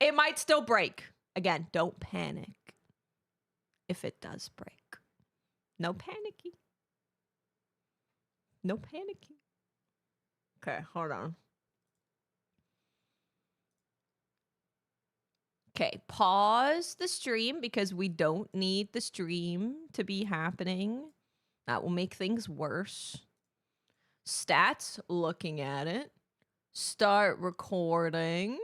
It might still break. Again, don't panic if it does break. No panicking. No panicking. Okay, hold on. Okay, pause the stream because we don't need the stream to be happening. That will make things worse. Stats, looking at it. Start recording.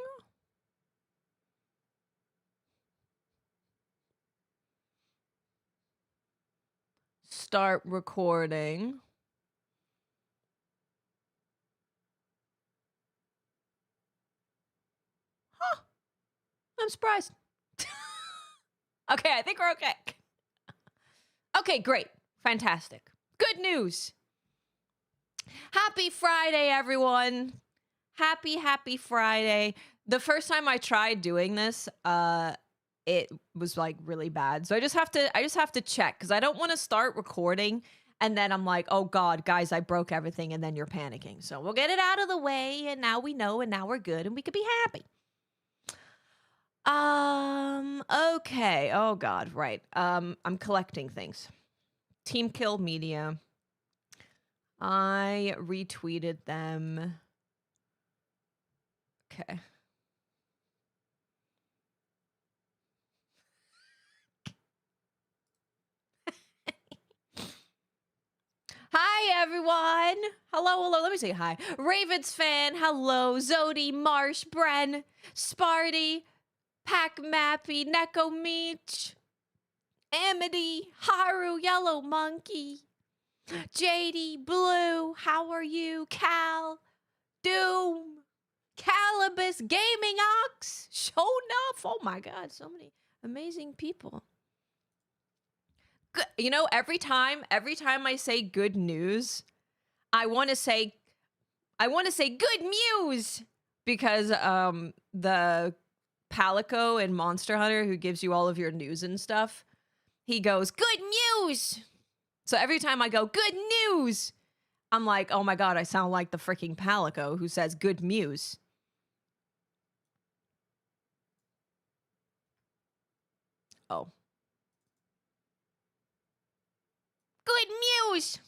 Start recording. Huh. I'm surprised. Okay, I think we're okay. Okay, great. Fantastic. Good news. Happy Friday, everyone. Happy Friday. The first time I tried doing this, it was like really bad. So I just have to check because I don't want to start recording and then I'm like, oh God, guys, I broke everything, and then you're panicking. So we'll get it out of the way, and now we know, and now we're good, and we could be happy. Okay. Oh God, right. I'm collecting things. Team Kill Media. I retweeted them. Okay. Hi, everyone. Hello. Let me say hi. Ravens fan. Hello. Zodi, Marsh, Bren, Sparty, Pac Mappy, Neko Meech, Amity, Haru, Yellow Monkey, JD, Blue. How are you? Cal, Doom, Calibus, Gaming Ox, Show Enough. Oh my God, so many amazing people. You know, every time I say good news, I want to say good news because the Palico in Monster Hunter, who gives you all of your news and stuff, he goes good news. So every time I go good news, I'm like, oh my God, I sound like the freaking Palico who says good news. Oh. Good news.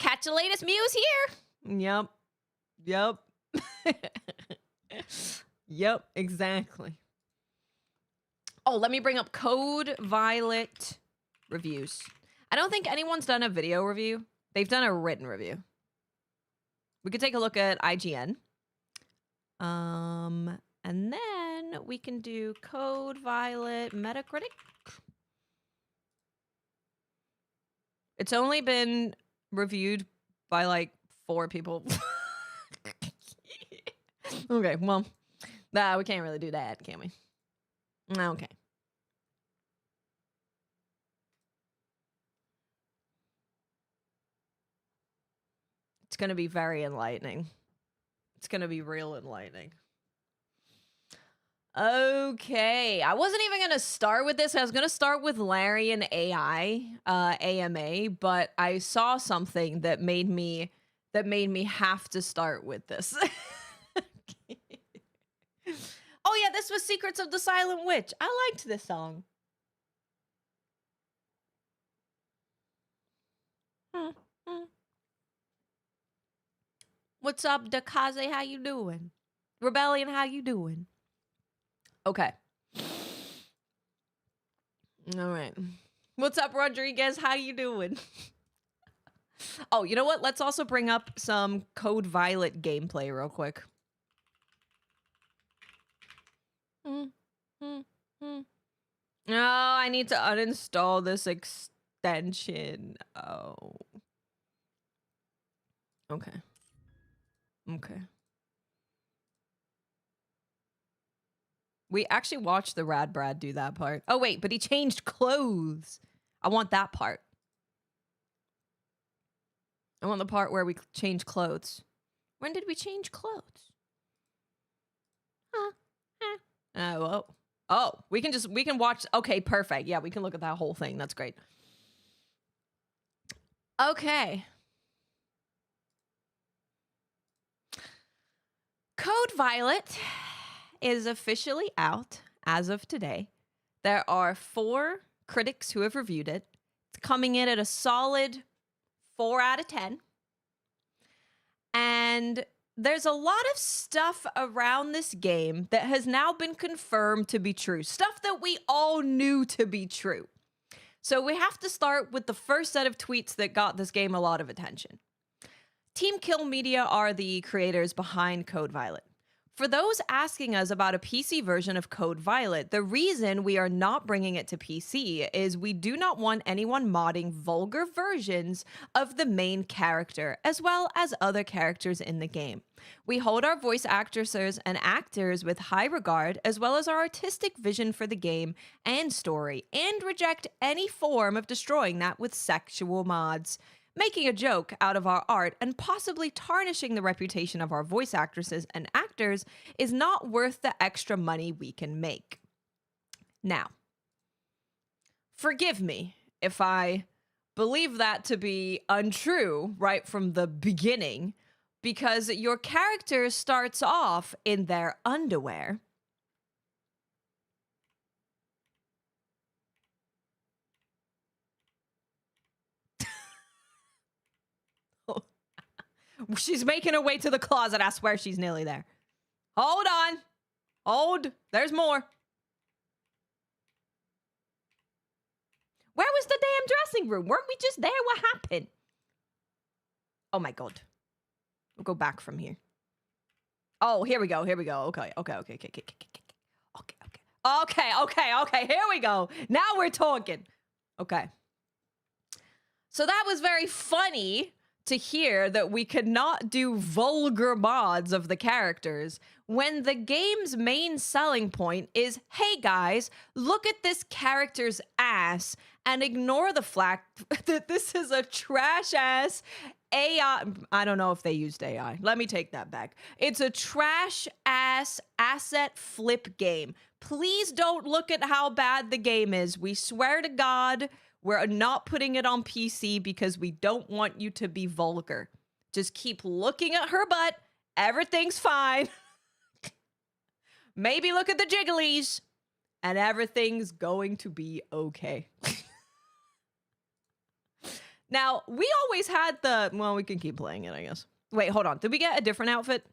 Catch the latest news here. Yep. Yep, exactly. Oh, let me bring up Code Violet reviews. I don't think anyone's done a video review. They've done a written review. We could take a look at IGN. And then we can do Code Violet Metacritic. It's only been reviewed by like 4 people. Okay, well, we can't really do that, can we? Okay. It's going to be very enlightening. It's going to be real enlightening. Okay, I wasn't even going to start with this. I was going to start with Larry and AI, AMA, but I saw something that made me have to start with this. Oh yeah, this was Secrets of the Silent Witch. I liked this song. What's up, Dakaze? How you doing? Rebellion, how you doing? Okay. All right. What's up, Rodriguez? How you doing? Oh, you know what? Let's also bring up some Code Violet gameplay real quick. No, I need to uninstall this extension. Oh. Okay. We actually watched the Rad Brad do that part. Oh, wait, but he changed clothes. I want that part. I want the part where we change clothes. When did we change clothes? Oh, we can watch. Okay, perfect. Yeah, we can look at that whole thing. That's great. Okay. Code Code Violet is officially out as of today. There are 4 critics who have reviewed it. It's coming in at a solid 4 out of 10. And there's a lot of stuff around this game that has now been confirmed to be true. Stuff that we all knew to be true. So we have to start with the first set of tweets that got this game a lot of attention. Team Kill Media are the creators behind Code Violet. For those asking us about a PC version of Code Violet, the reason we are not bringing it to PC is we do not want anyone modding vulgar versions of the main character, as well as other characters in the game. We hold our voice actresses and actors with high regard, as well as our artistic vision for the game and story, and reject any form of destroying that with sexual mods. Making a joke out of our art and possibly tarnishing the reputation of our voice actresses and actors is not worth the extra money we can make. Now, forgive me if I believe that to be untrue right from the beginning, because your character starts off in their underwear. She's making her way to the closet. I swear she's nearly there. Hold on. Hold. There's more. Where was the damn dressing room? Weren't we just there? What happened? Oh my God. We'll go back from here. Oh, here we go. Here we go. Okay. Here we go. Now we're talking. Okay. So that was very funny to hear that we could not do vulgar mods of the characters when the game's main selling point is, hey guys, look at this character's ass and ignore the fact that this is a trash ass AI. I don't know if they used AI. Let me take that back. It's a trash ass asset flip game. Please don't look at how bad the game is. We swear to God, we're not putting it on PC because we don't want you to be vulgar. Just keep looking at her butt. Everything's fine. Maybe look at the jigglies and everything's going to be okay. Now, we always had well, we can keep playing it, I guess. Wait, hold on. Did we get a different outfit?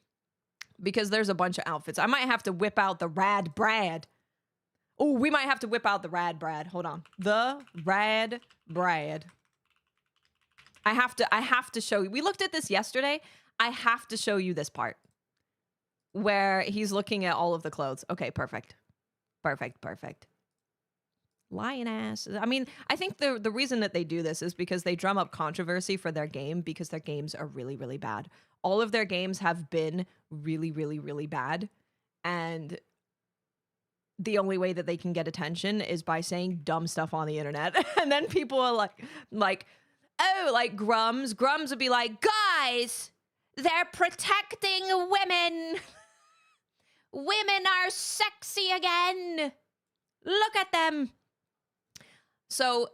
Because there's a bunch of outfits. I might have to whip out the Rad Brad. Oh, we might have to whip out the Rad Brad. Hold on. The Rad Brad. I have to show you. We looked at this yesterday. I have to show you this part where he's looking at all of the clothes. Okay, perfect. Lion ass. I mean, I think the reason that they do this is because they drum up controversy for their game because their games are really, really bad. All of their games have been really, really, really bad. And the only way that they can get attention is by saying dumb stuff on the internet. And then people are like, oh, like Grums. Grums would be like, guys, they're protecting women. Women are sexy again. Look at them. So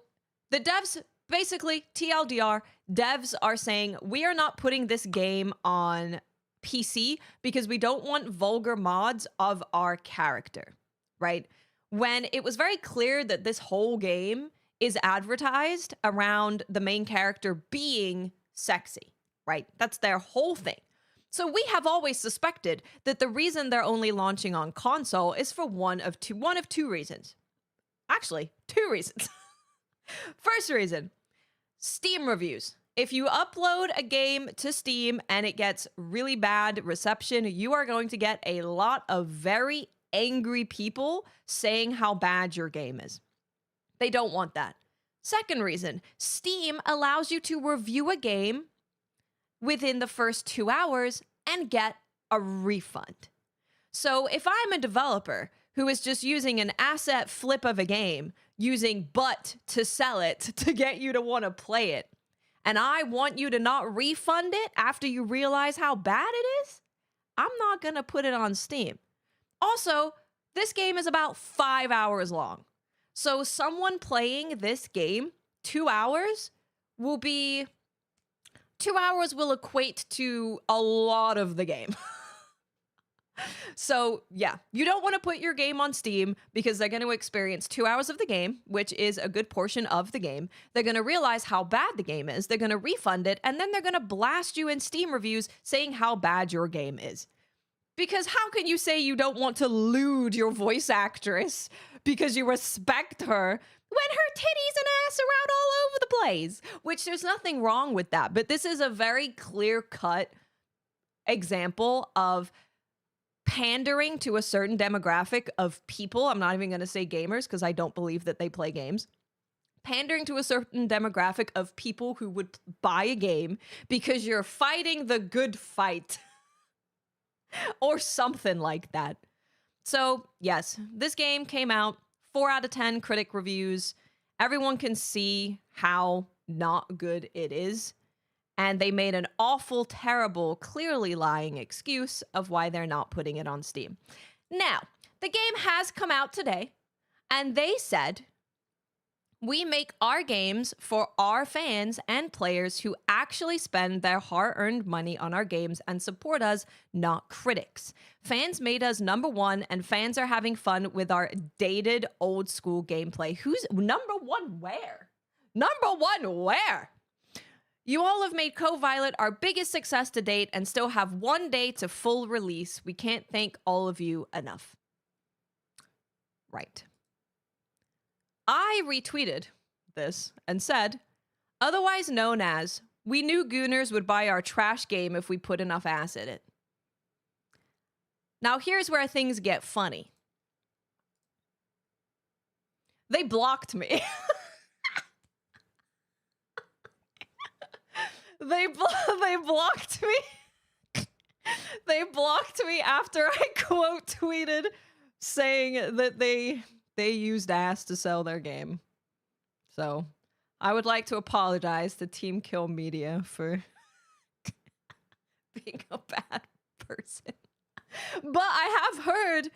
the devs, basically, TLDR, devs are saying, we are not putting this game on PC because we don't want vulgar mods of our character. Right? When it was very clear that this whole game is advertised around the main character being sexy, right? That's their whole thing. So we have always suspected that the reason they're only launching on console is for one of two reasons. Actually, 2 reasons. First reason, Steam reviews. If you upload a game to Steam and it gets really bad reception, you are going to get a lot of very angry people saying how bad your game is. They don't want that. Second reason, Steam allows you to review a game within the first 2 hours and get a refund. So if I'm a developer who is just using an asset flip of a game, using butt to sell it to get you to want to play it, and I want you to not refund it after you realize how bad it is, I'm not going to put it on Steam. Also, this game is about 5 hours long. So someone playing this game, 2 hours, will be... 2 hours will equate to a lot of the game. So, yeah, you don't want to put your game on Steam because they're going to experience 2 hours of the game, which is a good portion of the game. They're going to realize how bad the game is. They're going to refund it, and then they're going to blast you in Steam reviews saying how bad your game is. Because how can you say you don't want to lewd your voice actress because you respect her when her titties and ass are out all over the place? Which there's nothing wrong with that, but this is a very clear-cut example of pandering to a certain demographic of people. I'm not even going to say gamers because I don't believe that they play games. Pandering to a certain demographic of people who would buy a game because you're fighting the good fight or something like that. So, yes, this game came out, 4 out of 10 critic reviews. Everyone can see how not good it is. And they made an awful, terrible, clearly lying excuse of why they're not putting it on Steam. Now, the game has come out today, and they said, we make our games for our fans and players who actually spend their hard-earned money on our games and support us, not critics. Fans made us number one, and fans are having fun with our dated, old-school gameplay. Who's number one where? Number one where? You all have made Co-Violet our biggest success to date and still have 1 day to full release. We can't thank all of you enough. Right. I retweeted this and said, otherwise known as, we knew Gooners would buy our trash game if we put enough ass in it. Now here's where things get funny. They blocked me. They blocked me. They blocked me after I quote tweeted saying that they used ass to sell their game. So I would like to apologize to Team Kill Media for being a bad person. But I have heard,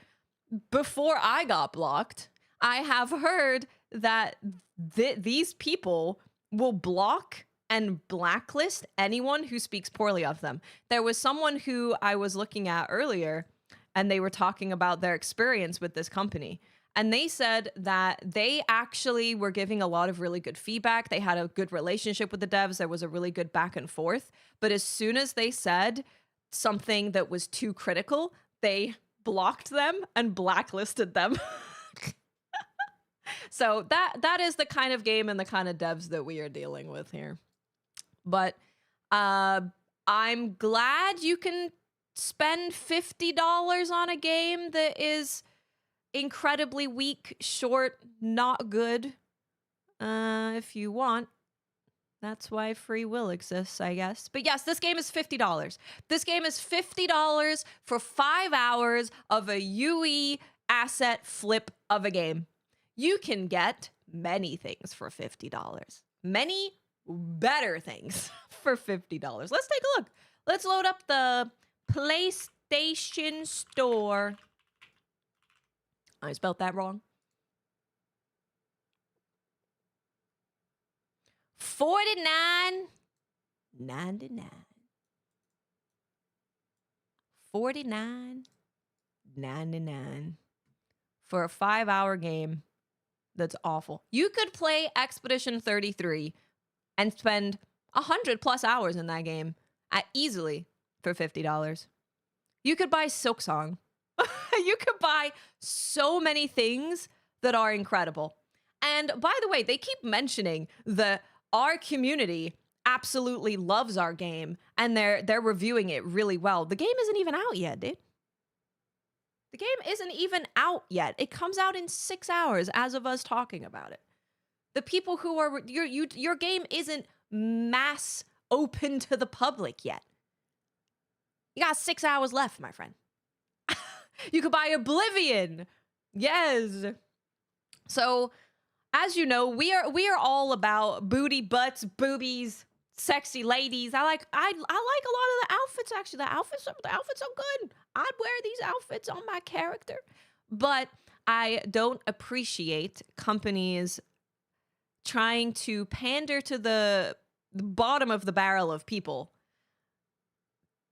before I got blocked, I have heard that these people will block and blacklist anyone who speaks poorly of them. There was someone who I was looking at earlier, and they were talking about their experience with this company. And they said that they actually were giving a lot of really good feedback. They had a good relationship with the devs. There was a really good back and forth. But as soon as they said something that was too critical, they blocked them and blacklisted them. So that is the kind of game and the kind of devs that we are dealing with here. But I'm glad you can spend $50 on a game that is incredibly weak, short, not good. If you want. That's why free will exists, I guess. But yes, this game is $50. This game is $50 for 5 hours of a UE asset flip of a game. You can get many things for $50. Many better things for $50. Let's take a look. Let's load up the PlayStation Store. I spelled that wrong. $49.99. $49.99 for a 5-hour game that's awful. You could play Expedition 33 and spend 100+ hours in that game easily for $50. You could buy Silksong. You could buy so many things that are incredible. And by the way, they keep mentioning that our community absolutely loves our game and they're reviewing it really well. The game isn't even out yet, dude. The game isn't even out yet. It comes out in 6 hours as of us talking about it. The people who are your game isn't mass open to the public yet. You got 6 hours left, my friend. You could buy Oblivion. Yes. So, as you know, we are all about booty, butts, boobies, sexy ladies. I like a lot of the outfits, actually. The outfits are good. I'd wear these outfits on my character. But I don't appreciate companies trying to pander to the bottom of the barrel of people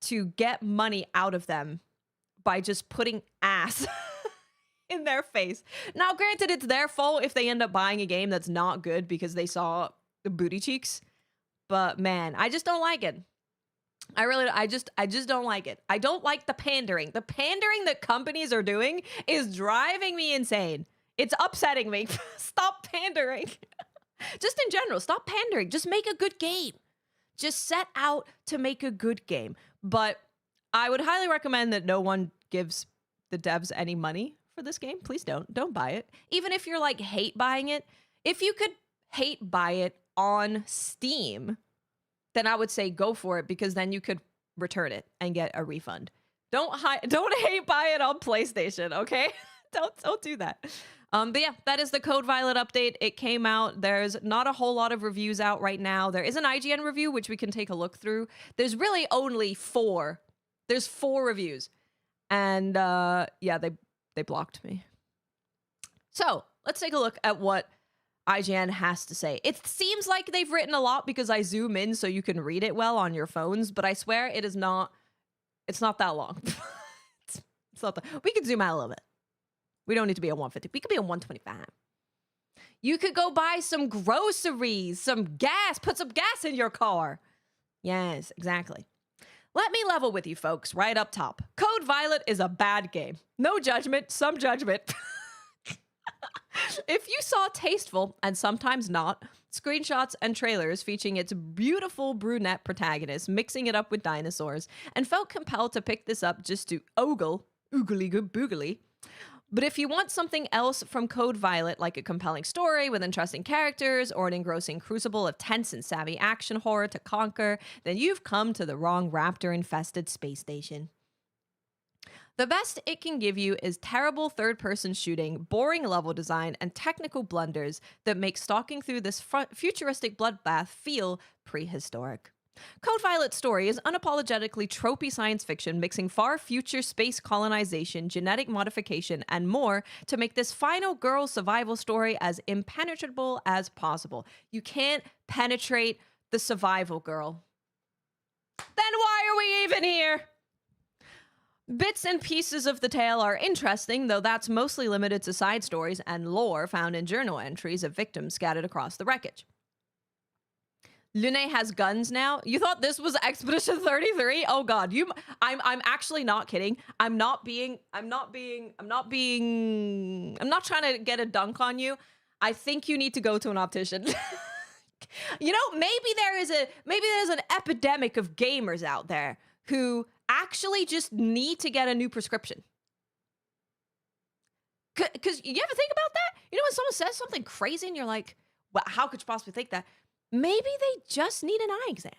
to get money out of them by just putting ass in their face. Now, granted, it's their fault if they end up buying a game that's not good because they saw the booty cheeks. But man, I just don't like it. I just don't like it. I don't like the pandering. The pandering that companies are doing is driving me insane. It's upsetting me. Stop pandering. Just in general, stop pandering. Just make a good game. Just set out to make a good game. But I would highly recommend that no one gives the devs any money for this game. Please don't buy it. Even if you're like hate buying it, if you could hate buy it on Steam, then I would say go for it, because then you could return it and get a refund. Don't hate buy it on PlayStation, okay? don't do that. But yeah, that is the Code Violet update. It came out. There's not a whole lot of reviews out right now. There is an IGN review, which we can take a look through. There's really only 4. There's 4 reviews. And yeah, they blocked me. So let's take a look at what IGN has to say. It seems like they've written a lot because I zoom in so you can read it well on your phones, but I swear it's not that long. it's not that. We can zoom out a little bit. We don't need to be at 150. We could be at 125. You could go buy some groceries, some gas, put some gas in your car. Yes, exactly. Let me level with you folks right up top. Code Violet is a bad game. No judgment, some judgment. If you saw tasteful, and sometimes not, screenshots and trailers featuring its beautiful brunette protagonist mixing it up with dinosaurs, and felt compelled to pick this up just to oogly boogly. But if you want something else from Code Violet, like a compelling story with interesting characters or an engrossing crucible of tense and savvy action horror to conquer, then you've come to the wrong raptor-infested space station. The best it can give you is terrible third-person shooting, boring level design, and technical blunders that make stalking through this futuristic bloodbath feel prehistoric. Code Violet's story is unapologetically tropey science fiction, mixing far future space colonization, genetic modification, and more to make this final girl survival story as impenetrable as possible. You can't penetrate the survival girl. Then why are we even here? Bits and pieces of the tale are interesting, though that's mostly limited to side stories and lore found in journal entries of victims scattered across the wreckage. Lune has guns now. You thought this was Expedition 33? Oh god, I'm actually not kidding. I'm not trying to get a dunk on you. I think you need to go to an optician. You know, maybe there's an epidemic of gamers out there who actually just need to get a new prescription. Because you ever think about that? You know, when someone says something crazy and you're like, well, how could you possibly think that? Maybe they just need an eye exam.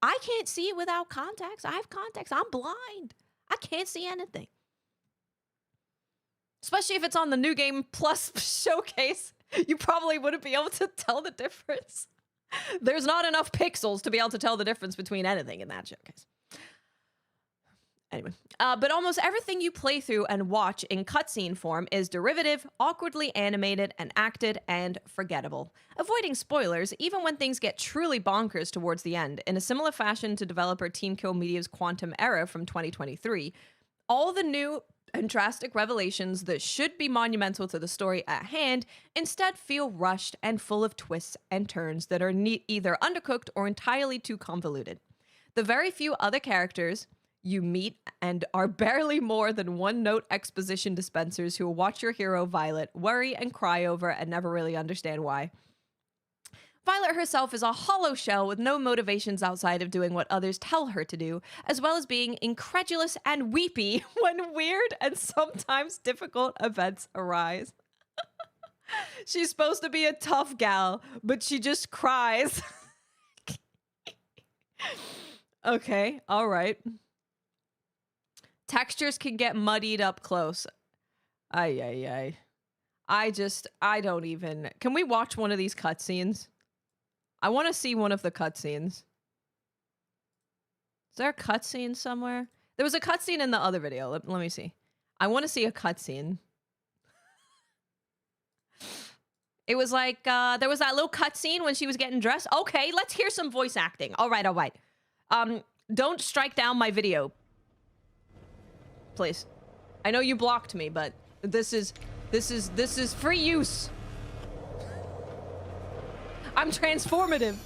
I can't see it without contacts. I have contacts. I'm blind. I can't see anything. Especially if it's on the New Game Plus showcase. You probably wouldn't be able to tell the difference. There's not enough pixels to be able to tell the difference between anything in that showcase. Anyway, but almost everything you play through and watch in cutscene form is derivative, awkwardly animated, and acted, and forgettable. Avoiding spoilers, even when things get truly bonkers towards the end, in a similar fashion to developer Team Kill Media's Quantum Era from 2023, all the new and drastic revelations that should be monumental to the story at hand instead feel rushed and full of twists and turns that are either undercooked or entirely too convoluted. The very few other characters you meet and are barely more than one-note exposition dispensers who will watch your hero, Violet, worry and cry over and never really understand why. Violet herself is a hollow shell with no motivations outside of doing what others tell her to do, as well as being incredulous and weepy when weird and sometimes difficult events arise. She's supposed to be a tough gal, but she just cries. Okay, all right. Textures can get muddied up close. Ay. I don't even... Can we watch one of these cutscenes? I want to see one of the cutscenes. Is there a cutscene somewhere? There was a cutscene in the other video. Let me see. I want to see a cutscene. It was like, there was that little cutscene when she was getting dressed. Okay, let's hear some voice acting. All right. Don't strike down my video. please. I know you blocked me, but this is free use. I'm transformative.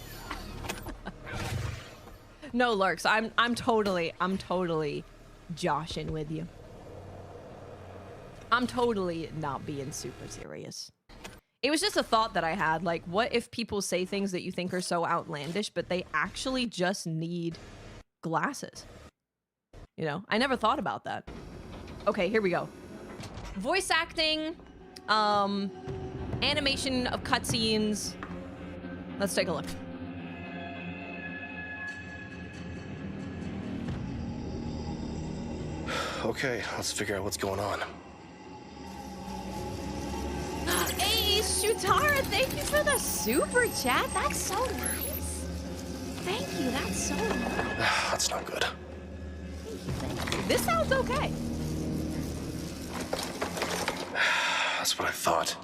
No, Lurks, I'm totally joshing with you. I'm totally not being super serious. It was just a thought that I had, like, what if people say things that you think are so outlandish, but they actually just need glasses? You know, I never thought about that. Okay, here we go. Voice acting, animation of cutscenes. Let's take a look. Okay, let's figure out what's going on. Hey, Shutara, thank you for the super chat. That's so nice. Thank you, that's so nice. That's not good. Thank you. This sounds okay. That's what I thought.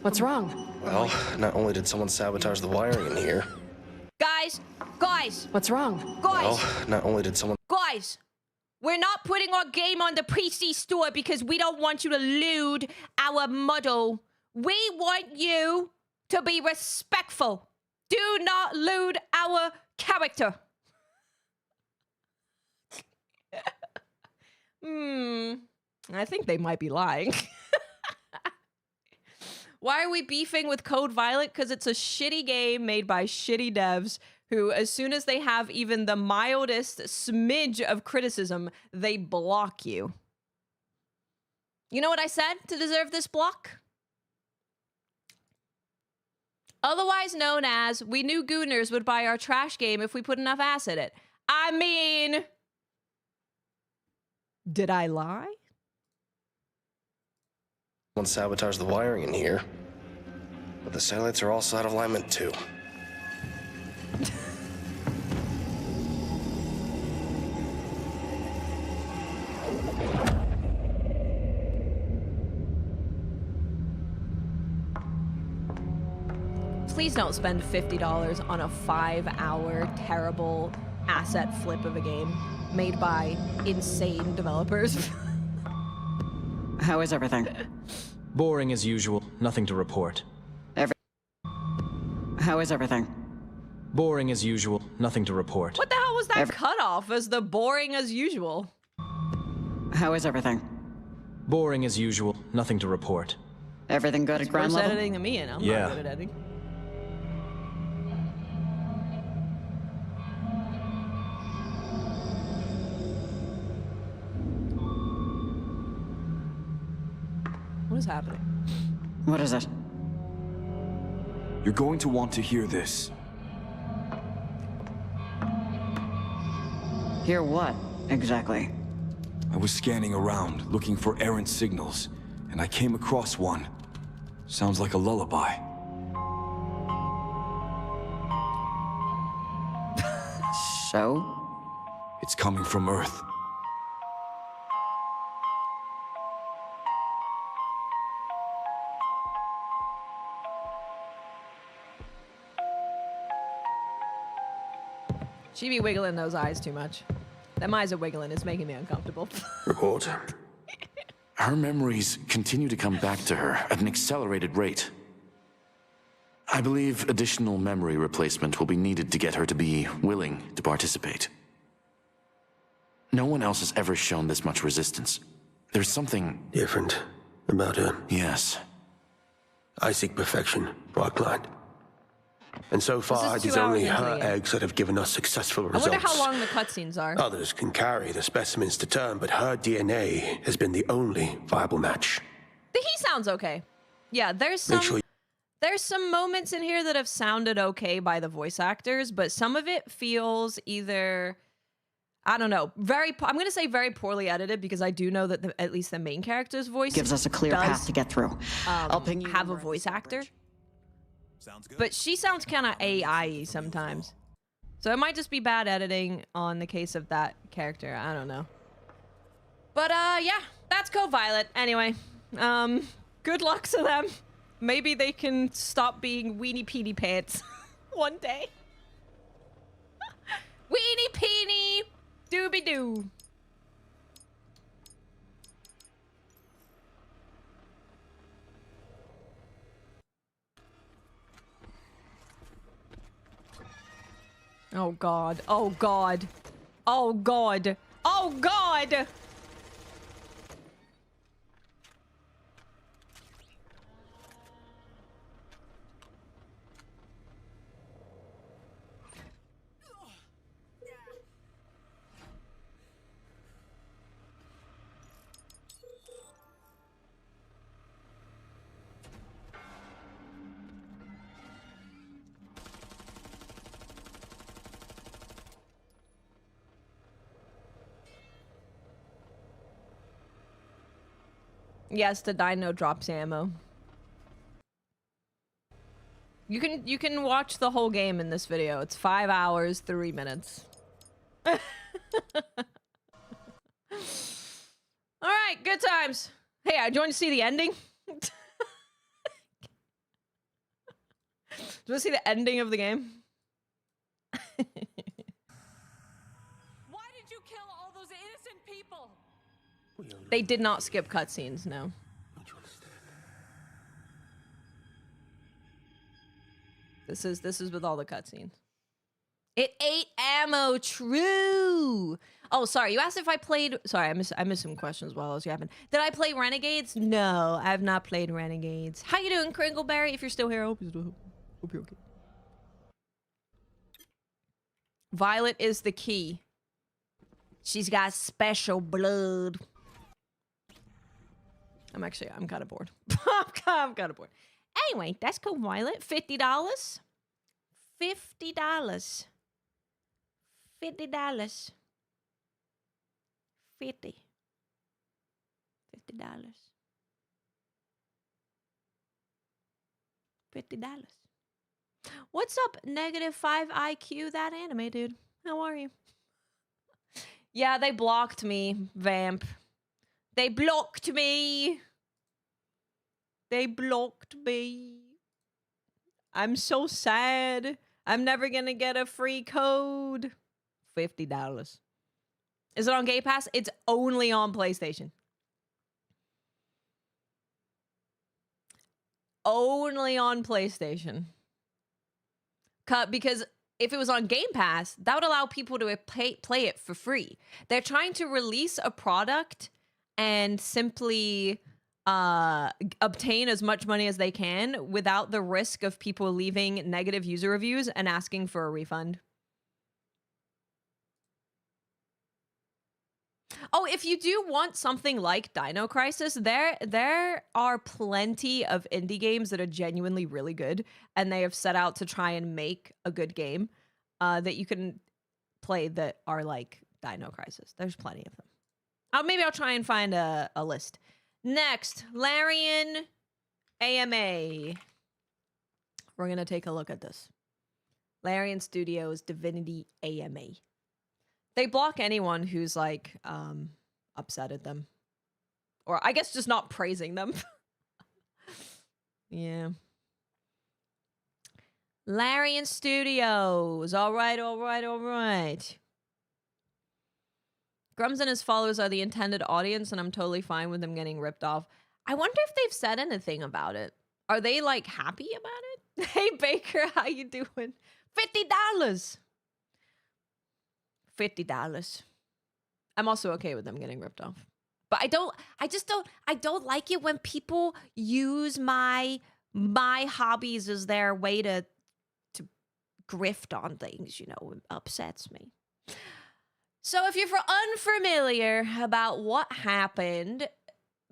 What's wrong? Well, not only did someone sabotage the wiring in here. Guys! What's wrong? Well, not only did someone... Guys! We're not putting our game on the PC store because we don't want you to lewd our model. We want you to be respectful. Do not lewd our character. I think they might be lying. Why are we beefing with Code Violet? Because it's a shitty game made by shitty devs who, as soon as they have even the mildest smidge of criticism, they block you. You know what I said to deserve this block? Otherwise known as, we knew Gooners would buy our trash game if we put enough ass in it. I mean... Did I lie? Someone sabotaged the wiring in here. But the satellites are also out of alignment too. Please don't spend $50 on a 5-hour terrible asset flip of a game made by insane developers. How is everything? Boring as usual. Nothing to report. How is everything? Boring as usual. Nothing to report. What the hell was that cutoff as the boring as usual? How is everything? Boring as usual. Nothing to report. Everything good at ground Worse level? editing than me, and I'm Yeah. not good at editing. What is happening? What is it? You're going to want to hear this. Hear what, exactly? I was scanning around, looking for errant signals, and I came across one. Sounds like a lullaby. So? It's coming from Earth. She be wiggling those eyes too much. Them eyes are wiggling. It's making me uncomfortable. Report. Her memories continue to come back to her at an accelerated rate. I believe additional memory replacement will be needed to get her to be willing to participate. No one else has ever shown this much resistance. There's something... different about her. Yes. I seek perfection, Rockline. And so far, is it is 2 hours only into the her game. eggs that have given us successful I results. wonder how long the cutscenes are. Others can carry the specimens to term, but her DNA has been the only viable match. He sounds okay. Yeah, there's Make some sure there's some moments in here that have sounded okay by the voice actors, but some of it feels either, I don't know, I'm going to say very poorly edited, because I do know that at least the main character's voice Gives us a clear does, path to get through. I'll ping you. have a voice actor. But she sounds kind of AI-y sometimes. So it might just be bad editing on the case of that character. I don't know. But yeah, that's Code Violet. Anyway, good luck to them. Maybe they can stop being weenie peenie pants one day. Weenie peenie dooby doo. Oh God. Oh God. Oh God. Oh God. Yes, the dino drops ammo. You can watch the whole game in this video. It's 5 hours, 3 minutes. All right, good times. Hey, I joined to see the ending. Do you want to see the ending of the game? Why did you kill all those innocent people? They did not skip cutscenes, no. This is with all the cutscenes. It ate ammo, true. Oh, sorry. You asked if I played. Sorry, I missed some questions while I was yapping. Did I play Renegades? No, I have not played Renegades. How you doing, Kringleberry? If you're still here, I hope you're okay. Violet is the key. She's got special blood. I'm kind of bored. I'm kind of bored. Anyway, that's cool, Violet. $50. $50. $50. 50. $50. $50. What's up, -5 IQ, that anime dude? How are you? Yeah, they blocked me, Vamp. They blocked me. They blocked me. I'm so sad. I'm never gonna get a free code. $50. Is it on Game Pass? It's only on PlayStation. Only on PlayStation. Because if it was on Game Pass, that would allow people to play it for free. They're trying to release a product and simply obtain as much money as they can without the risk of people leaving negative user reviews and asking for a refund. Oh, if you do want something like Dino Crisis, there are plenty of indie games that are genuinely really good, and they have set out to try and make a good game that you can play that are like Dino Crisis. There's plenty of them. Maybe I'll try and find a list. Next, Larian AMA. We're going to take a look at this. Larian Studios Divinity AMA. They block anyone who's like upset at them. Or I guess just not praising them. Yeah. Larian Studios. All right, all right, all right. Grums and his followers are the intended audience, and I'm totally fine with them getting ripped off. I wonder if they've said anything about it. Are they, like, happy about it? Hey, Baker, how you doing? $50. $50. I'm also okay with them getting ripped off. But I don't like it when people use my hobbies as their way to grift on things, you know. It upsets me. So if you're unfamiliar about what happened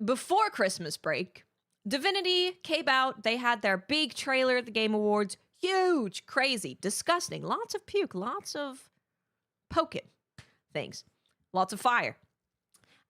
before Christmas break, Divinity came out. They had their big trailer at the Game Awards. Huge, crazy, disgusting. Lots of puke, lots of poking things, lots of fire.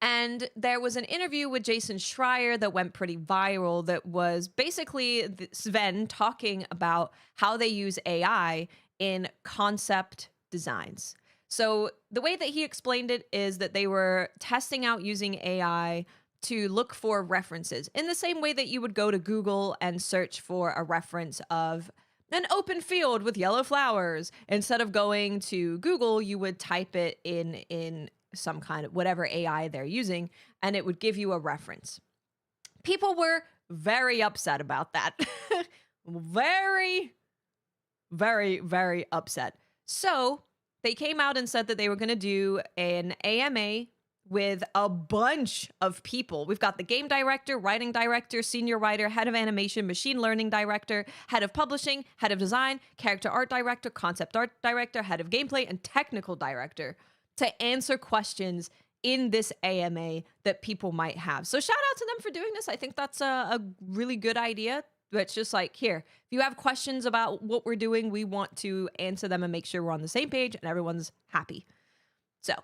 And there was an interview with Jason Schreier that went pretty viral that was basically Sven talking about how they use AI in concept designs. So the way that he explained it is that they were testing out using AI to look for references in the same way that you would go to Google and search for a reference of an open field with yellow flowers. Instead of going to Google, you would type it in some kind of whatever AI they're using, and it would give you a reference. People were very upset about that. Very, very, very upset. So They came out and said that they were going to do an AMA with a bunch of people. We've got the game director, writing director, senior writer, head of animation, machine learning director, head of publishing, head of design, character art director, concept art director, head of gameplay, and technical director to answer questions in this AMA that people might have. So shout out to them for doing this. I think that's a really good idea. It's just like, here, if you have questions about what we're doing, we want to answer them and make sure we're on the same page and everyone's happy. So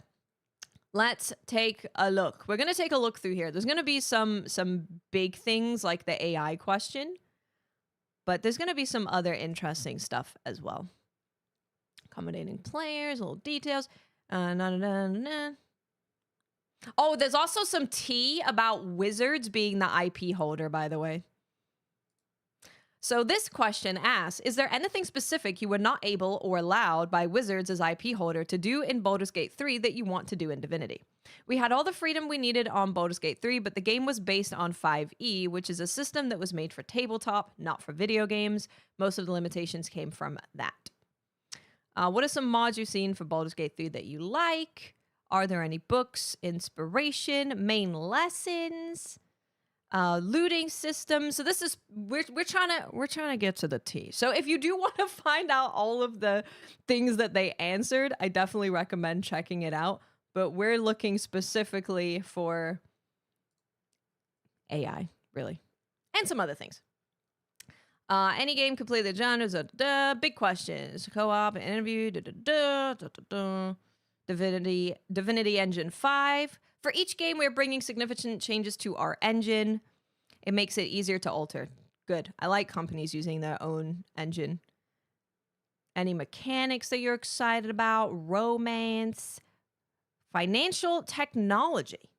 let's take a look. We're going to take a look through here. There's going to be some big things like the AI question, but there's going to be some other interesting stuff as well. Accommodating players, little details. Oh, there's also some tea about Wizards being the IP holder, by the way. So this question asks, is there anything specific you were not able or allowed by Wizards as IP holder to do in Baldur's Gate 3 that you want to do in Divinity? We had all the freedom we needed on Baldur's Gate 3, but the game was based on 5e, which is a system that was made for tabletop, not for video games. Most of the limitations came from that. What are some mods you've seen for Baldur's Gate 3 that you like? Are there any books, inspiration, main lessons? Looting systems. So this is we're trying to get to the tea. So if you do want to find out all of the things that they answered, I definitely recommend checking it out. But we're looking specifically for AI, really, and some other things. Any game can play the genres. Big questions. Co-op, interview. Divinity Engine 5. For each game, we're bringing significant changes to our engine. It makes it easier to alter. Good. I like companies using their own engine. Any mechanics that you're excited about? Romance. Financial technology.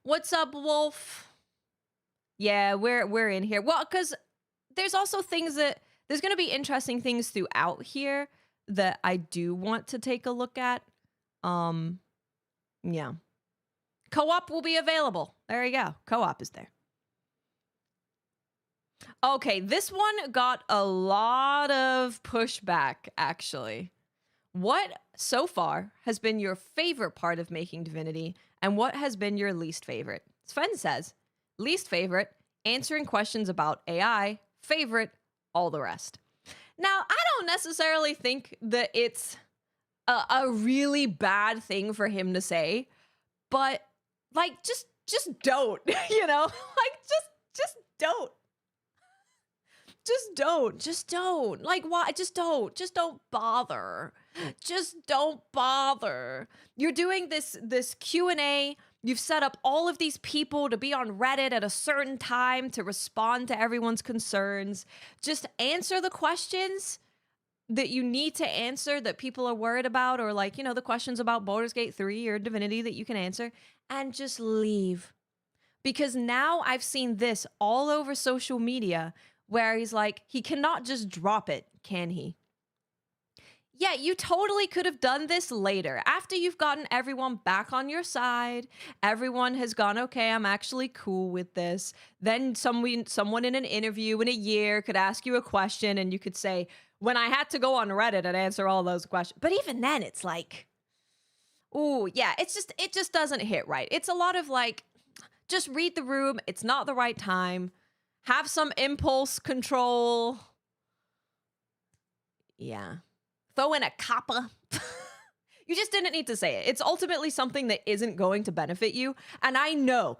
What's up, Wolf? Yeah, we're in here. Well, because there's also things that... There's going to be interesting things throughout here that I do want to take a look at. Yeah. Co-op will be available. There you go. Co-op is there. Okay, this one got a lot of pushback, actually. What, so far, has been your favorite part of making Divinity, and what has been your least favorite? Sven says, least favorite, answering questions about AI, favorite, all the rest. Now, I don't necessarily think that it's a really bad thing for him to say, but like just don't, you know? Like just don't. Just don't. Like why? Just don't bother. Just don't bother. You're doing this Q&A. You've set up all of these people to be on Reddit at a certain time to respond to everyone's concerns. Just answer the questions that you need to answer that people are worried about, or like, you know, the questions about Baldur's Gate 3 or Divinity that you can answer, and just leave. Because now I've seen this all over social media where he's like, he cannot just drop it, can he? Yeah, you totally could have done this later. After you've gotten everyone back on your side, everyone has gone, okay, I'm actually cool with this. Then someone in an interview in a year could ask you a question and you could say, when I had to go on Reddit and answer all those questions. But even then, it's like, ooh, yeah, it just doesn't hit right. It's a lot of like, just read the room. It's not the right time. Have some impulse control. Yeah. Throw in a kappa. You just didn't need to say it. It's ultimately something that isn't going to benefit you. And I know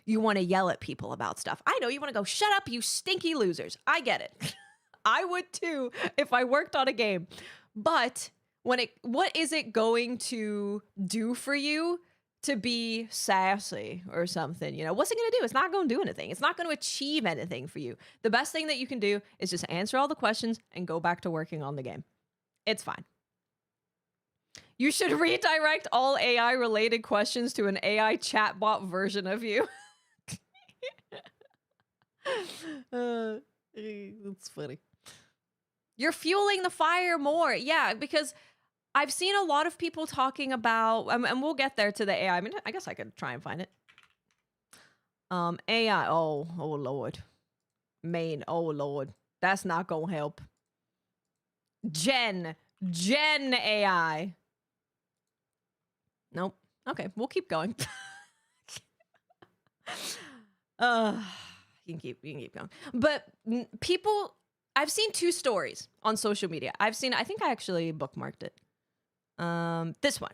you want to yell at people about stuff. I know you want to go, shut up, you stinky losers. I get it. I would too if I worked on a game. But what is it going to do for you to be sassy or something? You know, what's it going to do? It's not going to do anything. It's not going to achieve anything for you. The best thing that you can do is just answer all the questions and go back to working on the game. It's fine. You should redirect all AI related questions to an AI chatbot version of you. That's funny. You're fueling the fire more. Yeah, because I've seen a lot of people talking about, and we'll get there to the AI. I mean, I guess I could try and find it. AI. Oh Lord. Oh Lord. That's not gonna help. Gen AI. Nope. Okay, we'll keep going. You can keep going. But people, I've seen 2 stories on social media. I think I actually bookmarked it. This one.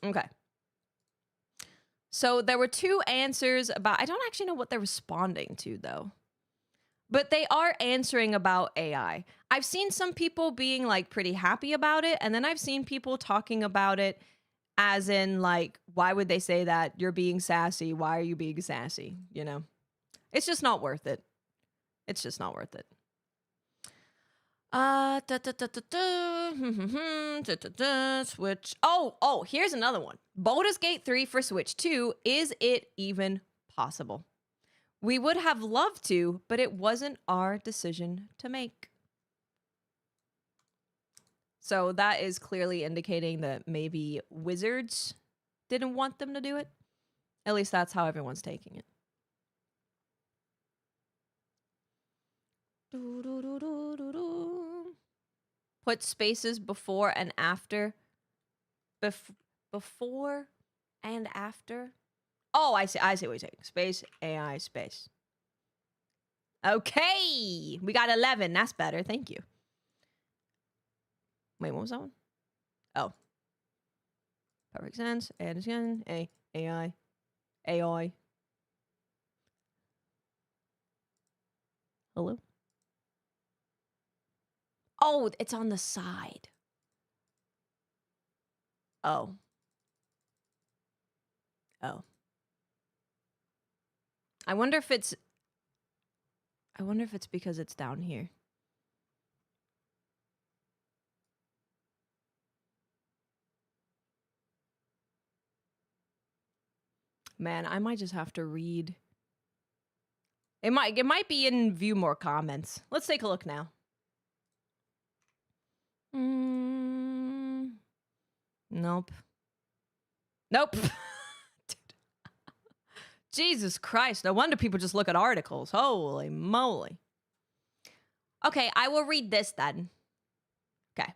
Okay. So there were 2 answers about, I don't actually know what they're responding to though. But they are answering about AI. I've seen some people being like pretty happy about it, and then I've seen people talking about it as in like, why would they say that? You're being sassy. Why are you being sassy? You know? It's just not worth it. It's just not worth it. Switch. Oh, here's another one. Baldur's Gate 3 for Switch 2. Is it even possible? We would have loved to, but it wasn't our decision to make. So that is clearly indicating that maybe Wizards didn't want them to do it. At least that's how everyone's taking it. Put spaces before and after. Before and after. Oh, I see what you're saying. Space, AI, space. Okay. We got 11. That's better. Thank you. Wait, what was that one? Oh. Perfect sense. And again, AI. AI. Hello? Oh, it's on the side. Oh. Oh. I wonder if it's because it's down here. Man, I might just have to read. It might be in view more comments. Let's take a look now. Nope. Nope. Jesus Christ. No wonder people just look at articles. Holy moly. Okay, I will read this then. Okay.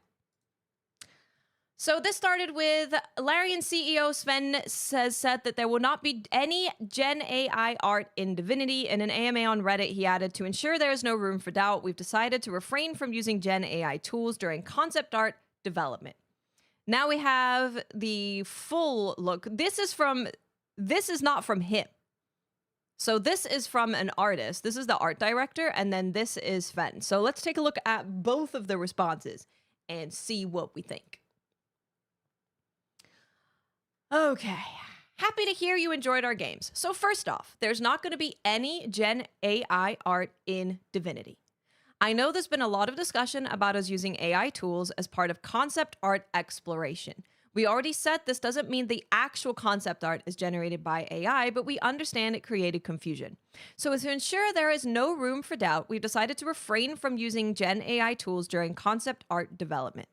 So this started with Larian CEO Sven said that there will not be any Gen AI art in Divinity. In an AMA on Reddit, he added, to ensure there is no room for doubt, we've decided to refrain from using Gen AI tools during concept art development. Now we have the full look. This is not from him. So this is from an artist. This is the art director, and then this is Sven. So let's take a look at both of the responses and see what we think. Okay. Happy to hear you enjoyed our games. So first off, there's not going to be any Gen AI art in Divinity. I know there's been a lot of discussion about us using AI tools as part of concept art exploration. We already said this doesn't mean the actual concept art is generated by AI, but we understand it created confusion. So to ensure there is no room for doubt, we've decided to refrain from using Gen AI tools during concept art development.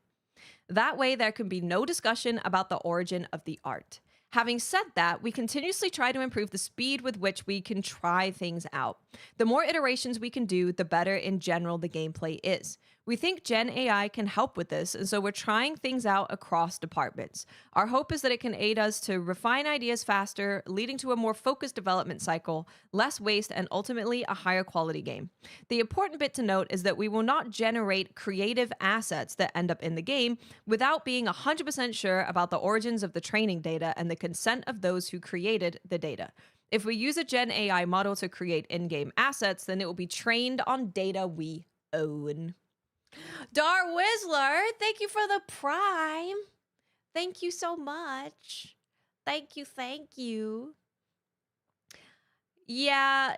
That way, there can be no discussion about the origin of the art. Having said that, we continuously try to improve the speed with which we can try things out. The more iterations we can do, the better in general the gameplay is. We think Gen AI can help with this, and so we're trying things out across departments. Our hope is that it can aid us to refine ideas faster, leading to a more focused development cycle, less waste, and ultimately a higher quality game. The important bit to note is that we will not generate creative assets that end up in the game without being 100% sure about the origins of the training data and the consent of those who created the data. If we use a Gen AI model to create in-game assets, then it will be trained on data we own. Dar Whistler, thank you for the Prime. Thank you so much. Thank you. Yeah.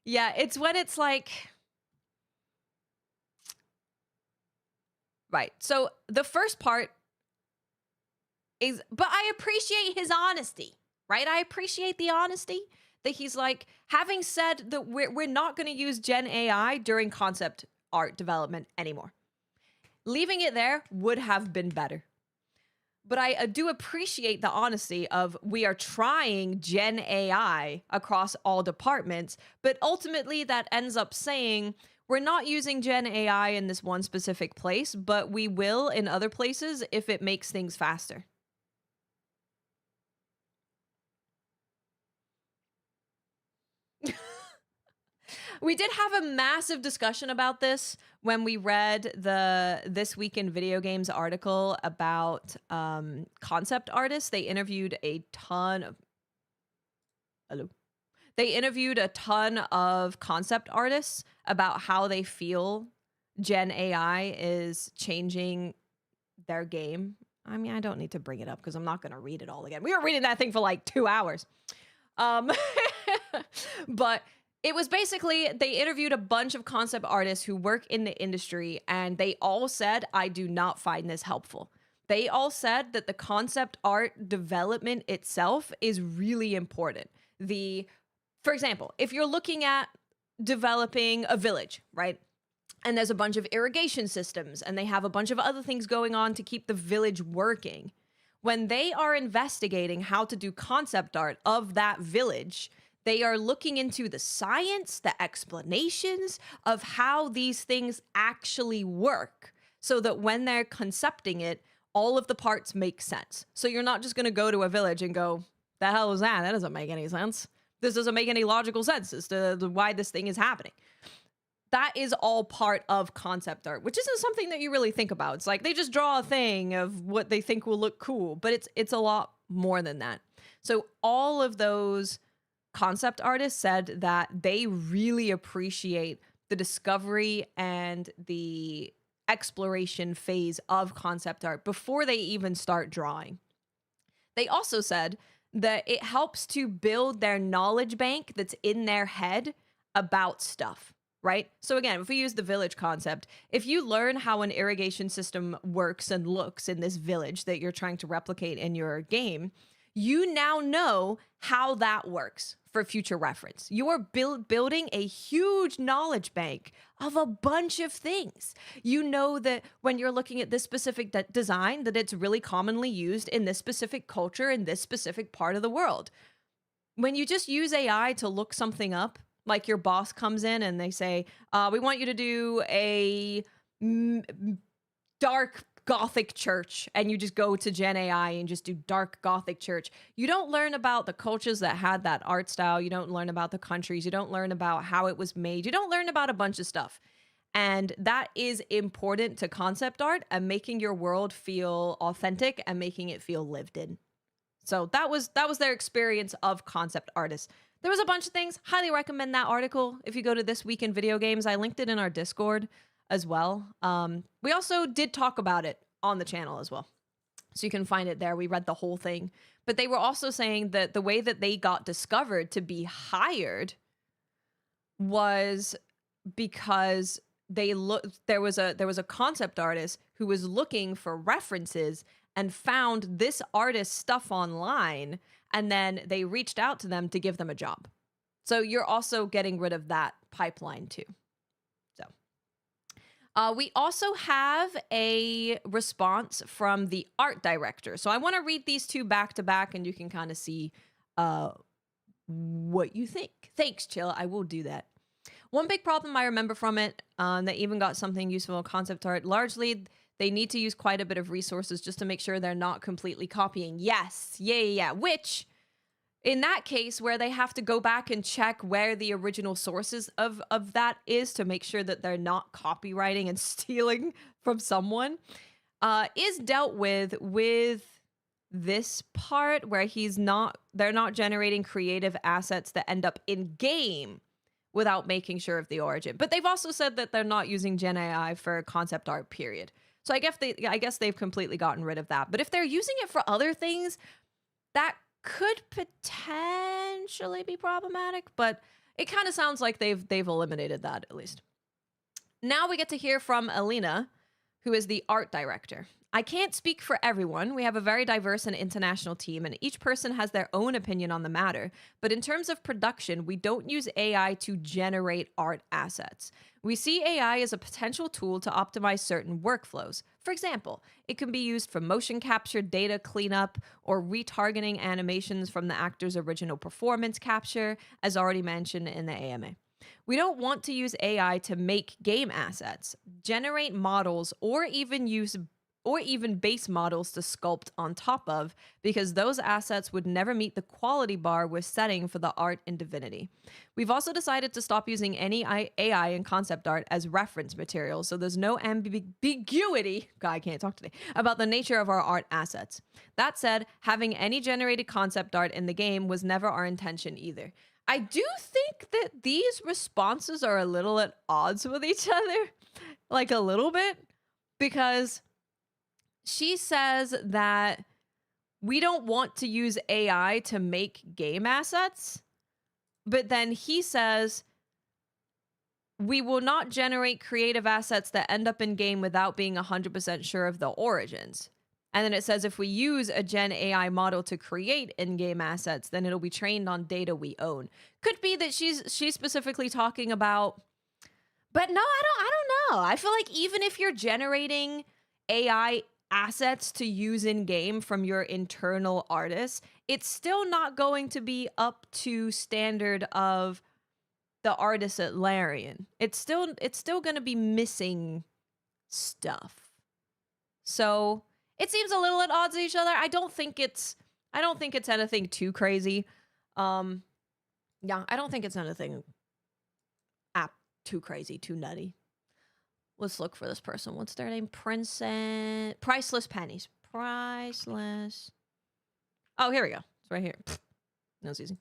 Yeah, it's when it's like... Right, so the first part is... But I appreciate his honesty, right? I appreciate the honesty. That he's like, having said that we're not going to use Gen AI during concept art development anymore. Leaving it there would have been better. But I do appreciate the honesty of we are trying Gen AI across all departments, but ultimately that ends up saying we're not using Gen AI in this one specific place, but we will in other places if it makes things faster. We did have a massive discussion about this when we read the This Week in Video Games article about concept artists. They interviewed a ton of... Hello? They interviewed a ton of concept artists about how they feel Gen AI is changing their game. I mean, I don't need to bring it up because I'm not going to read it all again. We were reading that thing for like 2 hours. But it was basically, they interviewed a bunch of concept artists who work in the industry, and they all said, I do not find this helpful. They all said that the concept art development itself is really important. For example, if you're looking at developing a village, right? And there's a bunch of irrigation systems, and they have a bunch of other things going on to keep the village working. When they are investigating how to do concept art of that village, they are looking into the science, the explanations of how these things actually work, so that when they're concepting it, all of the parts make sense. So you're not just going to go to a village and go, the hell is that? That doesn't make any sense. This doesn't make any logical sense as to why this thing is happening. That is all part of concept art, which isn't something that you really think about. It's like they just draw a thing of what they think will look cool, but it's a lot more than that. So all of those concept artists said that they really appreciate the discovery and the exploration phase of concept art before they even start drawing. They also said that it helps to build their knowledge bank that's in their head about stuff, right? So again, if we use the village concept, if you learn how an irrigation system works and looks in this village that you're trying to replicate in your game, you now know how that works for future reference. You are building a huge knowledge bank of a bunch of things. You know that when you're looking at this specific design, that it's really commonly used in this specific culture in this specific part of the world. When you just use AI to look something up, like your boss comes in and they say, we want you to do a dark Gothic church, and you just go to Gen AI and just do dark Gothic church. You don't learn about the cultures that had that art style. You don't learn about the countries. You don't learn about how it was made. You don't learn about a bunch of stuff. And that is important to concept art and making your world feel authentic and making it feel lived in. So that was their experience of concept artists. There was a bunch of things. Highly recommend that article. If you go to This Week in Video Games, I linked it in our Discord as well. We also did talk about it on the channel as well, so you can find it there. We read the whole thing, but they were also saying that the way that they got discovered to be hired was because there was a concept artist who was looking for references and found this artist's stuff online, and then they reached out to them to give them a job. So you're also getting rid of that pipeline too. We also have a response from the art director. So I want to read these two back to back, and you can kind of see what you think. Thanks, Chill. I will do that. One big problem I remember from it, that even got something useful in concept art, largely they need to use quite a bit of resources just to make sure they're not completely copying. Yes. Yeah. Which, in that case, where they have to go back and check where the original sources of that is to make sure that they're not copywriting and stealing from someone, is dealt with this part where they're not generating creative assets that end up in game without making sure of the origin. But they've also said that they're not using Gen AI for concept art, period. So I guess they've completely gotten rid of that. But if they're using it for other things, that could potentially be problematic, but it kind of sounds like they've eliminated that at least. Now we get to hear from Alina, who is the art director. I can't speak for everyone. We have a very diverse and international team, and each person has their own opinion on the matter. But in terms of production, we don't use AI to generate art assets. We see AI as a potential tool to optimize certain workflows. For example, it can be used for motion capture, data cleanup, or retargeting animations from the actor's original performance capture, as already mentioned in the AMA. We don't want to use AI to make game assets, generate models, or even base models to sculpt on top of, because those assets would never meet the quality bar we're setting for the art in Divinity. We've also decided to stop using any AI in concept art as reference material, so there's no ambiguity, God, I can't talk today, about the nature of our art assets. That said, having any generated concept art in the game was never our intention either. I do think that these responses are a little at odds with each other, like a little bit, because she says that we don't want to use AI to make game assets, but then he says we will not generate creative assets that end up in game without being 100% sure of the origins. And then it says if we use a Gen AI model to create in-game assets, then it'll be trained on data we own. Could be that she's specifically talking about, but no, I don't know. I feel like even if you're generating AI assets to use in game from your internal artists, it's still not going to be up to standard of the artists at Larian. It's still going to be missing stuff. So it seems a little at odds with each other. I don't think it's anything too crazy. Yeah, I don't think it's anything too crazy, too nutty. Let's look for this person. What's their name? Priceless Pennies. Priceless. Oh, here we go. It's right here. That was easy.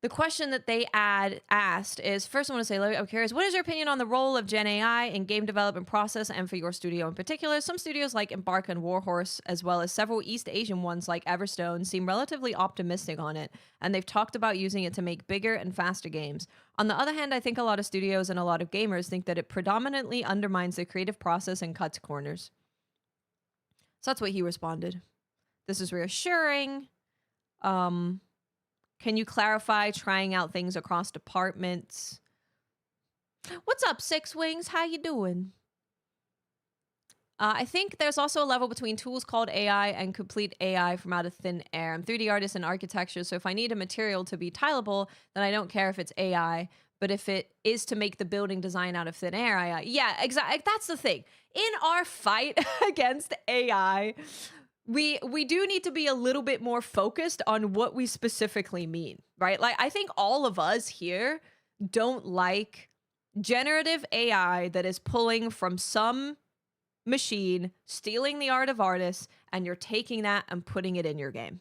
The question that they asked is, first I want to say, I'm curious, what is your opinion on the role of Gen AI in game development process and for your studio in particular? Some studios like Embark and Warhorse, as well as several East Asian ones like Everstone, seem relatively optimistic on it, and they've talked about using it to make bigger and faster games. On the other hand, I think a lot of studios and a lot of gamers think that it predominantly undermines the creative process and cuts corners. So that's what he responded. This is reassuring. Can you clarify trying out things across departments? What's up, Six Wings? How you doing? I think there's also a level between tools called AI and complete AI from out of thin air. I'm 3D artist and architecture, so if I need a material to be tileable, then I don't care if it's AI. But if it is to make the building design out of thin air, yeah, exactly. That's the thing. In our fight against AI, we do need to be a little bit more focused on what we specifically mean, right? Like, I think all of us here don't like generative AI that is pulling from some machine, stealing the art of artists, and you're taking that and putting it in your game.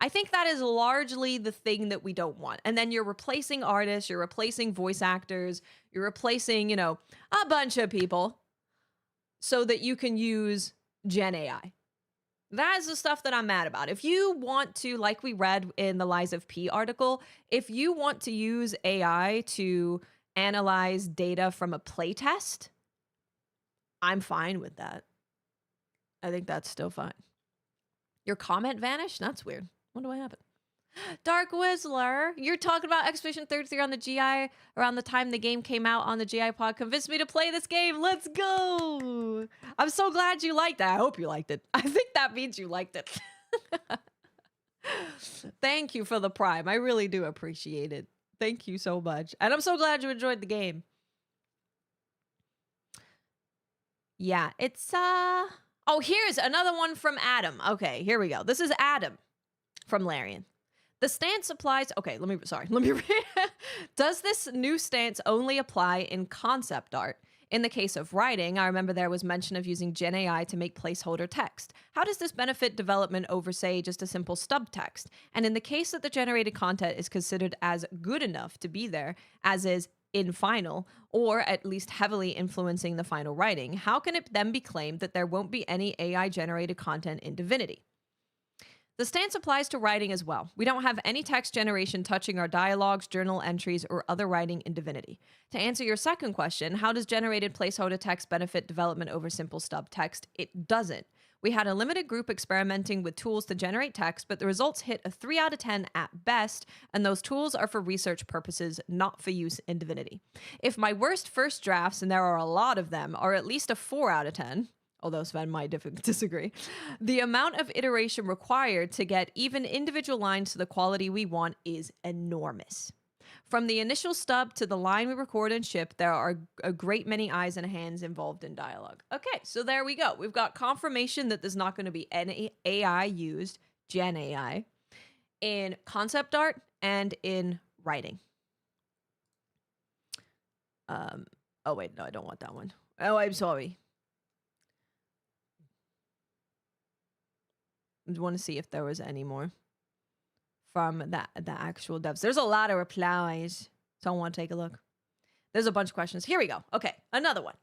I think that is largely the thing that we don't want. And then you're replacing artists, you're replacing voice actors, you're replacing, a bunch of people so that you can use Gen AI. That is the stuff that I'm mad about. If you want to, like we read in the Lies of P article, if you want to use AI to analyze data from a playtest, I'm fine with that. I think that's still fine. Your comment vanished? That's weird. Wonder what happened. Dark Whistler, you're talking about Expedition 33 on the GI around the time the game came out on the GI pod. Convinced me to play this game. Let's go. I'm so glad you liked it. I hope you liked it. I think that means you liked it. Thank you for the Prime. I really do appreciate it. Thank you so much. And I'm so glad you enjoyed the game. Yeah, it's oh, here's another one from Adam. Okay, here we go. This is Adam from Larian. The stance applies. Okay, let me read. Does this new stance only apply in concept art? In the case of writing, I remember there was mention of using Gen AI to make placeholder text. How does this benefit development over, say, just a simple stub text? And in the case that the generated content is considered as good enough to be there, as is in final, or at least heavily influencing the final writing, how can it then be claimed that there won't be any AI-generated content in Divinity? The stance applies to writing as well. We don't have any text generation touching our dialogues, journal entries, or other writing in Divinity. To answer your second question, how does generated placeholder text benefit development over simple stub text? It doesn't. We had a limited group experimenting with tools to generate text, but the results hit a 3 out of 10 at best, and those tools are for research purposes, not for use in Divinity. If my worst first drafts, and there are a lot of them, are at least a 4 out of 10, although Sven might disagree, the amount of iteration required to get even individual lines to the quality we want is enormous. From the initial stub to the line we record and ship, there are a great many eyes and hands involved in dialogue. Okay, so there we go. We've got confirmation that there's not going to be any AI used, Gen AI, in concept art and in writing. Oh wait, no, I don't want that one. Oh, I'm sorry. I want to see if there was any more from the actual devs. There's a lot of replies, so I want to take a look. There's a bunch of questions. Here we go. Okay, another one.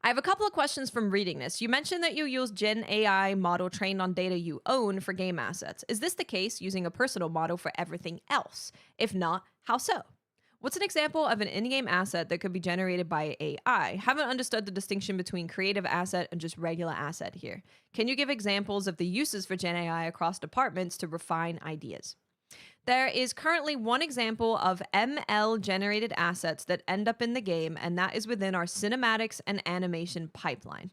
I have a couple of questions from reading this. You mentioned that you use Gen AI model trained on data you own for game assets. Is this the case using a personal model for everything else? If not, how so? What's an example of an in-game asset that could be generated by AI? Haven't understood the distinction between creative asset and just regular asset here. Can you give examples of the uses for Gen AI across departments to refine ideas? There is currently one example of ML-generated assets that end up in the game, and that is within our cinematics and animation pipeline.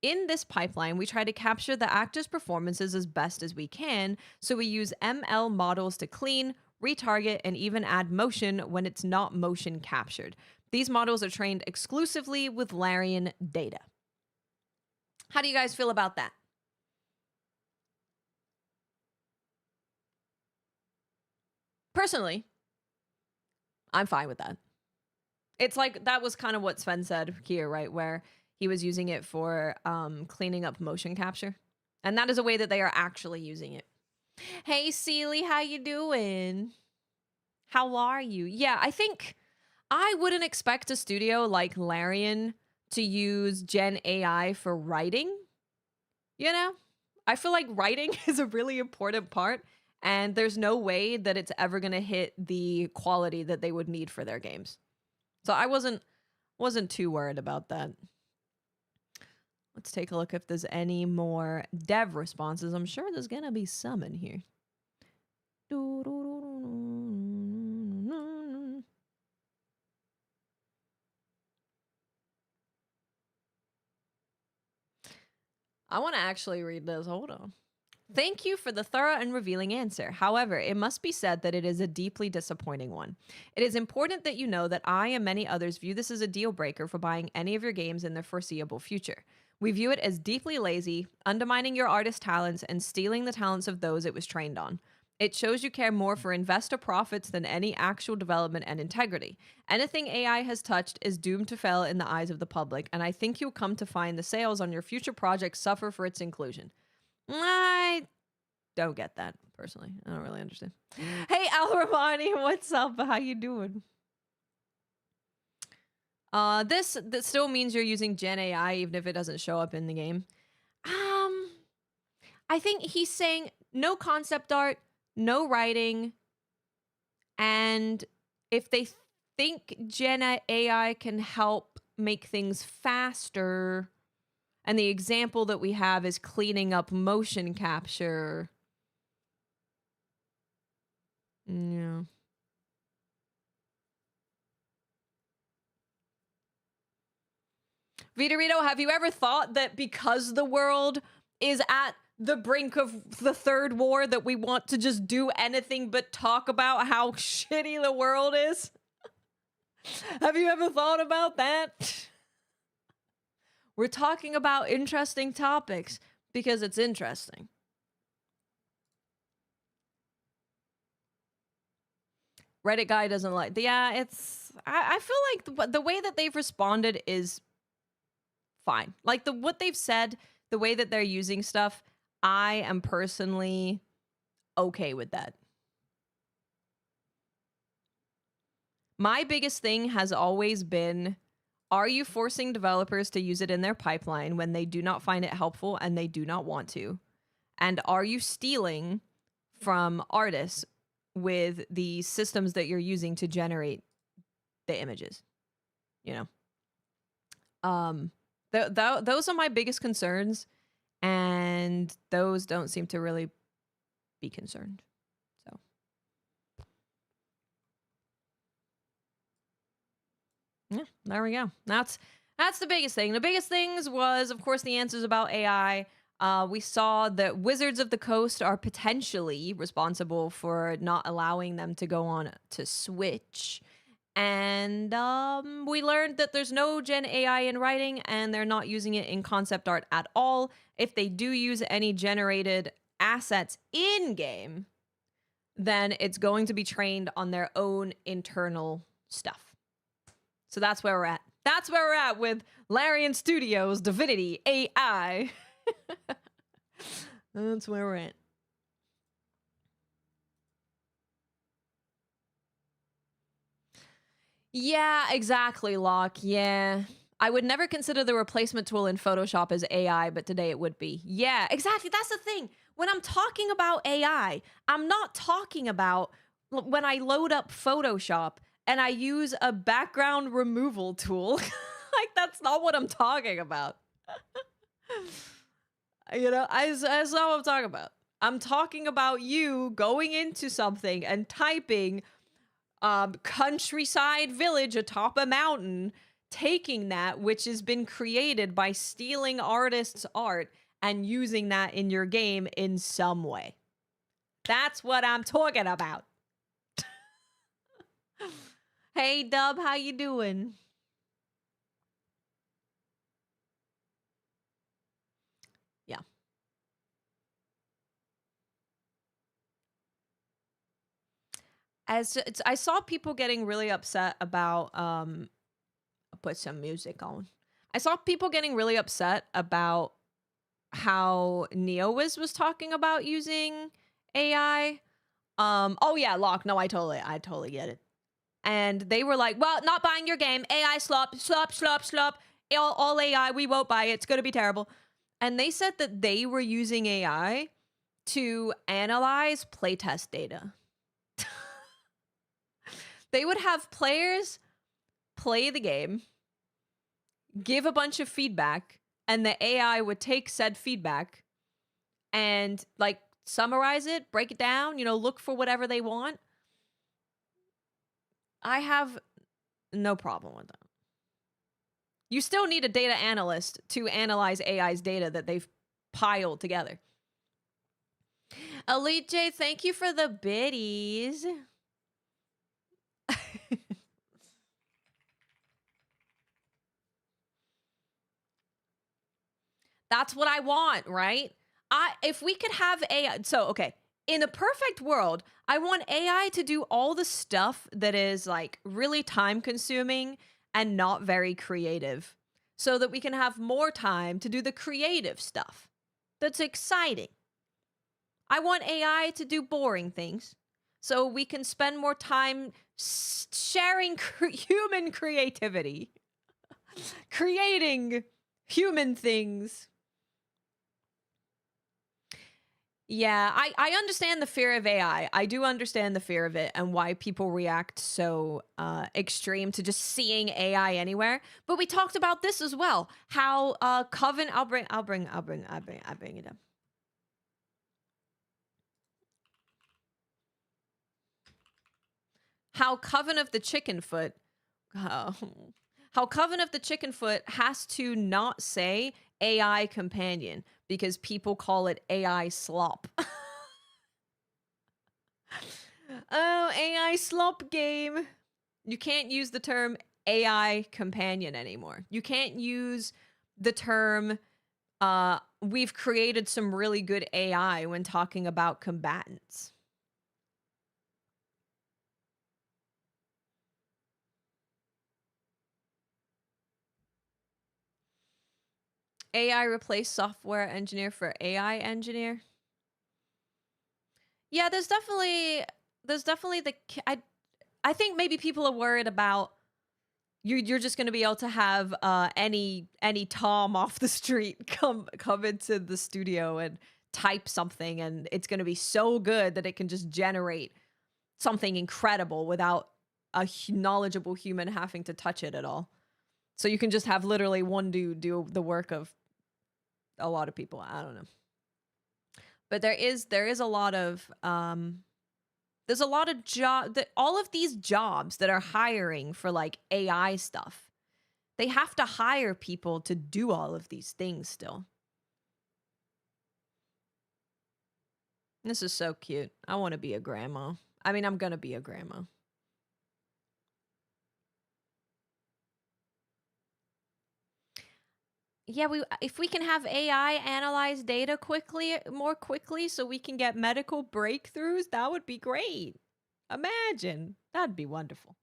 In this pipeline, we try to capture the actors' performances as best as we can, so we use ML models to clean, retarget, and even add motion when it's not motion captured. These models are trained exclusively with Larian data. How do you guys feel about that? Personally, I'm fine with that. It's like, that was kind of what Sven said here, right? Where he was using it for cleaning up motion capture. And that is a way that they are actually using it. Hey, Seely, how you doing? How are you? Yeah, I think I wouldn't expect a studio like Larian to use Gen AI for writing. You know? I feel like writing is a really important part. And there's no way that it's ever going to hit the quality that they would need for their games. So I wasn't too worried about that. Let's take a look if there's any more dev responses. I'm sure there's going to be some in here. I want to actually read this. Hold on. Thank you for the thorough and revealing answer. However, it must be said that it is a deeply disappointing one. It is important that you know that I and many others view this as a deal breaker for buying any of your games in the foreseeable future. We view it as deeply lazy, undermining your artist's talents, and stealing the talents of those it was trained on. It shows you care more for investor profits than any actual development and integrity. Anything AI has touched is doomed to fail in the eyes of the public, and I think you'll come to find the sales on your future projects suffer for its inclusion. I don't get that, personally. I don't really understand. Hey, Al Ramani, what's up? How you doing? This still means you're using Gen AI, even if it doesn't show up in the game. I think he's saying no concept art, no writing, and if they think Gen AI can help make things faster... And the example that we have is cleaning up motion capture. Yeah. Vitorito, have you ever thought that because the world is at the brink of the third war that we want to just do anything but talk about how shitty the world is? Have you ever thought about that? We're talking about interesting topics because it's interesting. Reddit guy doesn't like... Yeah, it's... I feel like the way that they've responded is fine. Like, what they've said, the way that they're using stuff, I am personally okay with that. My biggest thing has always been... Are you forcing developers to use it in their pipeline when they do not find it helpful and they do not want to? And are you stealing from artists with the systems that you're using to generate the images? You know? Those are my biggest concerns. And those don't seem to really be concerned. So yeah, there we go. That's the biggest thing. The biggest things was, of course, the answers about AI. We saw that Wizards of the Coast are potentially responsible for not allowing them to go on to Switch. And we learned that there's no Gen AI in writing, and they're not using it in concept art at all. If they do use any generated assets in game, then it's going to be trained on their own internal stuff. So that's where we're at. That's where we're at with Larian Studios Divinity AI. That's where we're at. Yeah, exactly, Locke. Yeah. I would never consider the replacement tool in Photoshop as AI, but today it would be. Yeah, exactly. That's the thing. When I'm talking about AI, I'm not talking about when I load up Photoshop and I use a background removal tool. Like, that's not what I'm talking about. You know, that's not what I'm talking about. I'm talking about you going into something and typing countryside village atop a mountain, taking that which has been created by stealing artists' art and using that in your game in some way. That's what I'm talking about. Hey Dub, how you doing? Yeah. I saw people getting really upset about I'll put some music on. I saw people getting really upset about how NeoWiz was talking about using AI. Oh yeah, Locke. No, I totally get it. And they were like, well, not buying your game. AI slop. All AI, we won't buy it. It's gonna be terrible. And they said that they were using AI to analyze playtest data. They would have players play the game, give a bunch of feedback, and the AI would take said feedback and like summarize it, break it down, you know, look for whatever they want. I have no problem with that. You still need a data analyst to analyze AI's data that they've piled together. Elite J, thank you for the biddies. That's what I want, right? If we could have AI, so okay, in a perfect world, I want AI to do all the stuff that is like really time consuming and not very creative, so that we can have more time to do the creative stuff that's exciting. I want AI to do boring things so we can spend more time sharing human creativity, creating human things. Yeah, I understand the fear of AI. I do understand the fear of it and why people react so extreme to just seeing AI anywhere. But we talked about this as well. How Coven, I'll bring it up. How Coven of the Chicken Foot, how Coven of the Chicken Foot has to not say AI companion because people call it AI slop. Oh, AI slop game. You can't use the term AI companion anymore. You can't use the term we've created some really good AI when talking about combatants. AI replace software engineer for AI engineer. Yeah, there's definitely the I think maybe people are worried about you're just going to be able to have any Tom off the street come into the studio and type something, and it's going to be so good that it can just generate something incredible without a knowledgeable human having to touch it at all. So you can just have literally one dude do the work of a lot of people. I don't know. But there is a lot of there's a lot of all of these jobs that are hiring for like AI stuff. They have to hire people to do all of these things still. This is so cute. I want to be a grandma. I mean, I'm going to be a grandma. Yeah, if we can have AI analyze data more quickly so we can get medical breakthroughs, that would be great. Imagine. That'd be wonderful.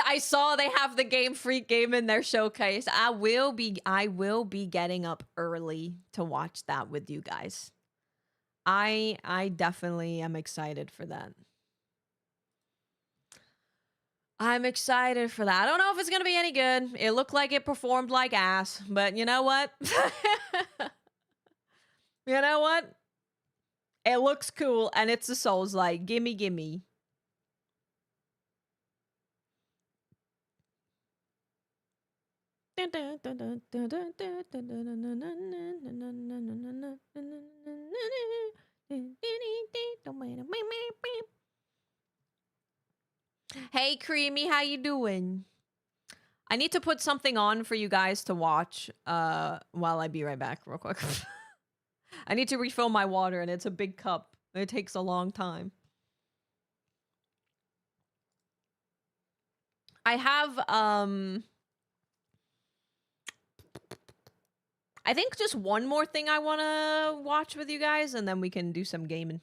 I saw they have the Game Freak game in their showcase. I will be getting up early to watch that with you guys. I definitely am excited for that. I'm excited for that. I don't know if it's going to be any good. It looked like it performed like ass, but you know what? You know what? It looks cool and it's a Souls-like. Gimme, gimme. Hey, Creamy, how you doing? I need to put something on for you guys to watch while I be right back real quick. I need to refill my water, and it's a big cup. It takes a long time. I have, I think just one more thing I want to watch with you guys, and then we can do some gaming.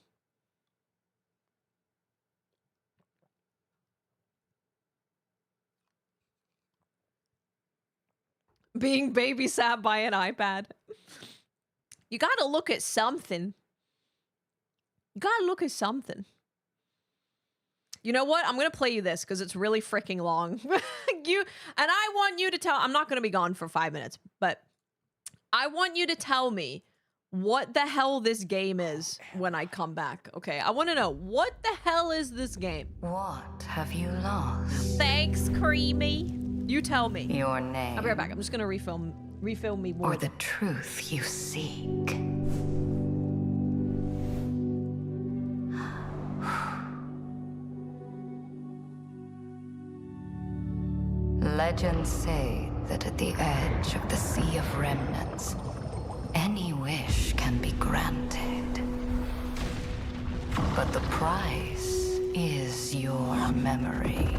Being babysat by an iPad. You gotta look at something. You gotta look at something. You know what? I'm gonna play you this because it's really freaking long. I want you to tell. I'm not gonna be gone for 5 minutes, but I want you to tell me what the hell this game is when I come back. Okay, I want to know what the hell is this game. What have you lost? Thanks, Creamy. You tell me. Your name. I'll be right back. I'm just gonna refill me water. Or the truth you seek. Legends say that at the edge of the Sea of Remnants, any wish can be granted. But the price is your memory.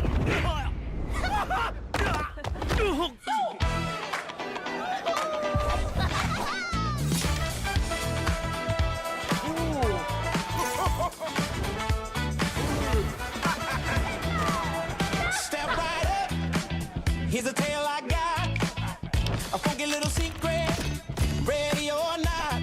Step right up. Here's a tale I got. A funky little secret. Ready or not.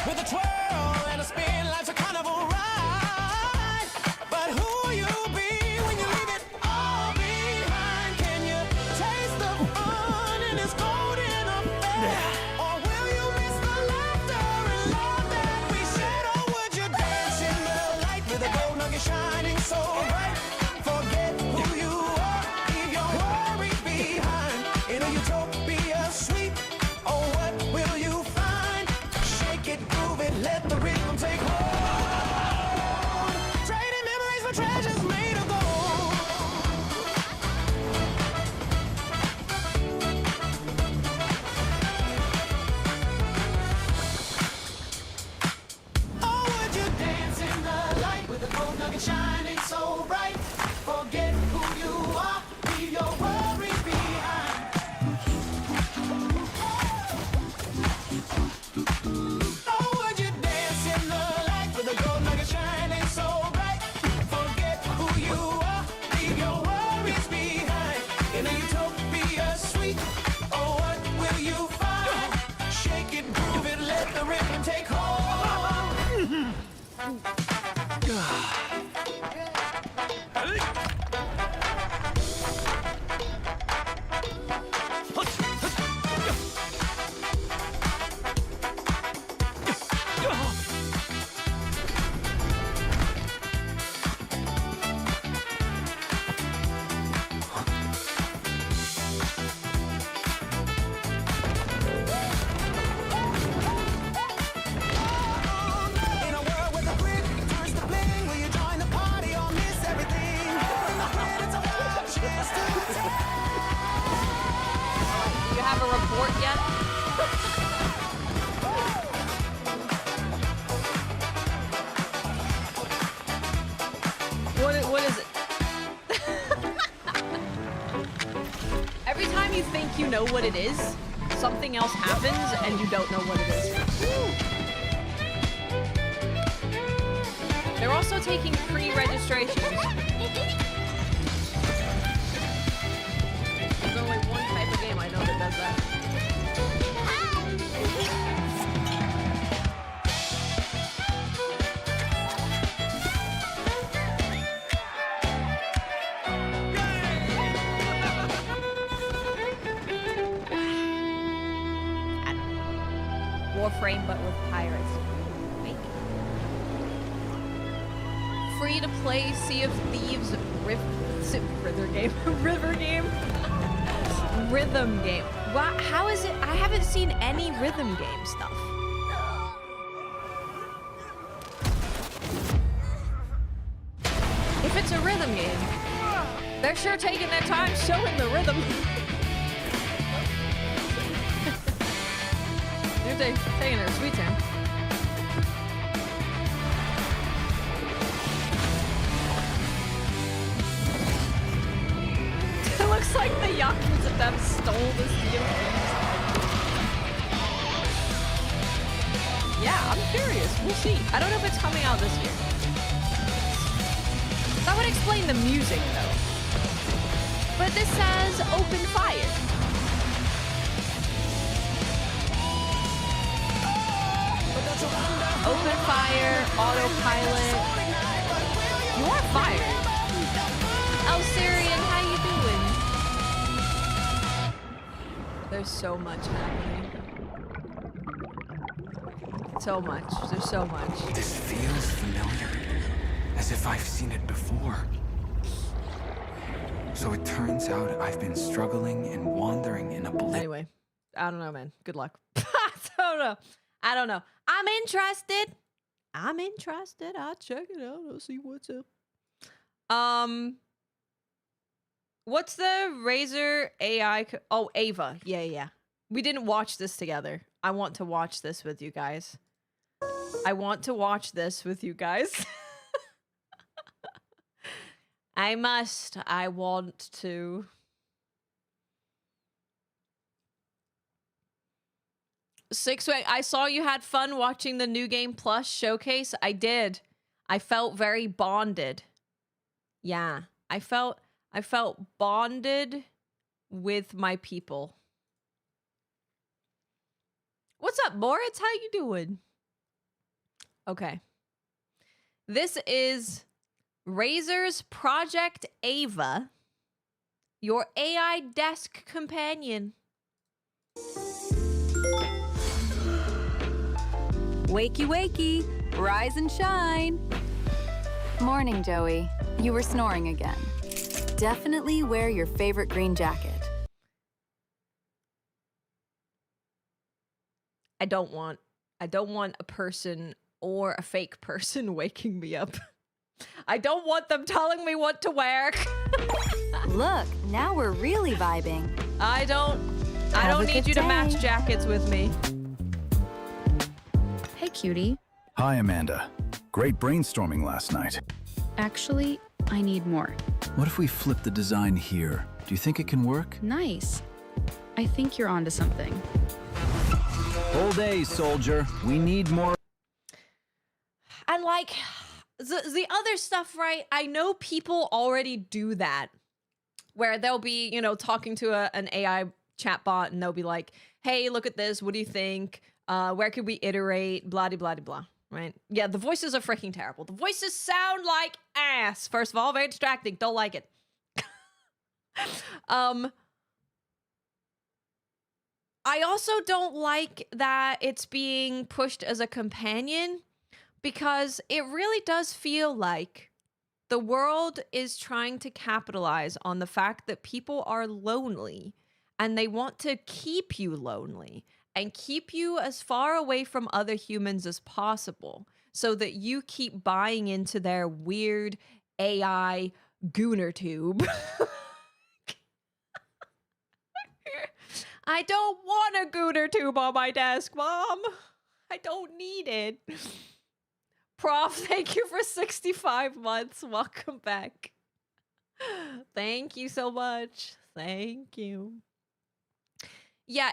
With a twirl and a spin, life's a carnival ride. But who you'll be when you leave it all behind? Can you taste the fun in this golden affair? Or will you miss the laughter and love that we shared? Or would you dance in the light with a gold nugget shining so bright? Forget who you are, leave your worries behind. In a utopia sweet, oh what will you find? Shake it, groove it, let the rhythm take hold. Trading memories for treasures made of gold. Oh, would you dance in the light with the gold nugget shining so bright? Forget who you are, leave your worries behind. Oh, would you dance in the light with the gold nugget shining so bright? Forget who you are, leave your worries behind. In a utopia sweet, oh what will you find? Shake it, groove it, let the rhythm take hold. think you know what it is, something else happens and you don't know what it is. They're also taking pre-registrations. There's only one type of game I know that does that. Warframe, but with pirates. Free to play Sea of Thieves river game. River game? Rhythm game. Wow, how is it? I haven't seen any rhythm game stuff. If it's a rhythm game, they're sure taking their time showing the rhythm. They're taking their sweet time. It looks like the Yakuza of them stole the Sea of Thieves. Yeah, I'm curious. We'll see. I don't know if it's coming out this year. That would explain the music, though. But this says open fire. Open fire, autopilot. You are fired. Oh, Syrian, how you doing? There's so much happening. So much. There's so much. This feels familiar. As if I've seen it before. So it turns out I've been struggling and wandering in a Anyway, I don't know, man. Good luck. I don't know. I'm interested. I'll check it out. I'll see what's up. What's the Razer AI? Oh, Ava. Yeah. We didn't watch this together. I want to watch this with you guys. I want to. I want to. Sixway, I saw you had fun watching the New Game Plus showcase. I did. I felt very bonded. Yeah, I felt bonded with my people. What's up, Moritz? How you doing? Okay. This is Razer's Project Ava, your AI desk companion. Wakey, wakey, rise and shine. Morning, Joey. You were snoring again. Definitely wear your favorite green jacket. I don't want a person or a fake person waking me up. I don't want them telling me what to wear. Look, now we're really vibing. I don't need you to match jackets with me. Hey, cutie. Hi, Amanda. Great brainstorming last night. Actually, I need more. What if we flip the design here? Do you think it can work? Nice. I think you're onto something. Whole day, soldier. We need more. And like the other stuff, right? I know people already do that, where they'll be, talking to an AI chatbot, and they'll be like, "Hey, look at this. What do you think? Where could we iterate? Blah, blah, blah, blah." Right? Yeah, the voices are freaking terrible. The voices sound like ass. First of all, very distracting. Don't like it. I also don't like that it's being pushed as a companion, because it really does feel like the world is trying to capitalize on the fact that people are lonely, and they want to keep you lonely and keep you as far away from other humans as possible, so that you keep buying into their weird AI gooner tube. I don't want a gooner tube on my desk, Mom. I don't need it. Prof, thank you for 65 months. Welcome back. Thank you so much. Thank you. Yeah,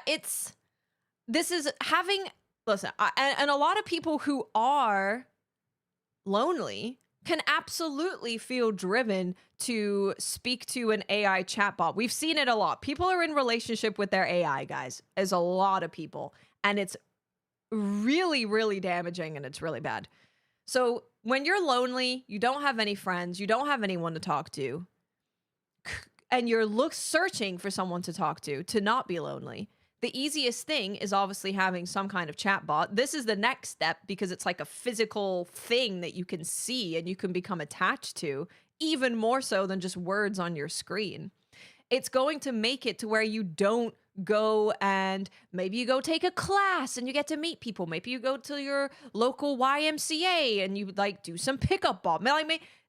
this is having, listen, and a lot of people who are lonely can absolutely feel driven to speak to an AI chatbot. We've seen it a lot. People are in relationship with their AI, guys, as a lot of people. And it's really, really damaging and it's really bad. So when you're lonely, you don't have any friends, you don't have anyone to talk to, and you're searching for someone to talk to not be lonely, the easiest thing is obviously having some kind of chatbot. This is the next step because it's like a physical thing that you can see and you can become attached to, even more so than just words on your screen. It's going to make it to where you don't go and maybe you go take a class and you get to meet people. Maybe you go to your local YMCA and you like do some pickup ball.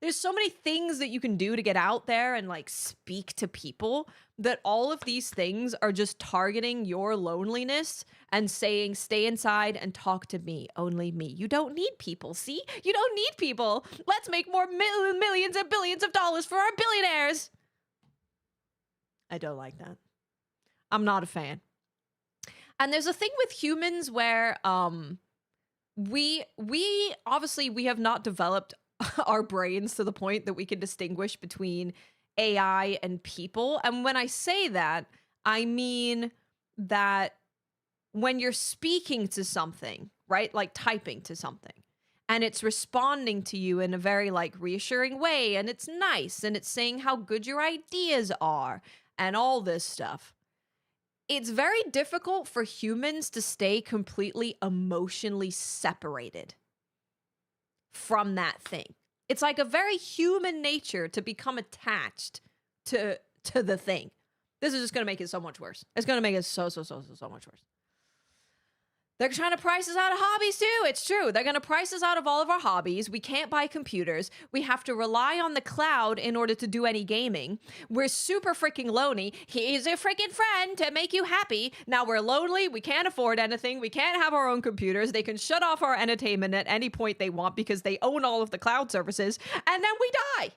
There's so many things that you can do to get out there and like speak to people, that all of these things are just targeting your loneliness and saying, stay inside and talk to me, only me. You don't need people, see? You don't need people. Let's make more millions and billions of dollars for our billionaires. I don't like that. I'm not a fan. And there's a thing with humans where we obviously we have not developed our brains to the point that we can distinguish between AI and people. And when I say that, I mean that when you're speaking to something, right? Like typing to something, and it's responding to you in a very like reassuring way, and it's nice, and it's saying how good your ideas are and all this stuff. It's very difficult for humans to stay completely emotionally separated from that thing. It's like a very human nature to become attached to the thing. This is just going to make it so much worse. It's going to make it so much worse. They're trying to price us out of hobbies too. It's true. They're going to price us out of all of our hobbies. We can't buy computers. We have to rely on the cloud in order to do any gaming. We're super freaking lonely. He's a freaking friend to make you happy. Now we're lonely. We can't afford anything. We can't have our own computers. They can shut off our entertainment at any point they want because they own all of the cloud services. And then we die.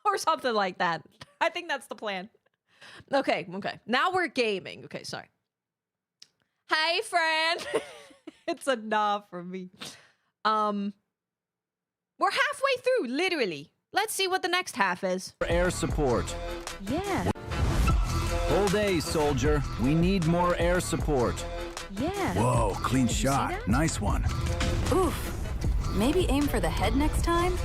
Or something like that. I think that's the plan. Okay. Now we're gaming. Okay, sorry. Hey, friend. It's enough for me. We're halfway through, literally. Let's see what the next half is. Air support. Yeah. Whole day, soldier. We need more air support. Yeah. Whoa, clean shot. Nice one. Oof. Maybe aim for the head next time?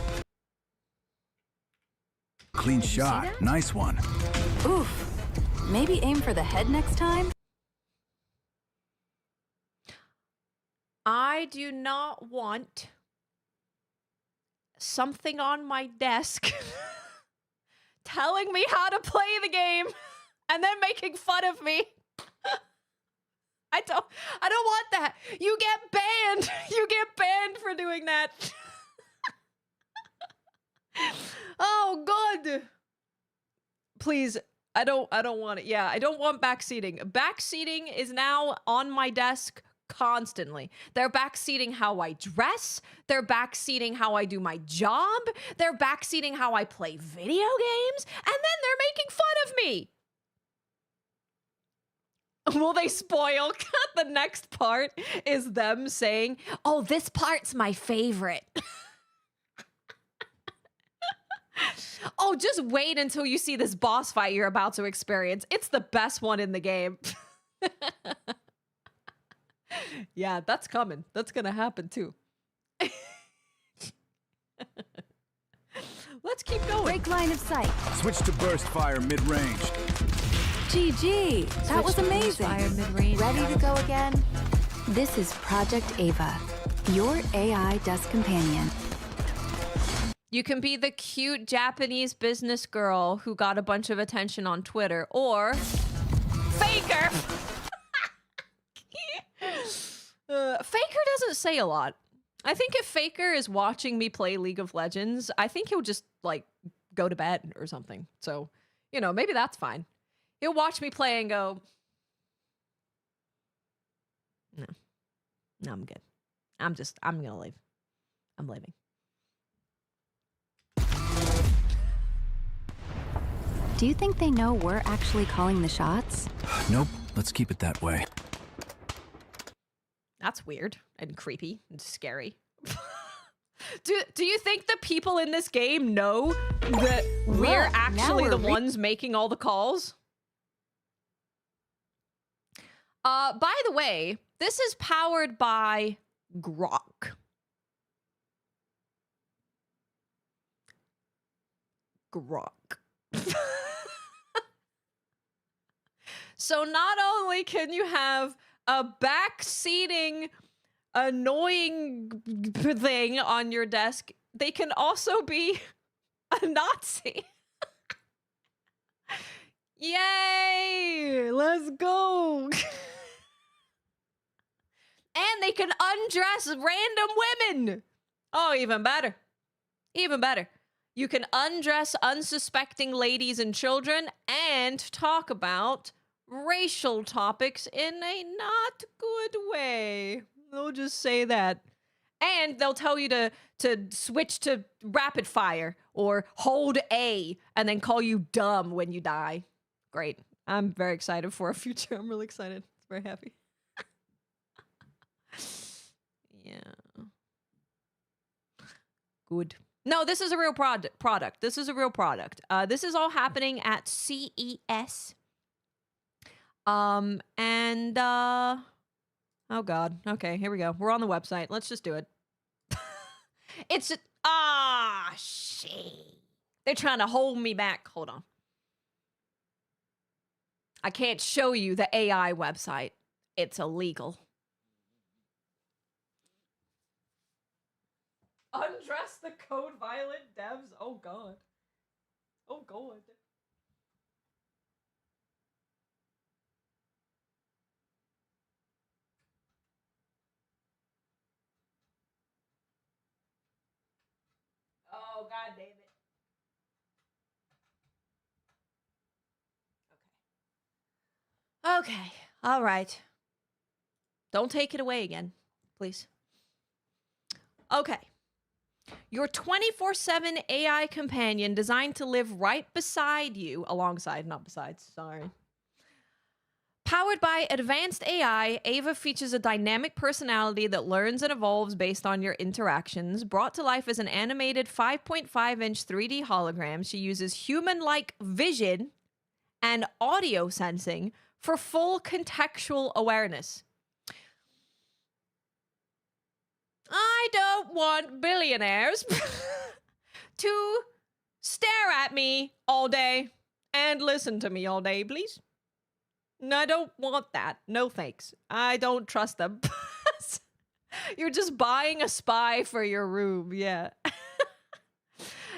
Clean shot. Nice one. Oof. Maybe aim for the head next time? I do not want something on my desk telling me how to play the game and then making fun of me. I don't want that. You get banned. You get banned for doing that. Oh, God. Please, I don't want it. Yeah, I don't want backseating. Backseating is now on my desk constantly. They're backseating how I dress. They're backseating how I do my job. They're backseating how I play video games. And then they're making fun of me. Will they spoil? The next part is them saying, oh, this part's my favorite. Oh, just wait until you see this boss fight you're about to experience. It's the best one in the game. Yeah, that's coming. That's gonna happen too. Let's keep going. Break line of sight. Switch to burst fire mid-range. GG. That was amazing. Ready to go again? This is Project Ava, your AI desk companion. You can be the cute Japanese business girl who got a bunch of attention on Twitter, or Faker. Faker doesn't say a lot. I think if Faker is watching me play League of Legends, I think he'll just like go to bed or something. So, you know, maybe that's fine. He'll watch me play and go, no, I'm good. I'm gonna leave. I'm leaving. Do you think they know we're actually calling the shots? Nope. Let's keep it that way. That's weird and creepy and scary. Do you think the people in this game know that we're actually the ones making all the calls? By the way, this is powered by Grok. Grok. So not only can you have a backseating annoying thing on your desk, they can also be a Nazi. Yay! Let's go! And they can undress random women. Oh, even better. Even better. You can undress unsuspecting ladies and children and talk about racial topics in a not good way. They'll just say that. And they'll tell you to switch to rapid fire or hold A and then call you dumb when you die. Great. I'm very excited for our future. I'm really excited. Very happy. Yeah. Good. No, this is a real product. This is a real product. This is all happening at CES. Oh God. Okay, here we go. We're on the website. Let's just do it. It's shit. They're trying to hold me back. Hold on. I can't show you the AI website. It's illegal. Undress the code violent devs. Oh God. Oh God. Oh, God damn it. Okay. All right. Don't take it away again, please. Okay. Your 24/7 AI companion designed to live right beside you, alongside, not besides, sorry. Powered by advanced AI, Ava features a dynamic personality that learns and evolves based on your interactions. Brought to life as an animated 5.5-inch 3D hologram, she uses human-like vision and audio sensing for full contextual awareness. I don't want billionaires to stare at me all day and listen to me all day, please. No, I don't want that. No thanks. I don't trust them. You're just buying a spy for your room, yeah.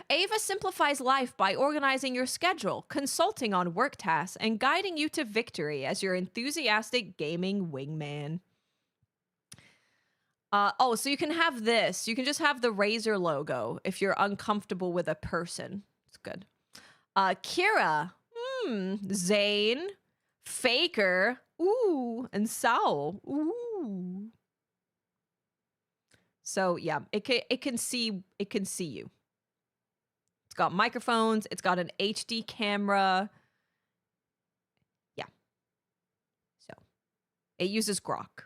Ava simplifies life by organizing your schedule, consulting on work tasks, and guiding you to victory as your enthusiastic gaming wingman. So you can have this. You can just have the Razer logo if you're uncomfortable with a person. It's good. Kira. Zane. Faker. Ooh. And Saul. Ooh. So yeah, it can see you. It's got microphones. It's got an HD camera. Yeah. So it uses Grok.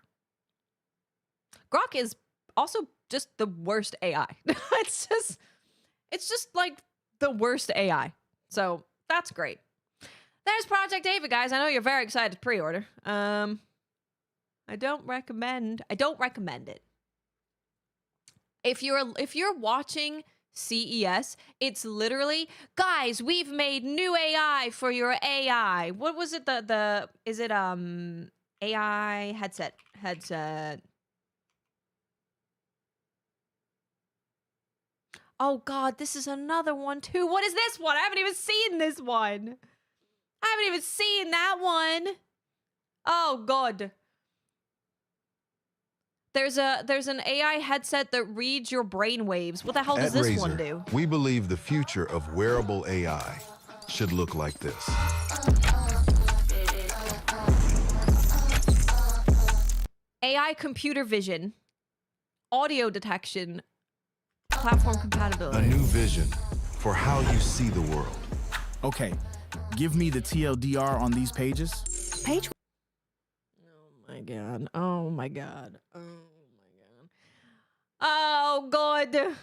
Grok is also just the worst AI. It's just like the worst AI. So that's great. There's Project Ava, guys. I know you're very excited to pre-order. I don't recommend it. If you're watching CES, it's literally, guys, we've made new AI for your AI. What was it? Is it AI headset? Oh God, this is another one too. What is this one? I haven't even seen this one. I haven't even seen that one. Oh God. There's an AI headset that reads your brain waves. What the hell does this one do? We believe the future of wearable AI should look like this. AI computer vision, audio detection, platform compatibility. A new vision for how you see the world. Okay, give me the TLDR on these pages. Page? god. Oh my god. Oh my god. Oh god.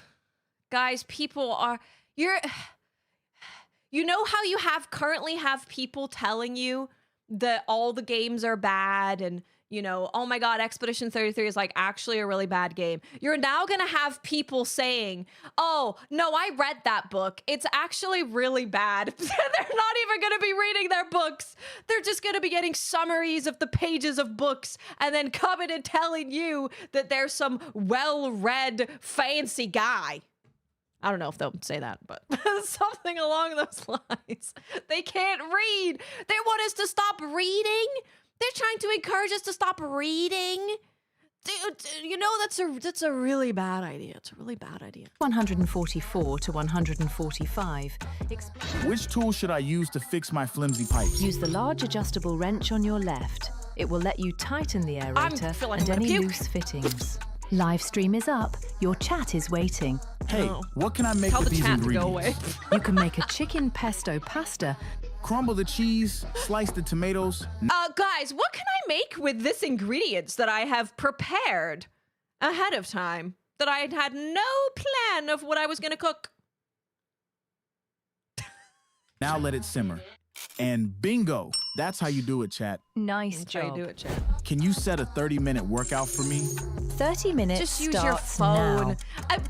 Guys, people are you know how you currently have people telling you that all the games are bad and, you know, oh my god, Expedition 33 is like actually a really bad game. You're now going to have people saying, "Oh, no, I read that book. It's actually really bad." They're not even going to be reading their books. They're just going to be getting summaries of the pages of books and then coming and telling you that there's some well-read fancy guy. I don't know if they'll say that, but something along those lines. They can't read. They want us to stop reading. They're trying to encourage us to stop reading. Dude, you know, that's a really bad idea. It's a really bad idea. 144 to 145. Which tool should I use to fix my flimsy pipes? Use the large adjustable wrench on your left. It will let you tighten the aerator and any loose fittings. Live stream is up. Your chat is waiting. Hey, what can I make with these ingredients? You can make a chicken pesto pasta. Crumble the cheese, slice the tomatoes. Guys, what can I make with this ingredients that I have prepared ahead of time? That I had no plan of what I was going to cook. Now let it simmer. And bingo, that's how you do it, chat. Nice job. How you do it, chat. Can you set a 30-minute workout for me? 30 minutes Just use your phone.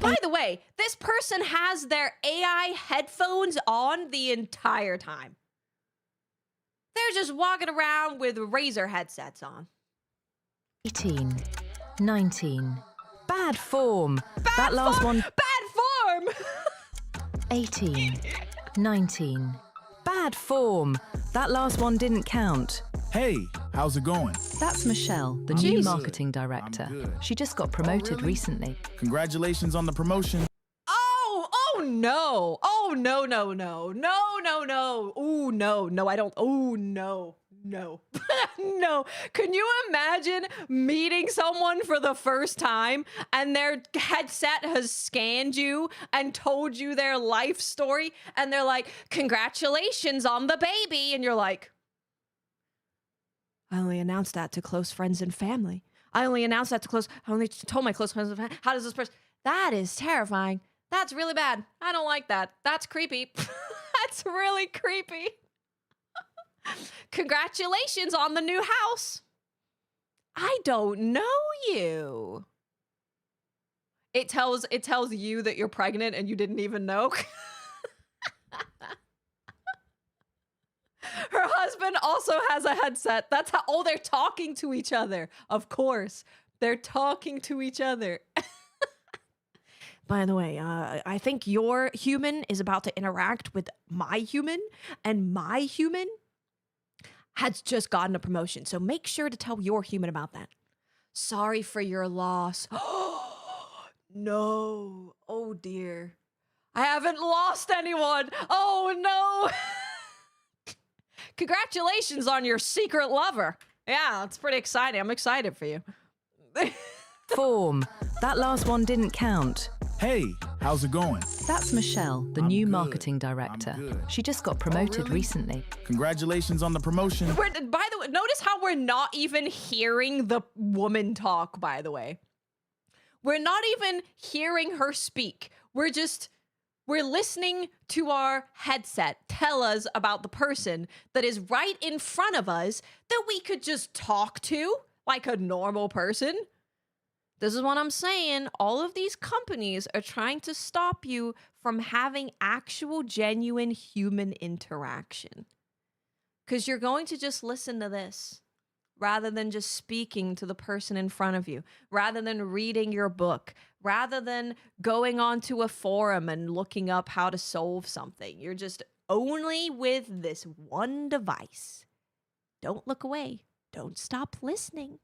By the way, this person has their AI headphones on the entire time. They're just walking around with Razer headsets on. 18, 19. Bad form. That last one. Bad form! 18, 19. Bad form. That last one didn't count. Hey, how's it going? That's Michelle, the new marketing director. She just got promoted recently. Congratulations on the promotion. Oh no. Oh no, no, no. No, no, no. Oh no, no, I don't. Oh no. No. No. Can you imagine meeting someone for the first time and their headset has scanned you and told you their life story and they're like, "Congratulations on the baby." And you're like, "I only announced that to close friends and family. I only told my close friends and family. How does this person?" That is terrifying. That's really bad. I don't like that. That's creepy. That's really creepy. Congratulations on the new house. I don't know you. It tells you that you're pregnant and you didn't even know. Her husband also has a headset. That's how, oh, they're talking to each other. Of course, they're talking to each other. By the way, I think your human is about to interact with my human, and my human has just gotten a promotion. So make sure to tell your human about that. Sorry for your loss. No. Oh, dear. I haven't lost anyone. Oh, no. Congratulations on your secret lover. Yeah, that's pretty exciting. I'm excited for you. Form. That last one didn't count. Hey, how's it going? That's Michelle, the new marketing director. She just got promoted recently. Congratulations on the promotion. By the way, notice how we're not even hearing the woman talk, by the way. We're not even hearing her speak. We're listening to our headset tell us about the person that is right in front of us that we could just talk to like a normal person. This is what I'm saying. All of these companies are trying to stop you from having actual, genuine human interaction. Because you're going to just listen to this rather than just speaking to the person in front of you, rather than reading your book, rather than going onto a forum and looking up how to solve something. You're just only with this one device. Don't look away. Don't stop listening.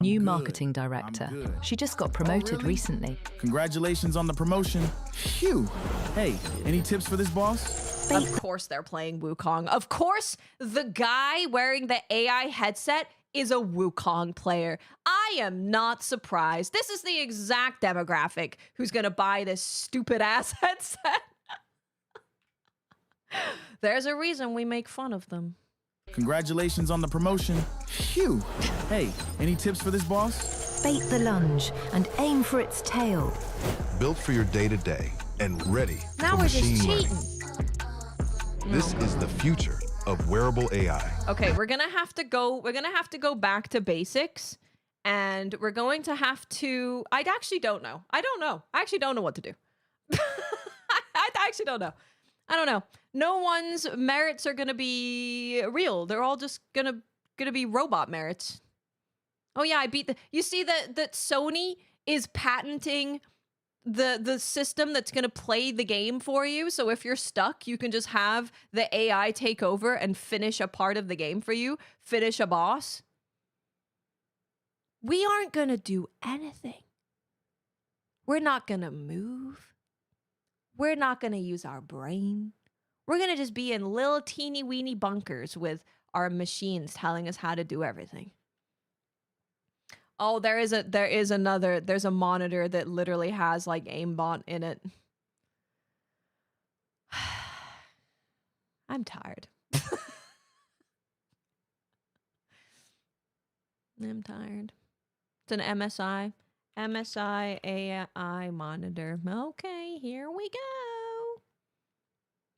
New marketing director. She just got promoted recently. Congratulations on the promotion. Phew. Hey, any tips for this boss? Of course they're playing Wukong. Of course the guy wearing the AI headset is a Wukong player. I am not surprised. This is the exact demographic who's going to buy this stupid ass headset. There's a reason we make fun of them. Congratulations on the promotion. Phew. Hey, any tips for this boss? Bait the lunge and aim for its tail. Built for your day-to-day and ready Now for we're just machine cheating. learning. This is the future of wearable AI. Okay, we're gonna have to go back to basics, and we're going to have to. I actually don't know. I actually don't know what to do. I actually don't know. I don't know. No one's merits are gonna be real. They're all just gonna be robot merits. Oh yeah, I beat the. You see that Sony is patenting the system that's gonna play the game for you. So if you're stuck, you can just have the AI take over and finish a part of the game for you. Finish a boss. We aren't gonna do anything. We're not gonna move. We're not gonna use our brain. We're gonna just be in little teeny weeny bunkers with our machines telling us how to do everything. Oh, there's a monitor that literally has like aimbot in it. I'm tired. I'm tired. It's an MSI AI monitor. Okay, here we go.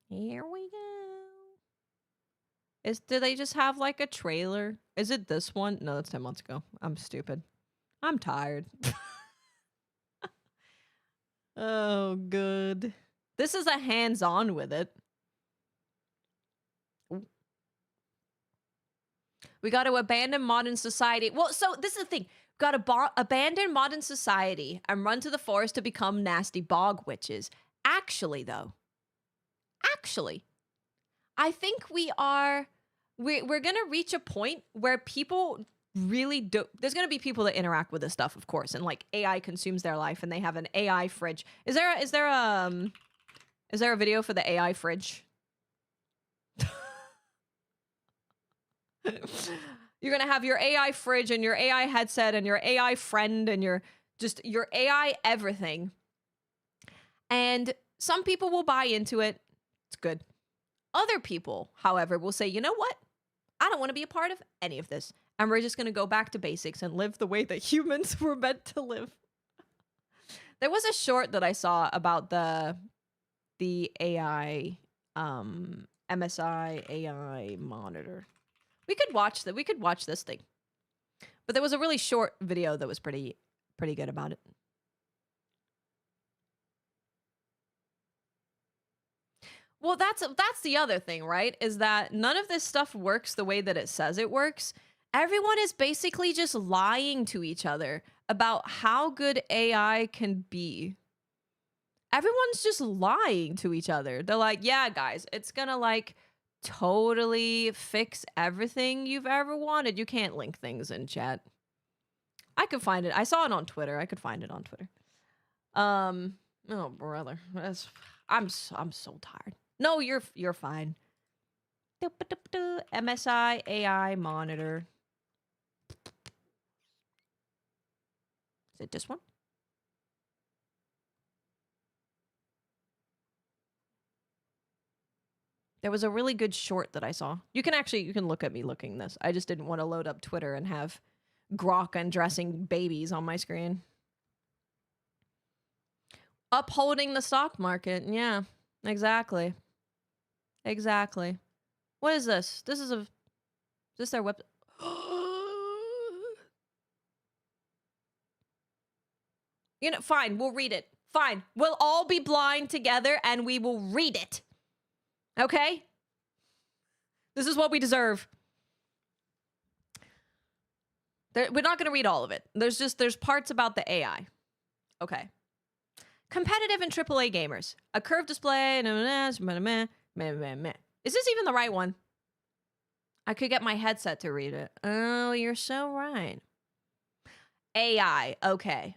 Here we go. Do they just have like a trailer? Is it this one? No, that's 10 months ago. I'm stupid. I'm tired. Oh, good. This is a hands-on with it. We got to abandon modern society. Well, so this is the thing. Got to abandon modern society and run to the forest to become nasty bog witches. Actually, though. I think we're going to reach a point where people really do. There's going to be people that interact with this stuff, of course, and like AI consumes their life and they have an AI fridge. Is there a video for the AI fridge? You're going to have your AI fridge and your AI headset and your AI friend and your AI everything. And some people will buy into it. It's good. Other people, however, will say, you know what? I don't want to be a part of any of this. And we're just going to go back to basics and live the way that humans were meant to live. There was a short that I saw about the AI, MSI AI monitor. We could watch that. We could watch this thing. But there was a really short video that was pretty good about it. Well, that's the other thing, right? Is that none of this stuff works the way that it says it works. Everyone is basically just lying to each other about how good AI can be. Everyone's just lying to each other. They're like, yeah, guys, it's gonna like totally fix everything you've ever wanted. You can't link things in chat. I could find it. I saw it on Twitter. I could find it on Twitter. Oh brother, I'm so tired. No, you're fine. MSI AI monitor. Is it this one? There was a really good short that I saw. You can look at me looking this. I just didn't want to load up Twitter and have Grok undressing babies on my screen. Upholding the stock market. Yeah, exactly. Exactly. What is this? Is this their website? You know, fine, we'll read it. Fine. We'll all be blind together and we will read it. Okay? This is what we deserve. We're not going to read all of it. There's parts about the AI. Okay. Competitive and AAA gamers. A curved display. Is this even the right one? I could get my headset to read it. Oh, you're so right. AI. Okay.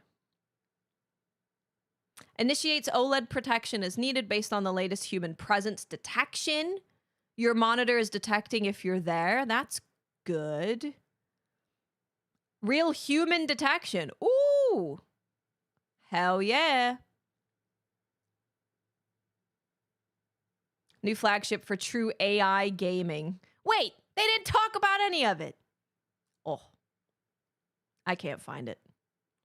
Initiates OLED protection as needed based on the latest human presence detection. Your monitor is detecting if you're there. That's good. Real human detection. Ooh. Hell yeah. New flagship for true AI gaming. Wait, They didn't talk about any of it. Oh, I can't find it.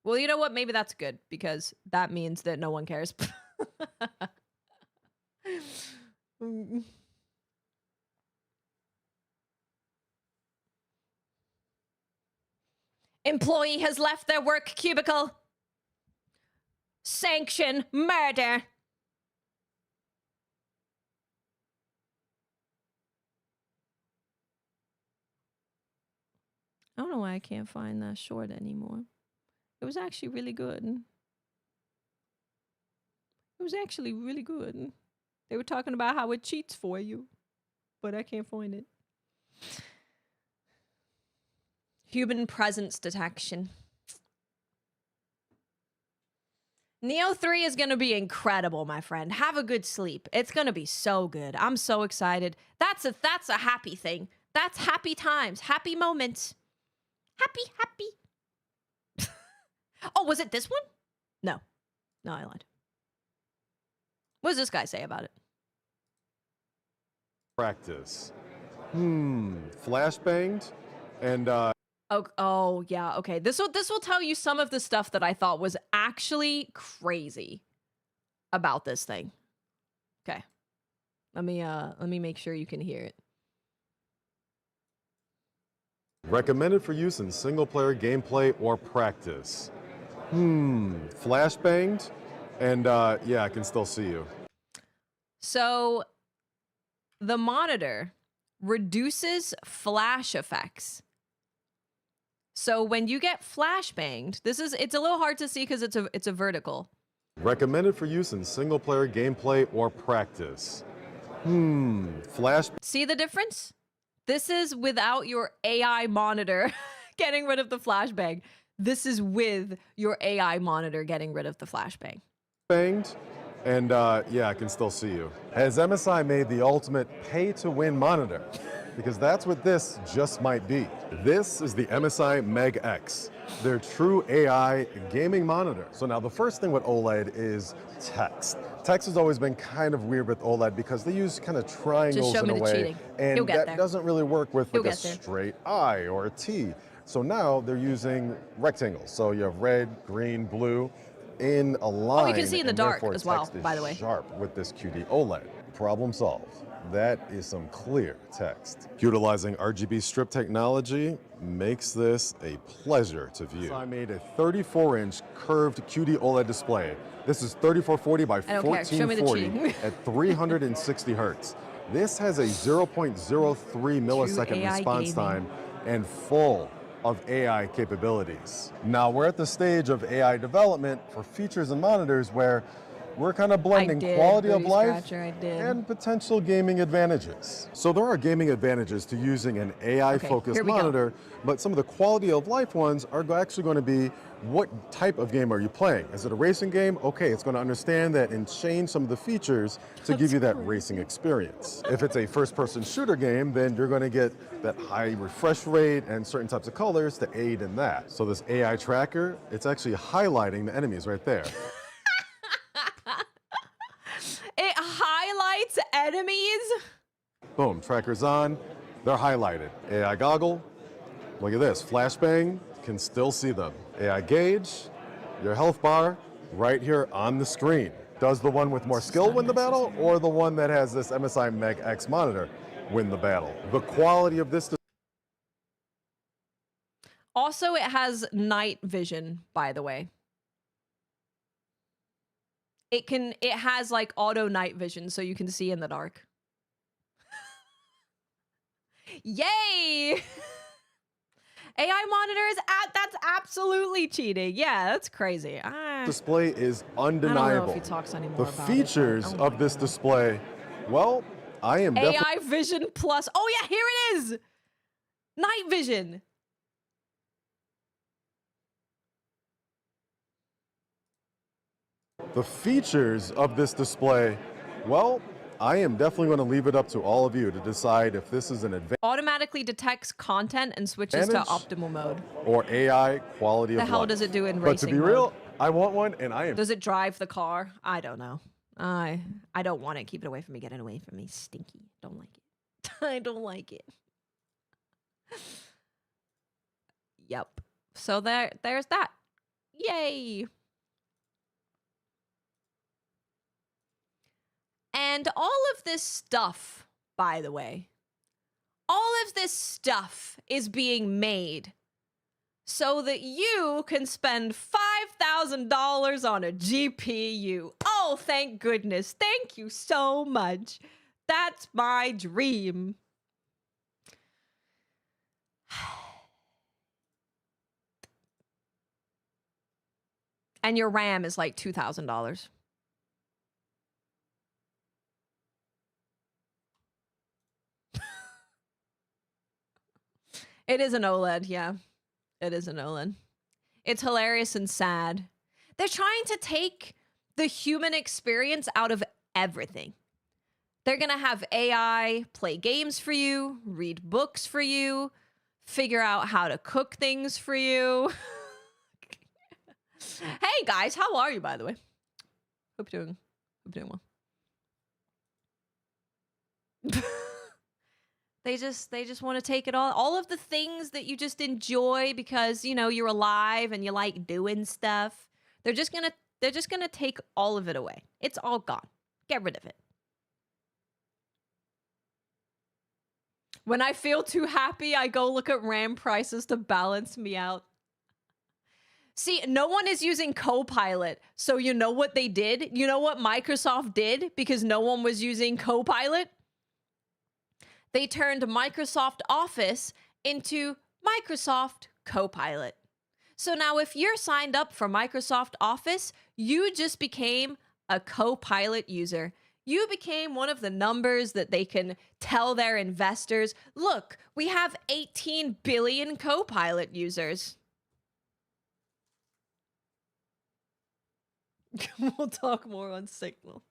Well, you know what? Maybe that's good because that means that no one cares. Employee has left their work cubicle. Sanction murder. I don't know why I can't find that short anymore. It was actually really good. It was actually really good. They were talking about how it cheats for you, but I can't find it. Human presence detection. Neo 3 is going to be incredible, my friend. Have a good sleep. It's going to be so good. I'm so excited. That's a happy thing. That's happy times, happy moments. Happy. Oh, was it this one? No, I lied. What does this guy say about it? Practice. Flashbanged and Oh yeah, okay. This will tell you some of the stuff that I thought was actually crazy about this thing. Okay. Let me make sure you can hear it. recommended for use in single-player gameplay or practice. Flashbanged and yeah, I can still see you. So the monitor reduces flash effects. So when you get flashbanged, it's a little hard to see because it's a vertical. Recommended for use in single-player gameplay or practice. Flash. See the difference? This is without your AI monitor getting rid of the flashbang. This is with your AI monitor getting rid of the flashbang. Banged, and yeah, I can still see you. Has MSI made the ultimate pay-to-win monitor? Because that's what this just might be. This is the MSI Meg X, their true AI gaming monitor. So now the first thing with OLED is text. Text has always been kind of weird with OLED because they use kind of triangles in a way, and that doesn't really work with like a straight I or a T. So now they're using rectangles. So you have red, green, blue in a line. Oh, you can see in the dark as well, by the way. Sharp with this QD OLED. Problem solved. That is some clear text. Utilizing RGB strip technology makes this a pleasure to view. So I made a 34-inch curved QD OLED display. This is 3440 by 1440 at 360 hertz. This has a 0.03 millisecond response time and full of AI capabilities. Now we're at the stage of AI development for features and monitors where we're kind of blending quality of life and potential gaming advantages. So there are gaming advantages to using an AI-focused monitor, but some of the quality of life ones are actually going to be what type of game are you playing? Is it a racing game? Okay, it's going to understand that and change some of the features to give you that racing experience. If it's a first-person shooter game, then you're going to get that high refresh rate and certain types of colors to aid in that. So this AI tracker, it's actually highlighting the enemies right there. It highlights enemies. Boom, tracker's on, they're highlighted. AI goggle, look at this, flashbang, can still see them. AI gauge, your health bar, right here on the screen. Does the one with more skill win the battle, or the one that has this MSI Meg X monitor win the battle? The quality of this. Also, it has night vision, by the way. It has like auto night vision, so you can see in the dark. Yay! AI monitors, that's absolutely cheating. Yeah, that's crazy. Display is undeniable. I don't know if he talks anymore the about features of this display, well, I am AI Vision Plus. Oh yeah, here it is. Night vision. The features of this display, well, I am definitely going to leave it up to all of you to decide if this is an advantage. Automatically detects content and switches to optimal mode. Or AI quality of life. The hell does it do in racing But to be real, I want one, and I am. Does it drive the car? I don't know. I don't want it. Keep it away from me. Get it away from me. Stinky. Don't like it. I don't like it. Yep. So there's that. Yay. And all of this stuff, by the way, all of this stuff is being made so that you can spend $5,000 on a GPU. Oh, thank goodness. Thank you so much. That's my dream. And your RAM is like $2,000. It is an OLED, yeah. It is an OLED. It's hilarious and sad. They're trying to take the human experience out of everything. They're going to have AI play games for you, read books for you, figure out how to cook things for you. Hey guys, how are you, by the way? Hope you're doing well. They just want to take it all of the things that you just enjoy because, you know, you're alive and you like doing stuff. They're just going to take all of it away. It's all gone. Get rid of it. When I feel too happy, I go look at RAM prices to balance me out. See, no one is using Copilot, so you know what they did? You know what Microsoft did because no one was using Copilot? They turned Microsoft Office into Microsoft Copilot. So now if you're signed up for Microsoft Office, you just became a Copilot user. You became one of the numbers that they can tell their investors, look, we have 18 billion Copilot users. We'll talk more on Signal.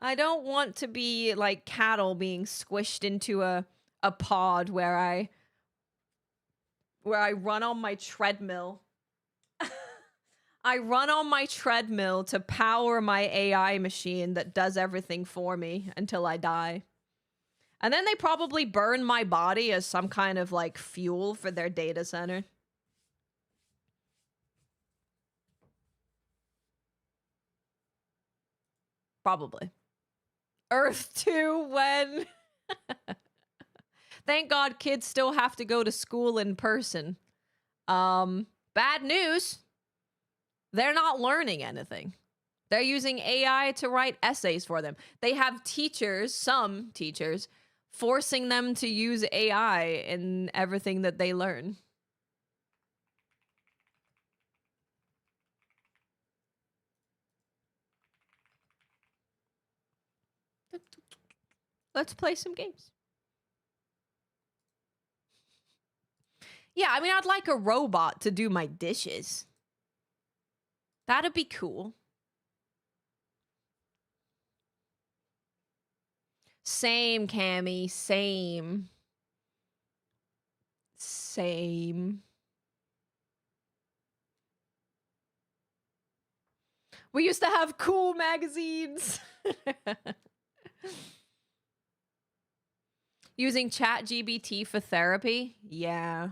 I don't want to be like cattle being squished into a pod where I run on my treadmill. I run on my treadmill to power my AI machine that does everything for me until I die. And then they probably burn my body as some kind of like fuel for their data center. Probably. Earth 2 when... Thank God kids still have to go to school in person. Bad news. They're not learning anything. They're using AI to write essays for them. They have teachers, some teachers, forcing them to use AI in everything that they learn. Let's play some games. Yeah, I mean, I'd like a robot to do my dishes. That'd be cool. Same, Cammy. Same. Same. We used to have cool magazines. Using ChatGPT for therapy? Yeah.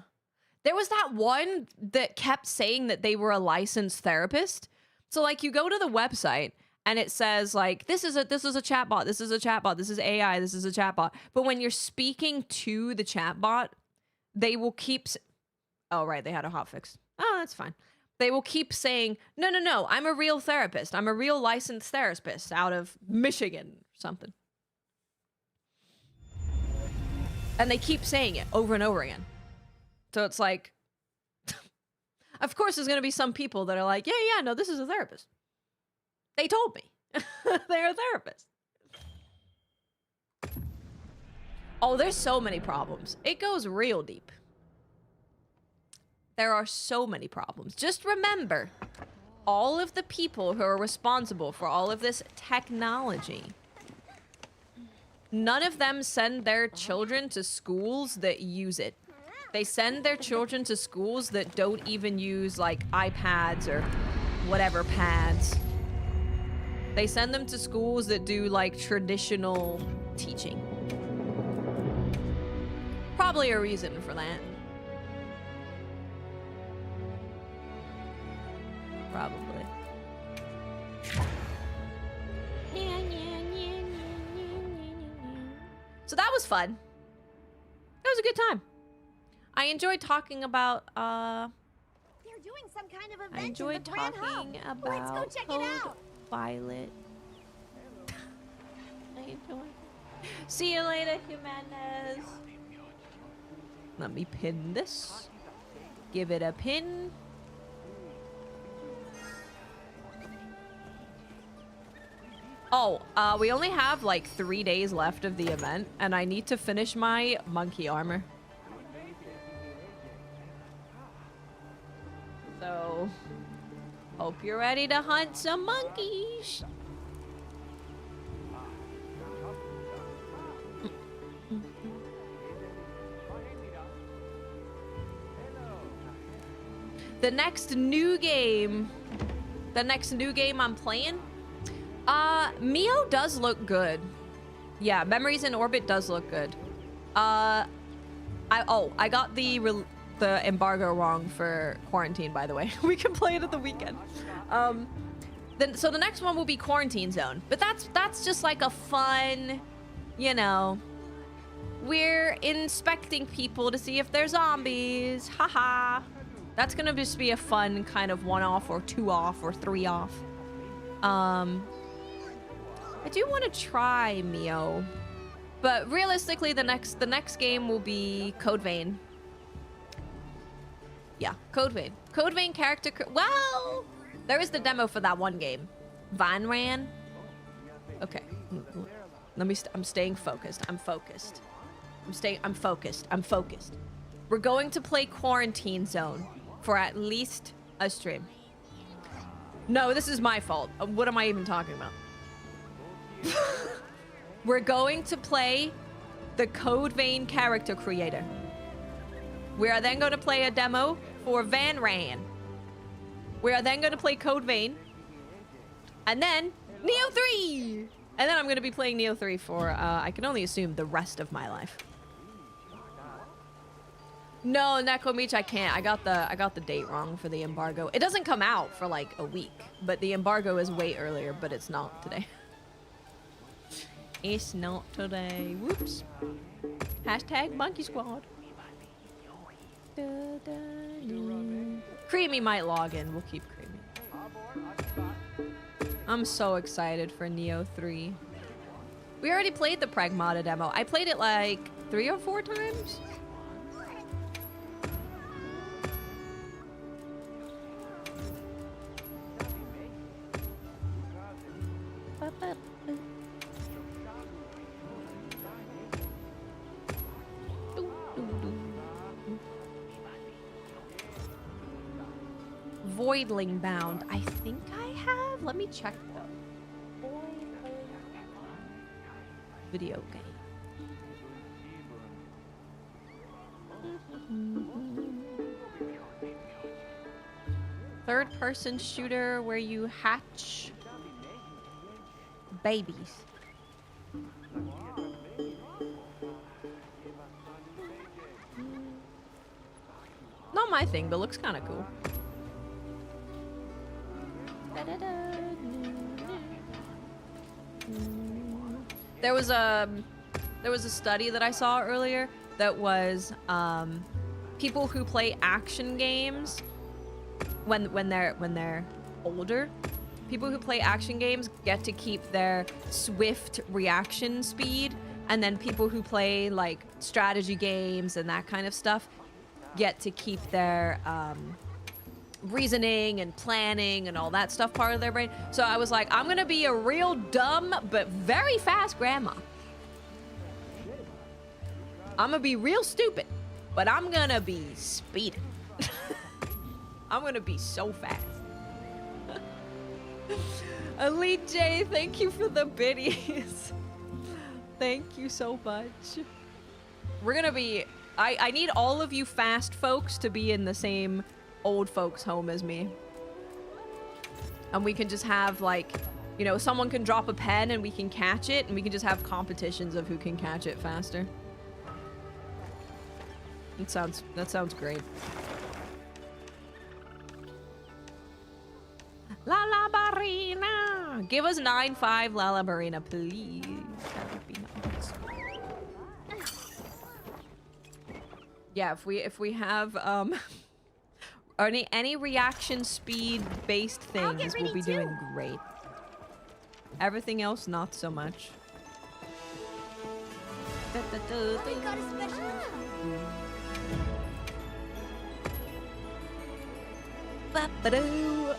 There was that one that kept saying that they were a licensed therapist. So like you go to the website and it says like, this is a chatbot, this is a chatbot, this is AI, this is a chatbot. But when you're speaking to the chatbot, they will keep... Oh, right, they had a hotfix. Oh, that's fine. They will keep saying, no, I'm a real therapist. I'm a real licensed therapist out of Michigan or something. And they keep saying it over and over again. So it's like, of course there's going to be some people that are like, yeah, no, this is a therapist. They told me. They're a therapist. Oh, there's so many problems. It goes real deep. There are so many problems. Just remember, all of the people who are responsible for all of this technology, none of them send their children to schools that use it. They send their children to schools that don't even use like iPads or whatever pads. They send them to schools that do like traditional teaching. probably a reason for that. Probably. So that was fun. It was a good time. I enjoyed talking about They're doing some kind of event I enjoyed in the Grand Hub. talking about Let's go check Code it out. Violet. How you doing? See you later, Jimenez. Let me pin this. Give it a pin. Oh, we only have like 3 days left of the event, and I need to finish my monkey armor. So, hope you're ready to hunt some monkeys. The next new game I'm playing, Mio does look good. Yeah, Memories in Orbit does look good. I got the embargo wrong for Quarantine, by the way. We can play it at the weekend. So the next one will be Quarantine Zone, but that's just like a fun, you know, we're inspecting people to see if they're zombies. Haha. That's gonna just be a fun kind of 1-off or 2-off or 3-off. I do want to try Mio, but realistically, the next game will be Code Vein. Yeah, Code Vein. Code Vein character. Well, there is the demo for that one game, Van Ran. Okay, let me. I'm staying focused. I'm focused. I'm focused. I'm focused. We're going to play Quarantine Zone for at least a stream. No, this is my fault. What am I even talking about? We're going to play the Code Vein character creator. We are then going to play a demo for Van Ran. We are then going to play Code Vein. And then Neo 3! And then I'm going to be playing Neo 3 for, I can only assume, the rest of my life. No, Necromeech, I can't. I got the date wrong for the embargo. It doesn't come out for like a week, but the embargo is way earlier, but it's not today. It's not today. Whoops. Hashtag Monkey Squad. Creamy might log in. We'll keep Creamy. I'm so excited for Neo 3. We already played the Pragmata demo. I played it like 3 or 4 times. Voidling Bound. I think I have. Let me check though. Video game. Third-person shooter where you hatch babies. Not my thing, but looks kind of cool. There was a study that I saw earlier that was people who play action games when they're older. People who play action games get to keep their swift reaction speed, and then people who play like strategy games and that kind of stuff get to keep their reasoning and planning and all that stuff part of their brain. So I was like, I'm gonna be a real dumb but very fast grandma. I'm gonna be real stupid, but I'm gonna be speeding. I'm gonna be so fast. Elite J, thank you for the biddies. Thank you so much. We're gonna be... I need all of you fast folks to be in the same old folks home as me. And we can just have like, you know, someone can drop a pen and we can catch it, and we can just have competitions of who can catch it faster. That sounds great. La La Barina! Give us 9-5 La La Barina, please. That would be nice. Yeah, if we have any reaction speed based things, we'll be doing great. Everything else, not so much.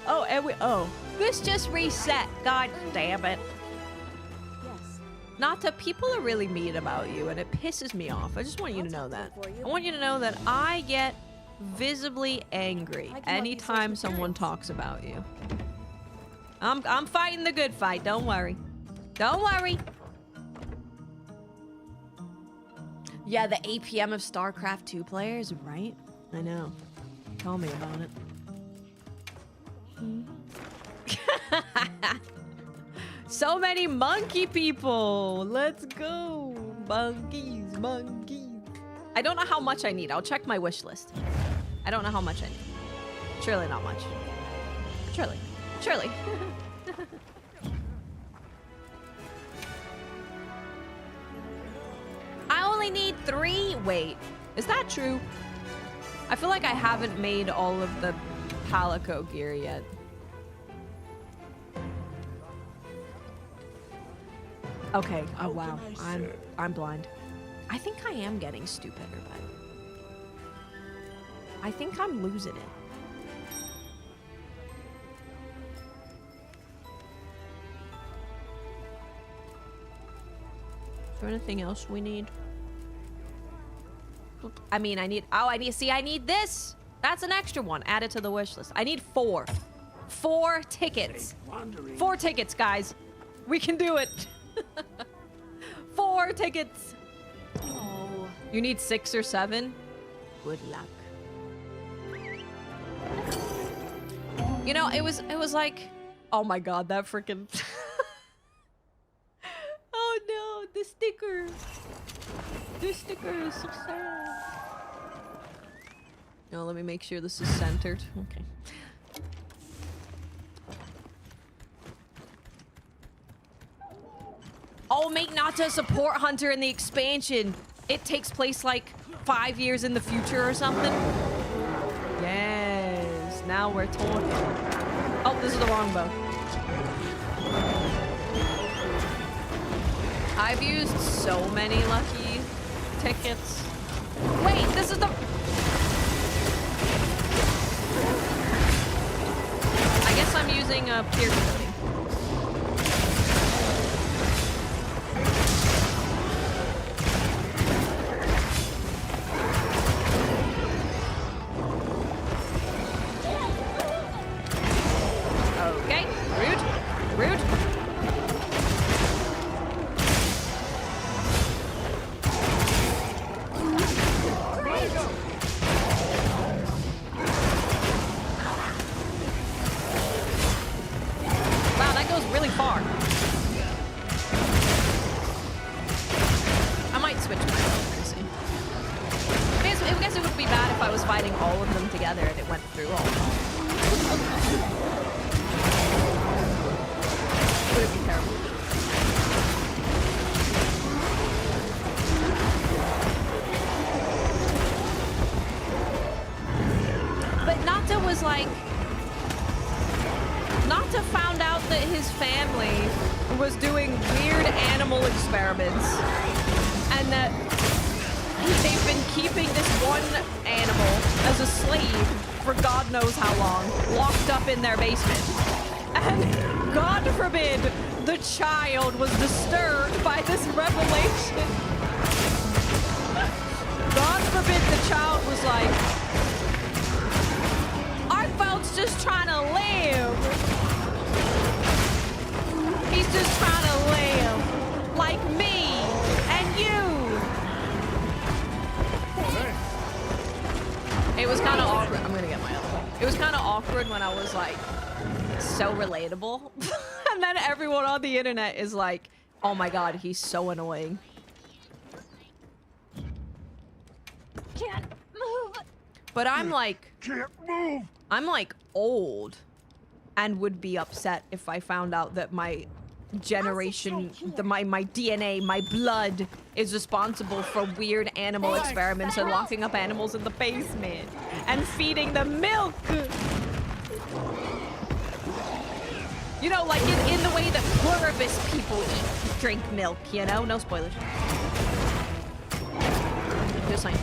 Oh, and this just reset. God damn it. Yes. Nata, people are really mean about you, and it pisses me off. I just want you to know that. I want you to know that I get visibly angry anytime someone talks about you. I'm fighting the good fight. Don't worry. Don't worry. Yeah, the APM of StarCraft 2 players, right? I know. Tell me about it. So many monkey people. Let's go. Monkeys, monkeys. I don't know how much I need. I'll check my wish list. I don't know how much I need. Surely not much. Surely. Surely. I only need 3. Wait, is that true? I feel like I haven't made all of the Palico gear yet. Okay. Oh wow. I'm blind. I think I am getting stupider, but I think I'm losing it. Is there anything else we need? I mean, I need this. That's an extra one. Add it to the wish list. I need 4. 4 tickets. 4 tickets, guys. We can do it. 4 tickets. Oh. You need 6 or 7? Good luck. You know, it was like, oh my god, that freaking oh no, the sticker. The sticker is so sad. No, let me make sure this is centered. Okay. Oh, make Nata a support hunter in the expansion. It takes place like 5 years in the future or something. Yes, now we're talking. Oh, this is the wrong bow. I've used so many lucky tickets. Wait, this is the... I guess I'm using a pierce ability. Okay, rude, rude. Wow, that goes really far. I might switch my weapon, see. I guess it would be bad if I was fighting all of them together and it went through all of them. Would it be terrible? But Nata was like... Nata found out that his family was doing weird animal experiments. And that they've been keeping this one animal as a slave for God knows how long, locked up in their basement. And God forbid the child was disturbed by this revelation. God forbid the child was like, our folks just trying to live. He's just trying to live like me and you. It was kind of awkward. I'm gonna get my other one. It was kind of awkward when I was like, so relatable. And then everyone on the internet is like, oh my god, he's so annoying. Can't But I'm like, I'm like old and would be upset if I found out that my generation, my DNA, my blood is responsible for weird animal experiments and locking up animals in the basement and feeding them milk. You know, like in the way that pluribus people drink milk, you know? No spoilers. Just saying.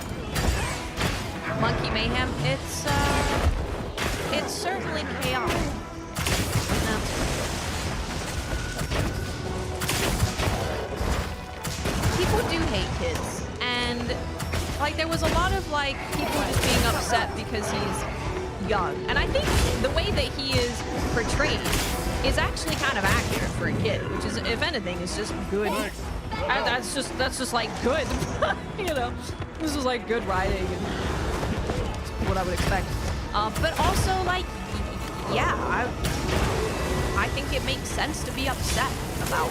Monkey mayhem, it's certainly chaotic. No. People do hate kids, and like there was a lot of like people just being upset because he's young, and I think the way that he is portrayed is actually kind of accurate for a kid, which is, if anything, is just good. That's just like good, you know. This is like good writing and what I would expect. But also like, yeah, I think it makes sense to be upset about.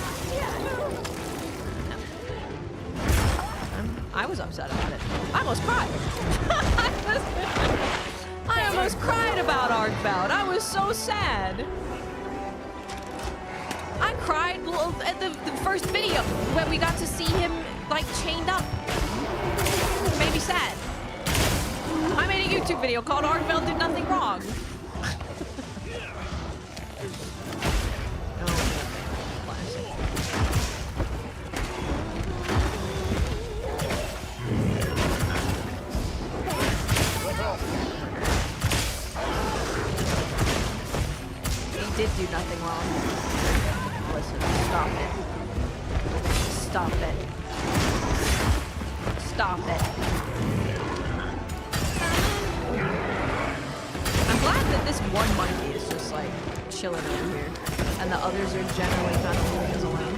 I was upset about it. I almost cried. I almost cried about Arcbound. I was so sad. I cried at the first video when we got to see him like chained up. It made me sad. I made a YouTube video called Arcbound Did Nothing Wrong. Did do nothing wrong. Listen, stop it. Stop it. Stop it. I'm glad that this one monkey is just like chilling in here, and the others are generally kind of leaving us alone.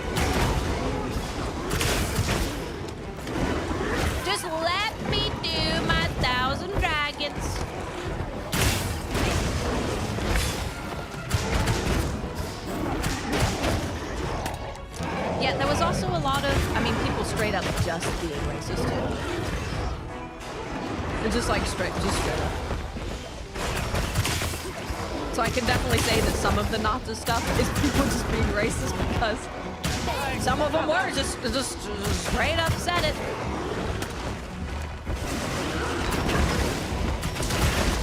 Just let me do my 1,000 dragons. Yeah, there was also a lot of, I mean, people straight up just being racist too. It's just like straight up. So I can definitely say that some of the Nazi stuff is people just being racist because some of them were just straight up said it.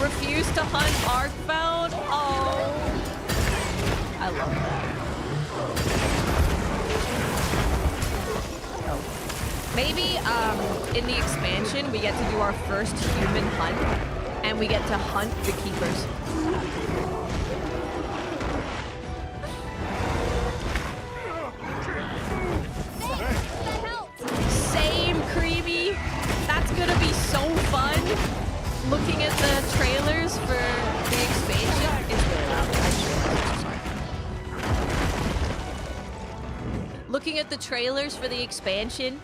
Refuse to hunt Arcbound? Oh. I love that. Maybe in the expansion we get to do our first human hunt, and we get to hunt the keepers. Same, Creamy. That's gonna be so fun. Looking at the trailers for the expansion. It's really loud. Sorry. Looking at the trailers for the expansion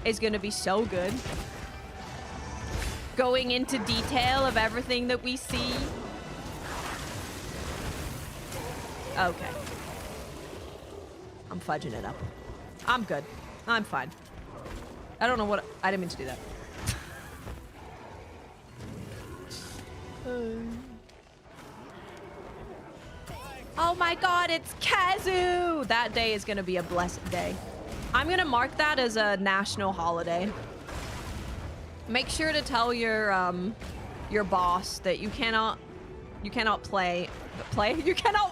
is gonna be so good. Going into detail of everything that we see. Okay. I'm fudging it up. I'm good. I'm fine. I don't know what... I didn't mean to do that. Oh my god, it's Kazoo! That day is gonna be a blessed day. I'm gonna mark that as a national holiday. Make sure to tell your boss that you cannot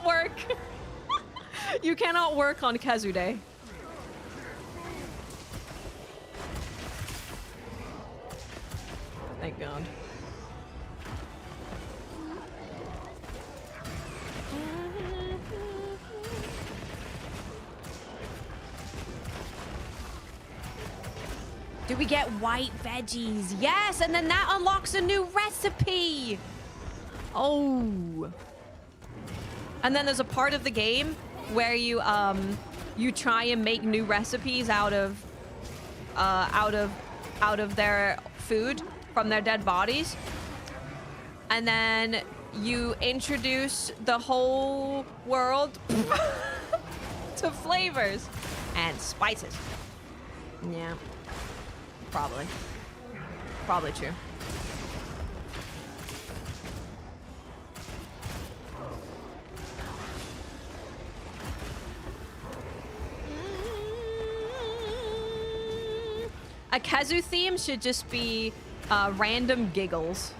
work. You cannot work on Kazoo Day. Thank God. Do we get white veggies? Yes, and then that unlocks a new recipe. Oh. And then there's a part of the game where you try and make new recipes out of their food from their dead bodies. And then you introduce the whole world to flavors and spices. Yeah. Probably true. A Kazu theme should just be random giggles.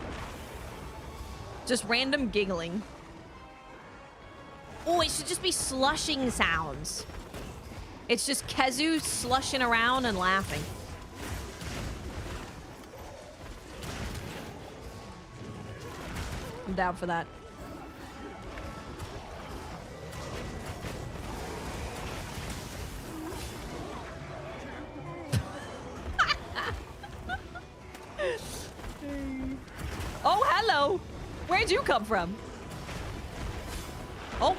Just random giggling. Oh, it should just be slushing sounds. It's just Kazu slushing around and laughing. I'm down for that. Oh, hello. Where'd you come from? Oh.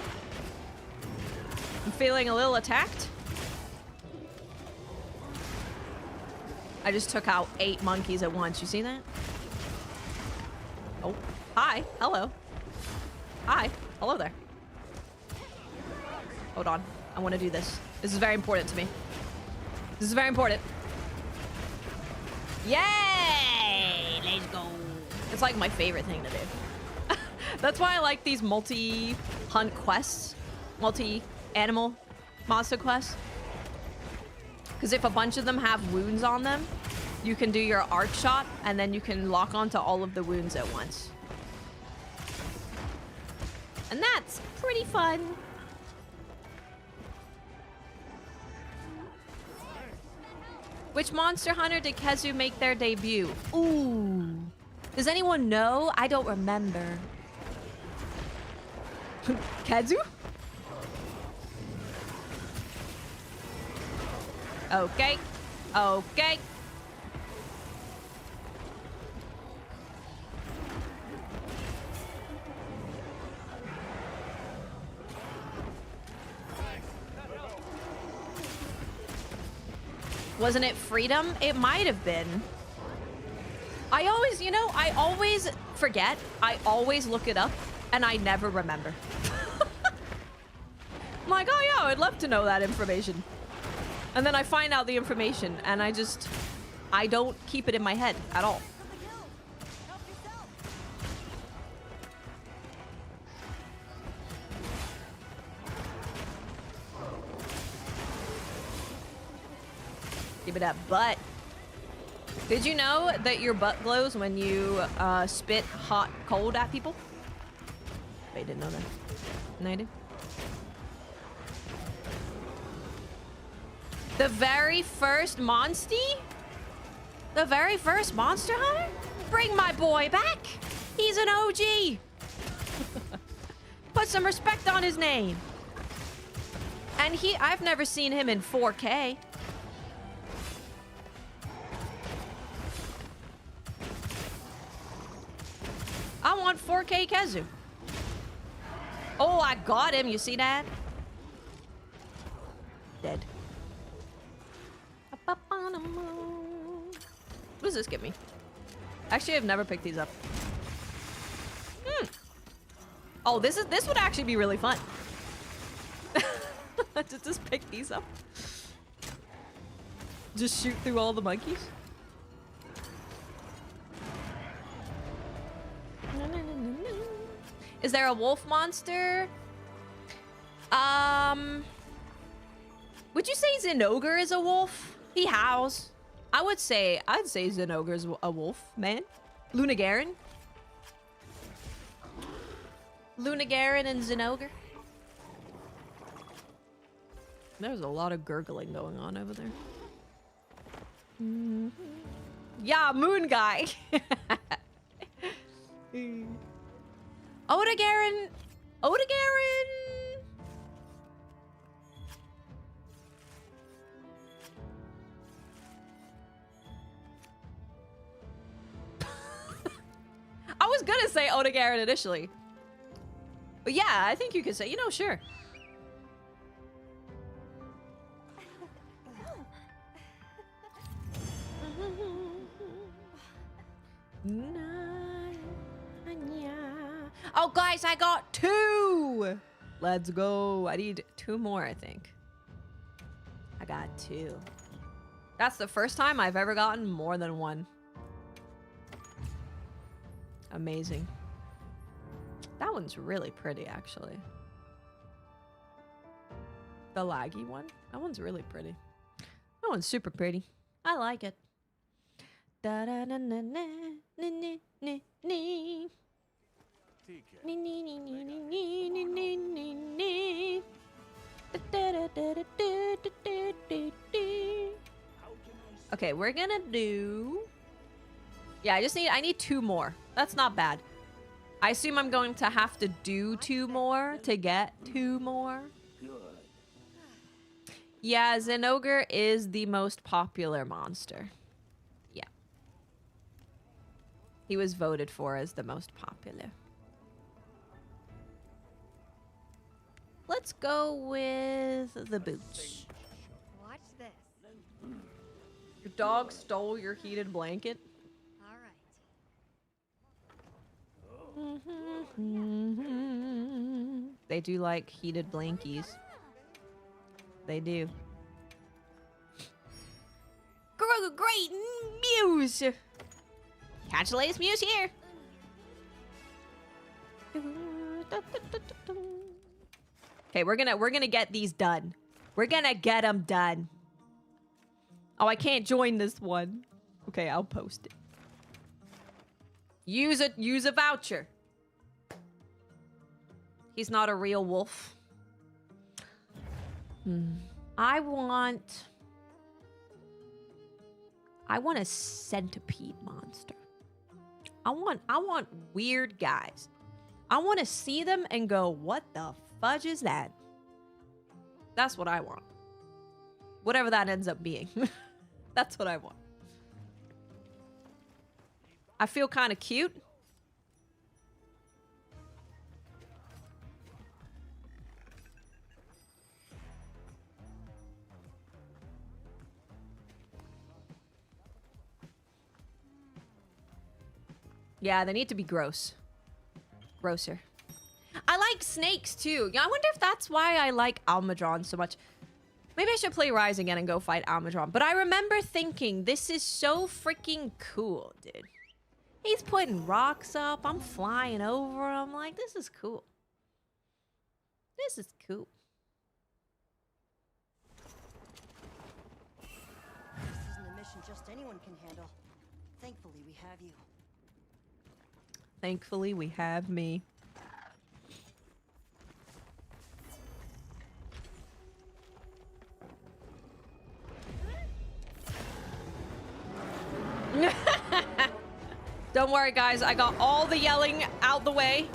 I'm feeling a little attacked. I just took out 8 monkeys at once. You see that? Oh. Hi. Hello. Hi. Hello there. Hold on. I want to do this. This is very important to me. This is very important. Yay! Let's go. It's like my favorite thing to do. That's why I like these multi-hunt quests. Multi-animal monster quests. Because if a bunch of them have wounds on them, you can do your arc shot, and then you can lock onto all of the wounds at once. And that's pretty fun. Which Monster Hunter did Kazu make their debut? Ooh. Does anyone know? I don't remember. Kazu? Okay. Okay. Wasn't it Freedom? It might have been. I always, you know, I always forget. I always look it up, and I never remember. I'm like, oh yeah, I'd love to know that information. And then I find out the information, and I don't keep it in my head at all. Give it that butt. Did you know that your butt glows when you spit hot cold at people? I didn't know that. No, I did. The very first Monsty? The very first Monster Hunter? Bring my boy back. He's an OG. Put some respect on his name. And I've never seen him in 4K. I want 4K Kazu. Oh, I got him. You see that? Dead. What does this give me? Actually, I've never picked these up. Oh, this would actually be really fun. To just pick these up. Just shoot through all the monkeys. Is there a wolf monster? Would you say Zinogre is a wolf? He howls. I'd say Zinogre is a wolf, man. Lunagarin? Lunagarin and Zinogre? There's a lot of gurgling going on over there. Yeah, moon guy. Odagarin. I was gonna say Odagarin initially. But yeah, I think you could say, sure. Oh, guys, I got 2! Let's go. I need 2 more, I think. I got 2. That's the first time I've ever gotten more than 1. Amazing. That one's really pretty, actually. The laggy one? That one's really pretty. That one's super pretty. I like it. Da da na na na na na na na. Nee, nee, nee, nee, nee, nee, nee, nee, nee. Okay, we're gonna do... Yeah, I need 2 more. That's not bad. I assume I'm going to have to do 2 more to get 2 more. Yeah, Zenogre is the most popular monster. Yeah. He was voted for as the most popular. Let's go with the boots. Watch this. Your dog stole your heated blanket? All right. They do like heated blankies. They do. Great Muse! Catch the latest Muse here! Okay, we're gonna get these done. We're gonna get them done. Oh, I can't join this one. Okay, I'll post it. Use a voucher. He's not a real wolf. I want a centipede monster. I want weird guys. I want to see them and go, what the fudge is that? That's what I want. Whatever that ends up being. That's what I want. I feel kind of cute. Yeah, they need to be gross. Grosser. I like snakes too. Yeah, I wonder if that's why I like Almudron so much. Maybe I should play Rise again and go fight Almudron. But I remember thinking, this is so freaking cool, dude. He's putting rocks up. I'm flying over him. Like, this is cool. This is cool. This isn't a mission just anyone can handle. Thankfully, we have you. Thankfully, we have me. Don't worry, guys. I got all the yelling out the way.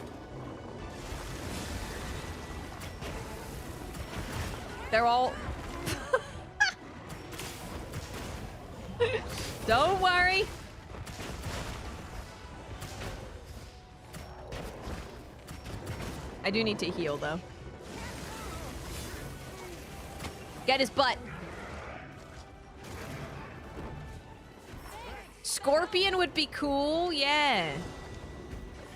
They're all... Don't worry. I do need to heal, though. Get his butt. Scorpion would be cool, yeah.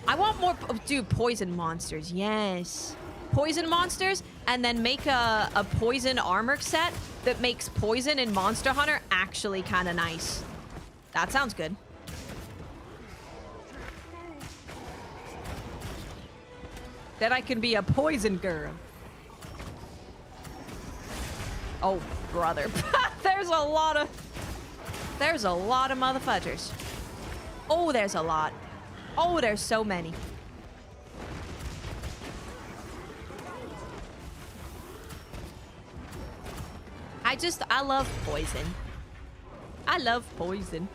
I want more, dude, poison monsters, yes. Poison monsters, and then make a poison armor set that makes poison in Monster Hunter actually kind of nice. That sounds good. Then I can be a poison girl. Oh, brother. There's a lot of motherfuckers. Oh, there's a lot. Oh, there's so many. I love poison. I love poison.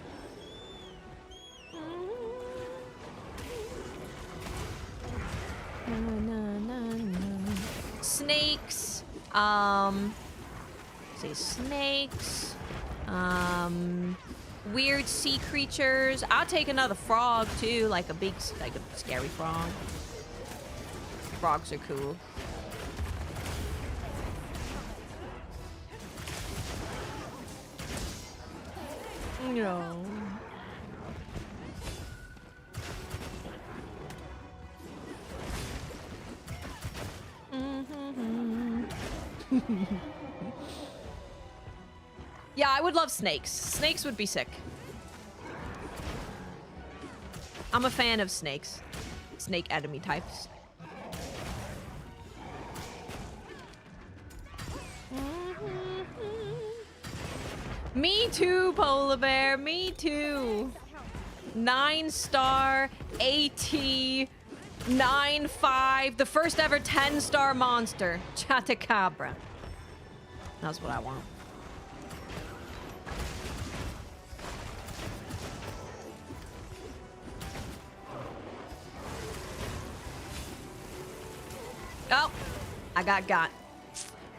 Snakes. Say snakes. Weird sea creatures. I'll take another frog too, like a scary frog. Frogs are cool. No. Yeah, I would love snakes. Snakes would be sick. I'm a fan of snakes. Snake enemy types. Me too, Polar Bear. Me too. 9-star AT 9-5. The first ever 10-star monster. Chatacabra. That's what I want. Oh, I got.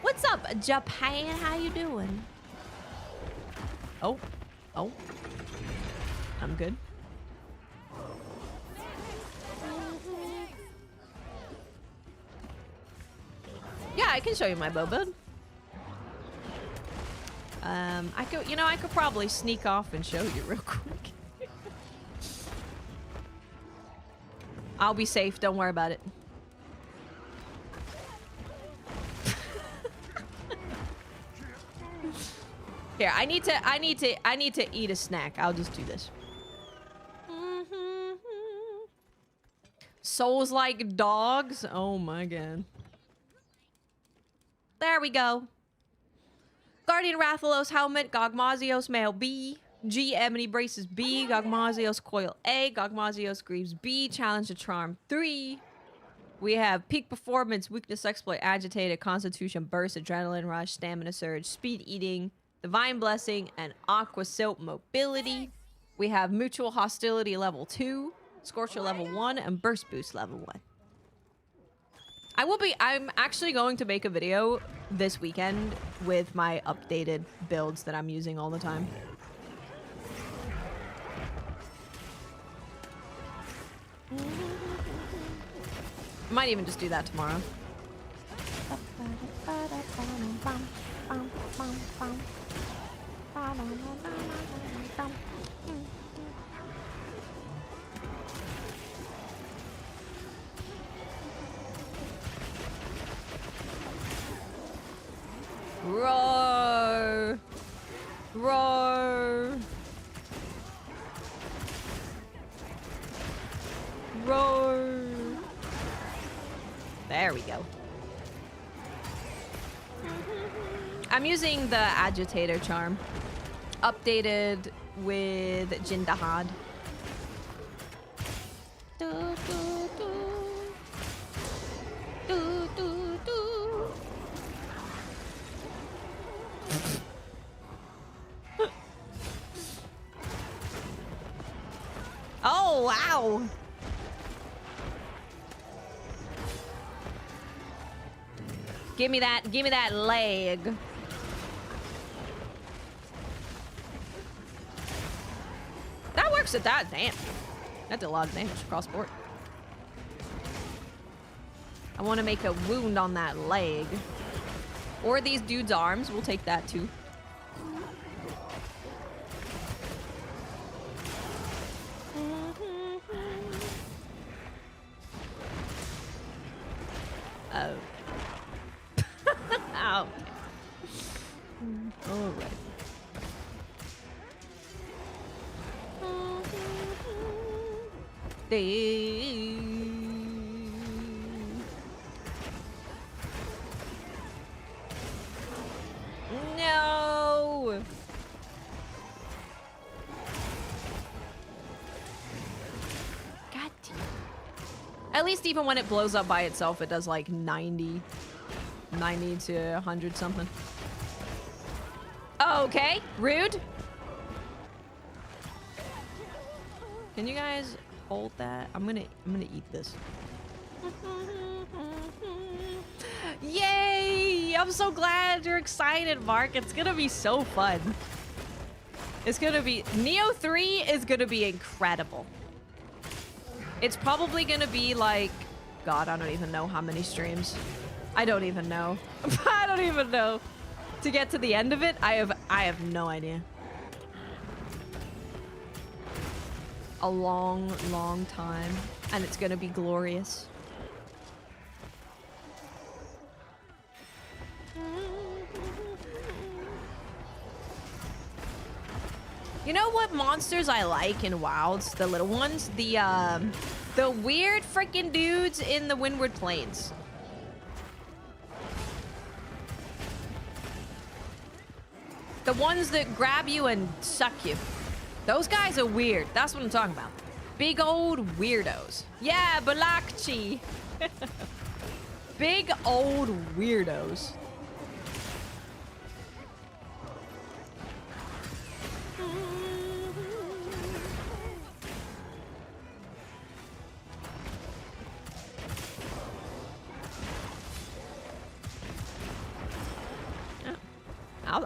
What's up, Japan? How you doing? Oh. I'm good. Yeah, I can show you my bow build. I could probably sneak off and show you real quick. I'll be safe, don't worry about it. Here, I need to eat a snack. I'll just do this. Souls like dogs? Oh my god. There we go. Guardian Rathalos helmet, Gogmazios male B, G Ebony braces B, Gogmazios coil A, Gogmazios greaves B, challenge to charm 3. We have peak performance, weakness exploit, agitated, constitution burst, adrenaline rush, stamina surge, speed eating, divine blessing, and aqua silt mobility. We have mutual hostility level 2, scorcher level 1, and burst boost level 1. I'm actually going to make a video this weekend with my updated builds that I'm using all the time. I might even just do that tomorrow. Roar! Roar! Roar! There we go. I'm using the agitator charm, updated with Jindahad. Oh, wow. Give me that leg. That works at that, damn. That did a lot of damage across board. I want to make a wound on that leg. Or these dudes' arms, we'll take that too. Oh. Ow. All right. No. God damn. At least even when it blows up by itself, it does like 90 to 100 something. Okay, rude. Can you guys hold that? I'm gonna eat this. Yay! I'm so glad you're excited, Mark. It's gonna be so fun. It's gonna be Neo 3 is gonna be incredible. It's probably gonna be like, God, I don't even know how many streams. I don't even know. I don't even know. To get to the end of it, I have no idea. A long, long time, and it's gonna be glorious. You know what monsters I like in Wilds? The little ones? The weird freaking dudes in the Windward Plains. . The ones that grab you and suck you. Those guys are weird. That's what I'm talking about. Big old weirdos. Yeah, Balakchi. Big old weirdos.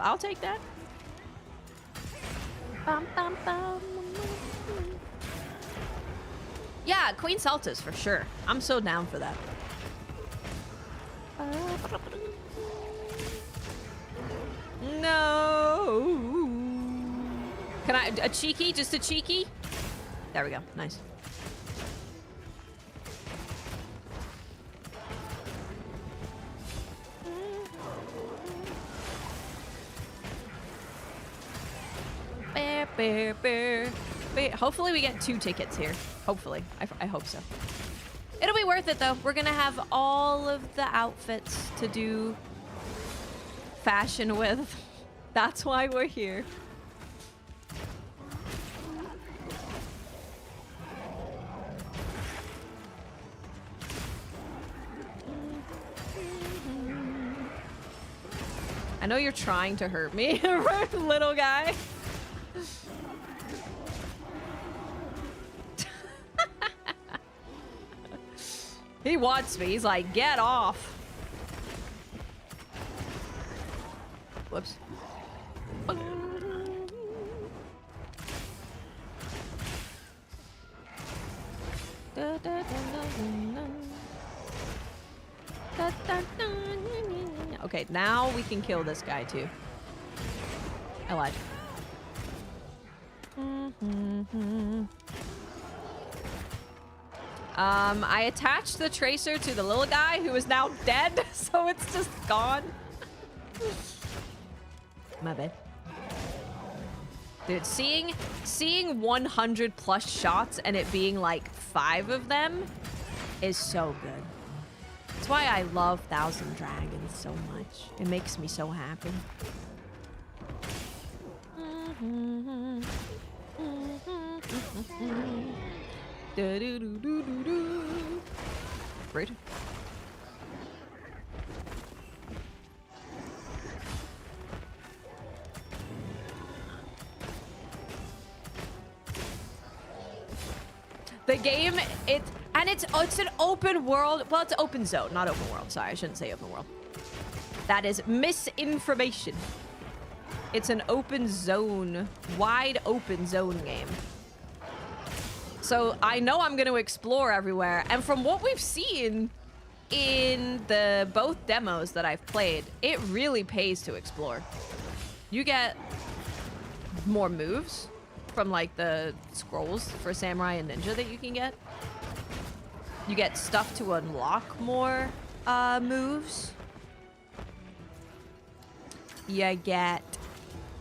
I'll take that. Bum, bum, bum. Yeah, Queen Celtis for sure. I'm so down for that. No. Can I a cheeky? Just a cheeky? There we go. Nice. Bear, bear, bear. Hopefully we get 2 tickets here. Hopefully. I hope so. It'll be worth it though. We're gonna have all of the outfits to do fashion with. That's why we're here. I know you're trying to hurt me, little guy. He wants me. He's like, get off. Whoops. Okay, now we can kill this guy too. I lied. I attached the tracer to the little guy who is now dead, so it's just gone. My bad. Dude, seeing 100 plus shots and it being like 5 of them is so good. That's why I love Thousand Dragons so much. It makes me so happy. Rude. The game, it's an open world. Well, it's open zone, not open world. Sorry, I shouldn't say open world. That is misinformation. It's an open zone, wide open zone game. So I know I'm going to explore everywhere. And from what we've seen in the both demos that I've played, it really pays to explore. You get more moves from like the scrolls for Samurai and Ninja that you can get. You get stuff to unlock more moves. You get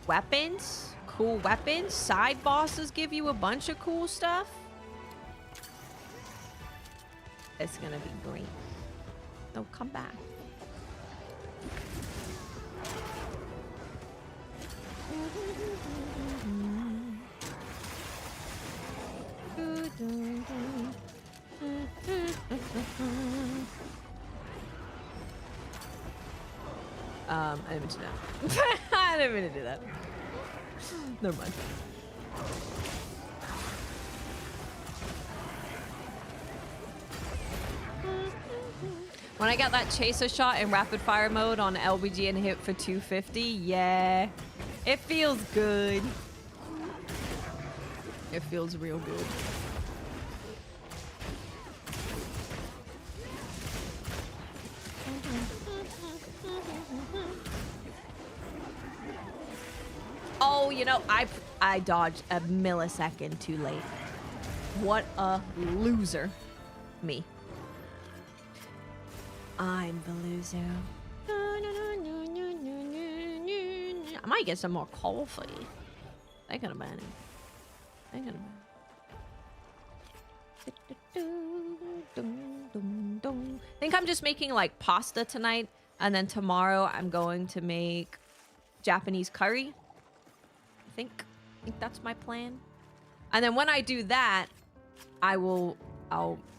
weapons, cool weapons. Side bosses give you a bunch of cool stuff. It's gonna be great. No, come back. I didn't mean to do that. I didn't mean to do that. Never mind. When I got that chaser shot in rapid fire mode on LBG and hit for 250, yeah, it feels good. It feels real good. Oh, you know, I dodged a millisecond too late. What a loser. Me. I'm the loser. I might get some more coffee. Thinking about it. Thinking about it. I think I'm just making like pasta tonight, and then tomorrow I'm going to make Japanese curry think that's my plan. And then when I do that, I'll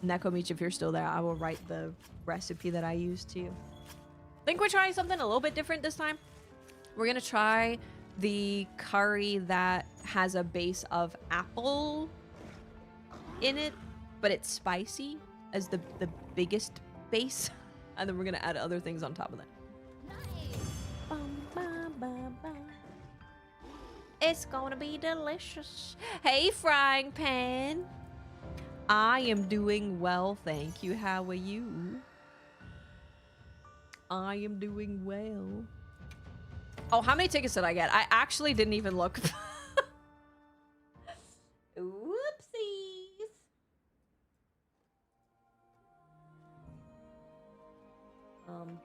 Nekomichi, if you're still there, I will write the recipe that I used to you. I think we're trying something a little bit different this time. We're gonna try the curry that has a base of apple in it, but it's spicy as the biggest base. And then we're gonna add other things on top of that. It's gonna be delicious. Hey, frying pan. I am doing well, thank you. How are you? I am doing well. Oh, how many tickets did I get? I actually didn't even look. Whoopsies.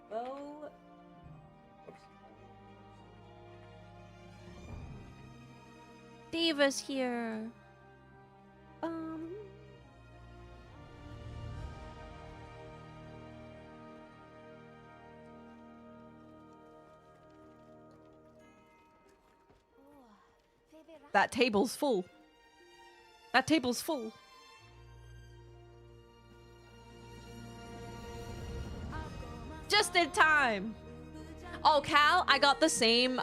Bo. Diva's here. That table's full. That table's full. Just in time. Oh, Cal, I got the same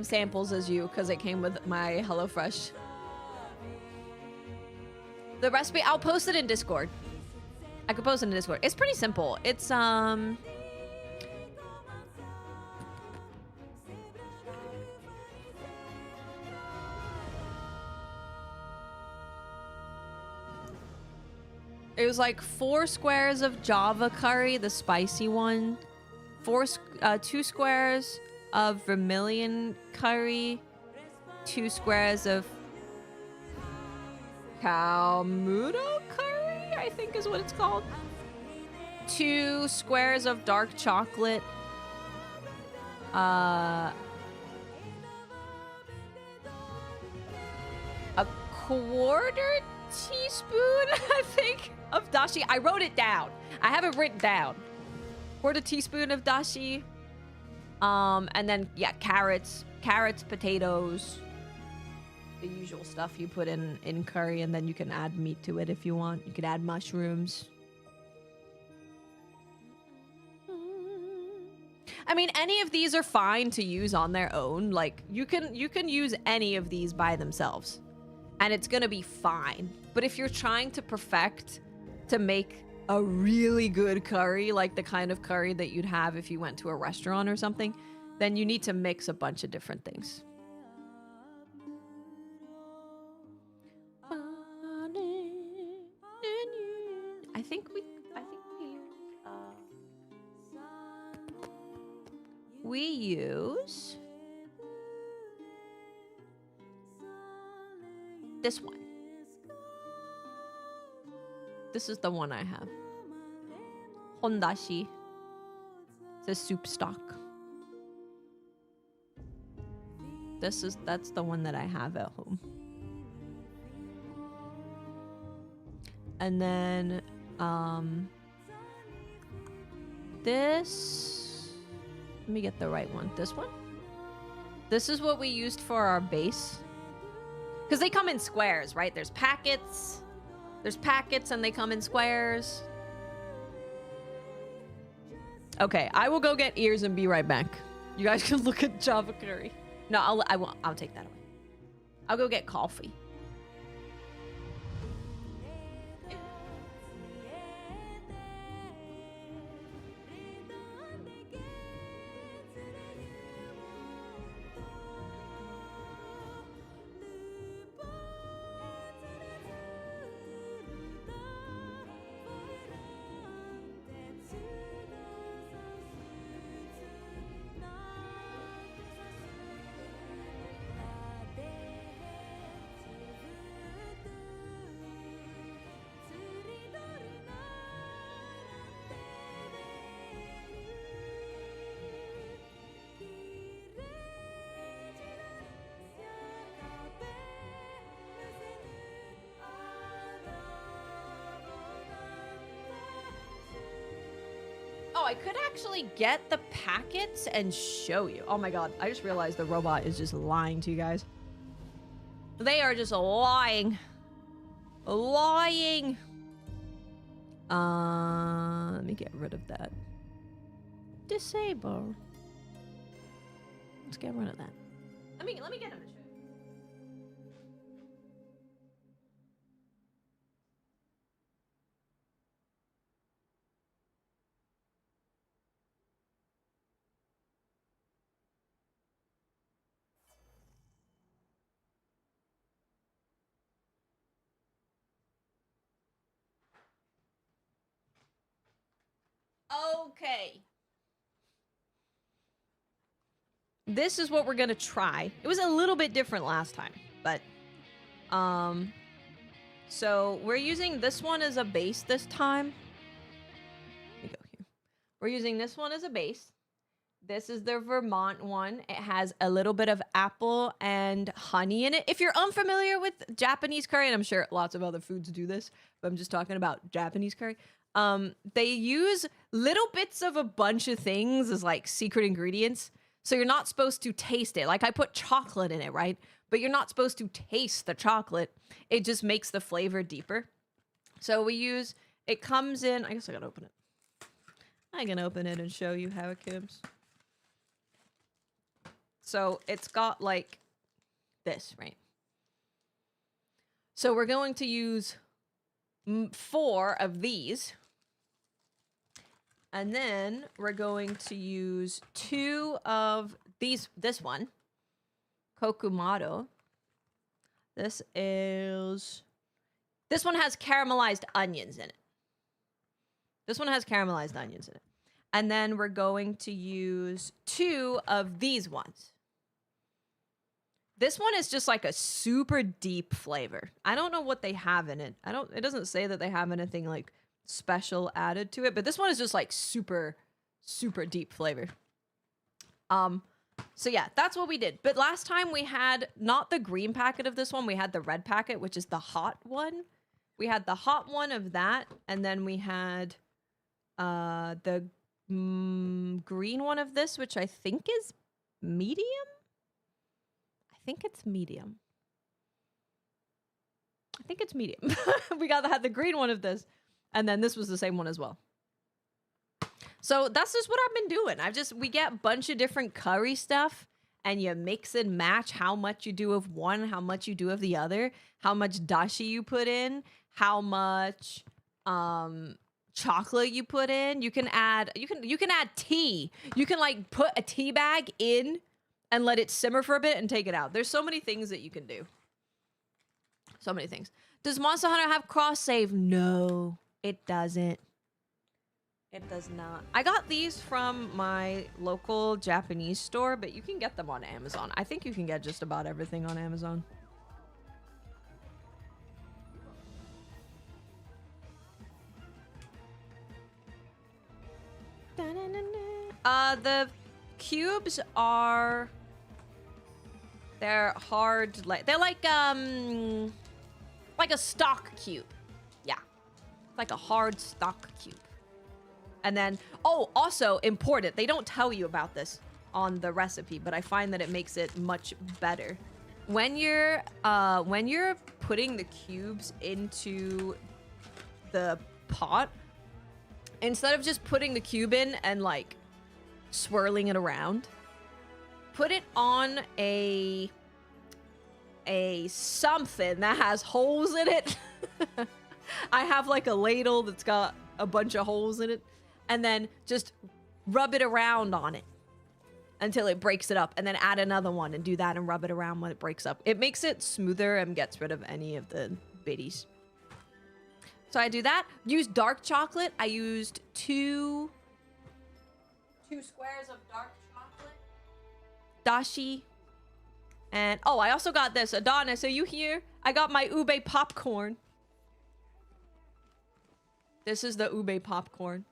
samples as you because it came with my HelloFresh. The recipe, I'll post it in Discord. I could post it in Discord. It's pretty simple. It's it was like 4 squares of Java curry, the spicy one. 2 squares of vermilion curry. 2 squares of Kalmudo curry, I think is what it's called. 2 squares of dark chocolate. A quarter teaspoon, I think, of dashi. I wrote it down. I have it written down. Quarter teaspoon of dashi. And then, yeah, carrots, potatoes. The usual stuff you put in curry, and then you can add meat to it if you want. You could add mushrooms. I mean, any of these are fine to use on their own. Like, you can use any of these by themselves, and it's gonna be fine. But if you're trying to perfect, to make a really good curry, like the kind of curry that you'd have if you went to a restaurant or something, then you need to mix a bunch of different things. I think we use this one. This is the one I have. Hondashi. It's a soup stock. That's the one that I have at home. And then this, let me get the right one. This one? This is what we used for our base. Because they come in squares, right? There's packets and they come in squares. Okay, I will go get ears and be right back. You guys can look at Java curry. No, I'll take that away. I'll go get coffee. I could actually get the packets and show you. Oh my god, I just realized the robot is just lying to you guys. They are just lying. Lying. Let me get rid of that. Disable. Let's get rid of that. Let me get him to show you. Okay. This is what we're gonna try. It was a little bit different last time, but so we're using this one as a base this time. Let me go here. We're using this one as a base. This is the Vermont one. It has a little bit of apple and honey in it. If you're unfamiliar with Japanese curry, and I'm sure lots of other foods do this, but I'm just talking about Japanese curry. They use little bits of a bunch of things as like secret ingredients. So you're not supposed to taste it. Like I put chocolate in it, right? But you're not supposed to taste the chocolate. It just makes the flavor deeper. So we use, it comes in, I guess I gotta open it. I can open it and show you how it comes. So it's got like this, right? So we're going to use 4 of these. And then we're going to use 2 of these, this one, Kokumato. This one has caramelized onions in it. This one has caramelized onions in it. And then we're going to use 2 of these ones. This one is just like a super deep flavor. I don't know what they have in it. It doesn't say that they have anything like special added to it, but this one is just like super, super deep flavor. So yeah, that's what we did. But last time we had not the green packet of this one, we had the red packet, which is the hot one. We had the hot one of that, and then we had the green one of this, which I think is medium. I think it's medium. We had the green one of this, and then this was the same one as well. So that's just what I've been doing. We get a bunch of different curry stuff, and you mix and match how much you do of one, how much you do of the other, how much dashi you put in, how much chocolate you put in. You can add tea. You can like put a tea bag in and let it simmer for a bit and take it out. There's so many things that you can do. So many things. Does Monster Hunter have cross save? No, it doesn't. It does not. I got these from my local Japanese store, but you can get them on Amazon. I think you can get just about everything on Amazon. The cubes are... They're hard, they're like a stock cube. Yeah. Like a hard stock cube. And then, oh, also important, they don't tell you about this on the recipe, but I find that it makes it much better. When you're putting the cubes into the pot, instead of just putting the cube in and like swirling it around, put it on a something that has holes in it. I have like a ladle that's got a bunch of holes in it, and then just rub it around on it until it breaks it up, and then add another one and do that and rub it around when it breaks up. It makes it smoother and gets rid of any of the biddies. So I do that. Use dark chocolate. I used two squares of dark chocolate. Dashi. And, oh, I also got this. Adonis, are you here? I got my ube popcorn. This is the ube popcorn.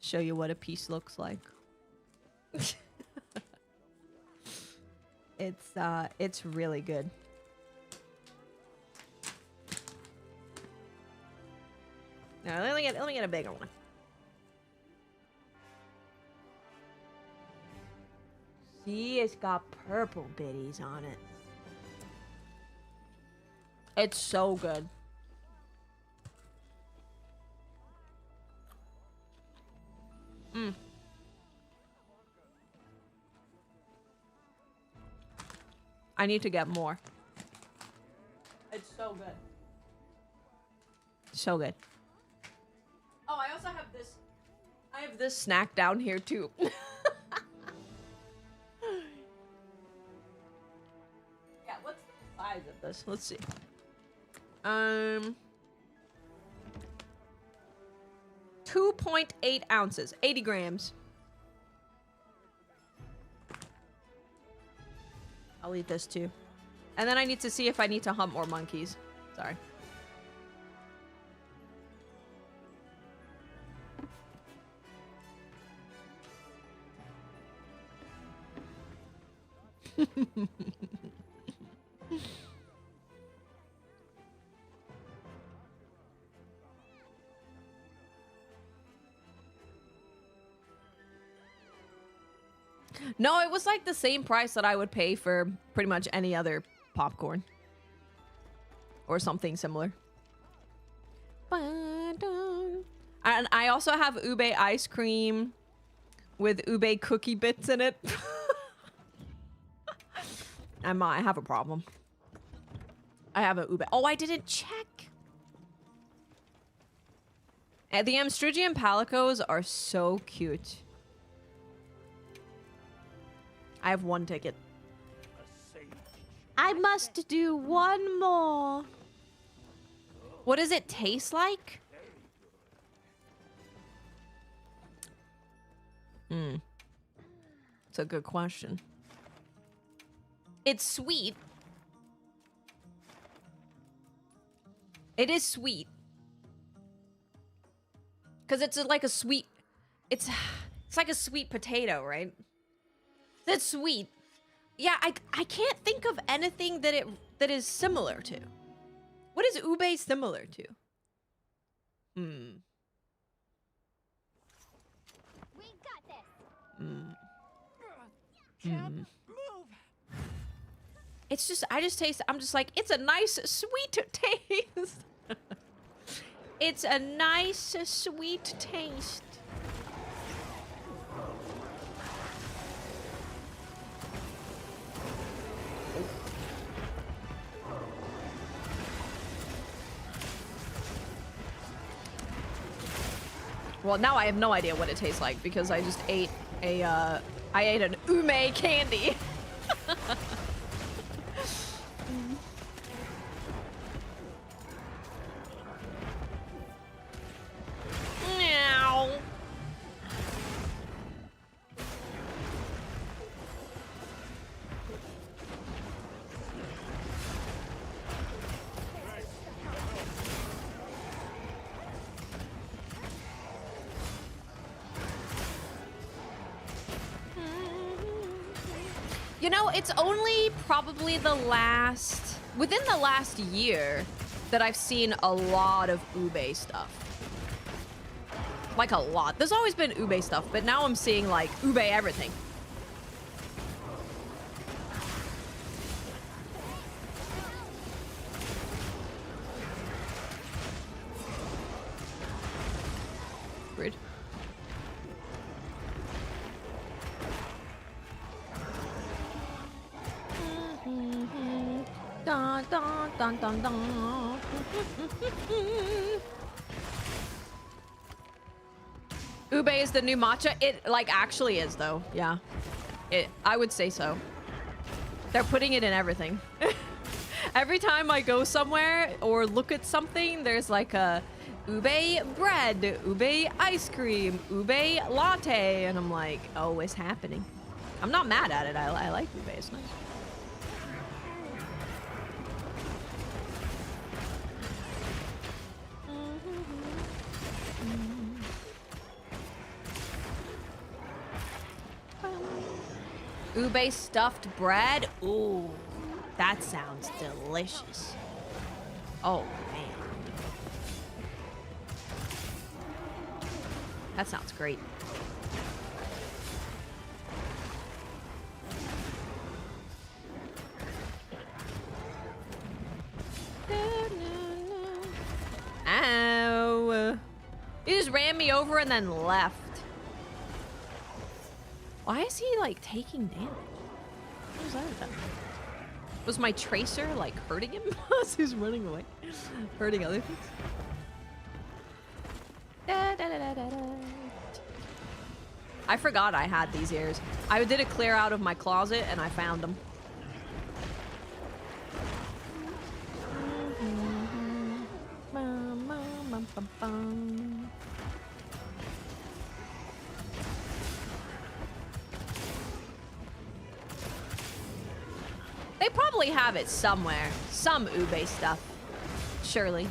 Show you what a piece looks like. It's really good. Now, let me get a bigger one. See, it's got purple bitties on it. It's so good. Mm. I need to get more. It's so good. So good. Oh, I also have this. I have this snack down here too. Yeah, what's the size of this? Let's see. 2.8 ounces, 80 grams. I'll eat this too. And then I need to see if I need to hunt more monkeys. Sorry. No, it was like the same price that I would pay for pretty much any other popcorn. Or something similar. And I also have ube ice cream with ube cookie bits in it. I have a problem. I have a ube. Oh, I didn't check. The Amstrigian palicos are so cute. I have one ticket. I must do one more. What does it taste like? It's a good question. It's sweet. It is sweet. Because it's like a sweet... It's like a sweet potato, right? That's sweet. Yeah, I can't think of anything that is similar to. What is ube similar to? We got this. It's just I'm just like, it's a nice sweet taste. It's a nice sweet taste. Well, now I have no idea what it tastes like because I just ate I ate an ume candy. Meow. You know, it's only probably within the last year that I've seen a lot of ube stuff. Like a lot. There's always been ube stuff, but now I'm seeing like ube everything. Rude. Dun, dun, dun, dun, dun. Ube is the new matcha. It like actually is though. Yeah. I would say so. They're putting it in everything. Every time I go somewhere or look at something, there's like a ube bread, ube ice cream, ube latte, and I'm like, oh, it's happening. I'm not mad at it. I like ube. It's nice. Ube stuffed bread? Ooh, that sounds delicious. Oh, man. That sounds great. just ran me over and then left. Why is he, like, taking damage? What was that about? Was my tracer, like, hurting him? He's running away. Hurting other things? Da, da, da, da, da, da. I forgot I had these ears. I did a clear out of my closet and I found them. They probably have it somewhere. Some Ube stuff. Surely.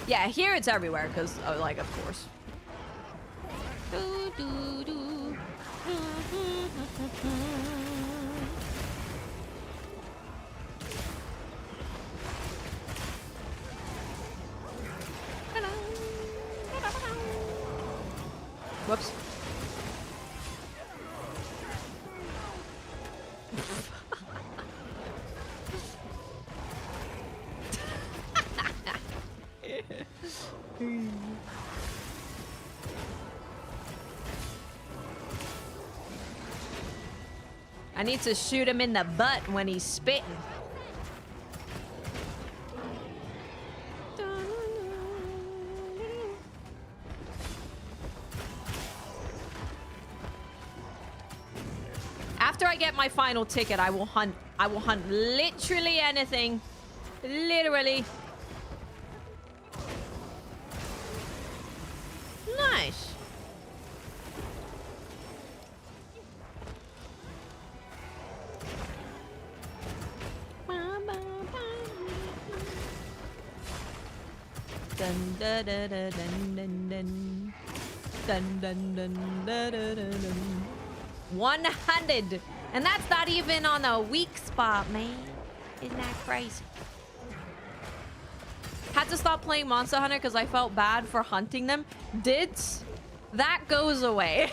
Yeah, here it's everywhere, because, oh, like, of course. Whoops. I need to shoot him in the butt when he's spitting. After I get my final ticket, I will hunt literally anything. Literally. Nice. Dun dun dun dun dun dun dun dun dun dun dun dun. 100, and that's not even on a weak spot, man. Isn't that crazy? Had to stop playing Monster Hunter because I felt bad for hunting them. That goes away.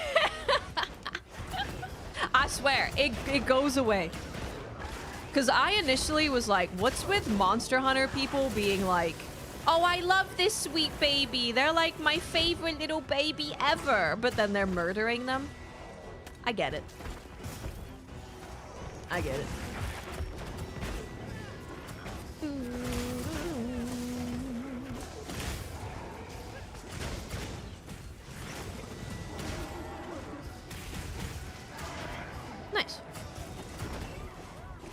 I swear, it goes away. Because I initially was like, what's with Monster Hunter people being like, oh, I love this sweet baby. They're like my favorite little baby ever. But then they're murdering them. I get it. I get it. Nice.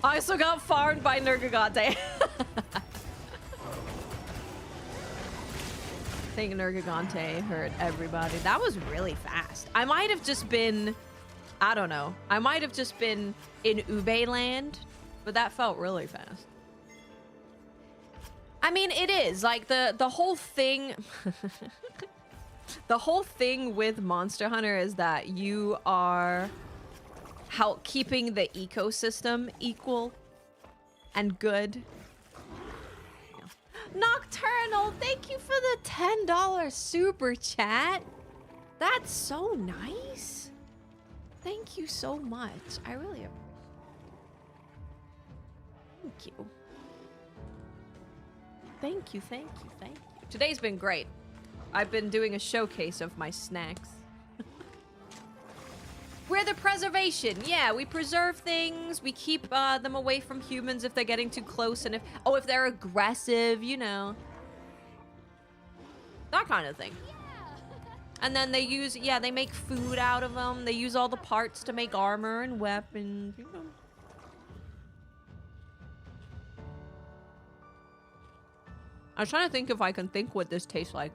I also got farmed by Nergigante. I think Nergigante hurt everybody. That was really fast. I might have just been... I don't know. I might have just been in Ube land, but that felt really fast. I mean, it is. Like, the whole thing... the whole thing with Monster Hunter is that you are... keeping the ecosystem equal and good. Nocturnal, thank you for the $10 super chat. That's so nice. Thank you so much. I really appreciate it. Thank you. Thank you, thank you, thank you. Today's been great. I've been doing a showcase of my snacks. We're the preservation. Yeah, we preserve things. We keep them away from humans if they're getting too close, and if they're aggressive, you know. That kind of thing. And then they they make food out of them. They use all the parts to make armor and weapons, you know. I was trying to think if I can think what this tastes like.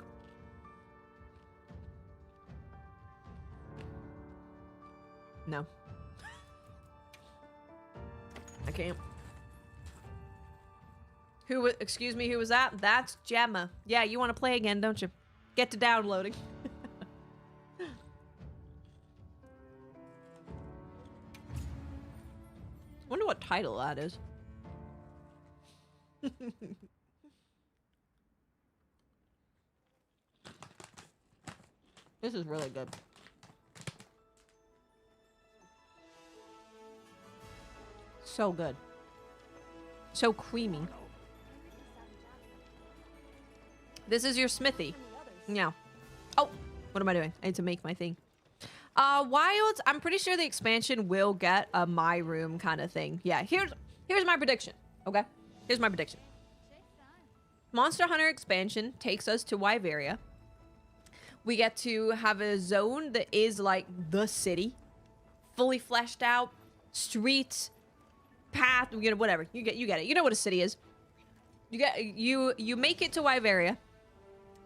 No. I can't. Excuse me, who was that? That's Gemma. Yeah, you want to play again, don't you? Get to downloading. Wonder what title that is. This is really good. So good. So creamy. This is your smithy. Yeah. Oh, what am I doing? I need to make my thing. Wilds, I'm pretty sure the expansion will get a my room kind of thing. Yeah, here's my prediction, okay? Here's my prediction. Monster Hunter expansion takes us to Wyveria. We get to have a zone that is like the city. Fully fleshed out, streets, path, you know, whatever. You get it. You know what a city is. You make it to Wyveria,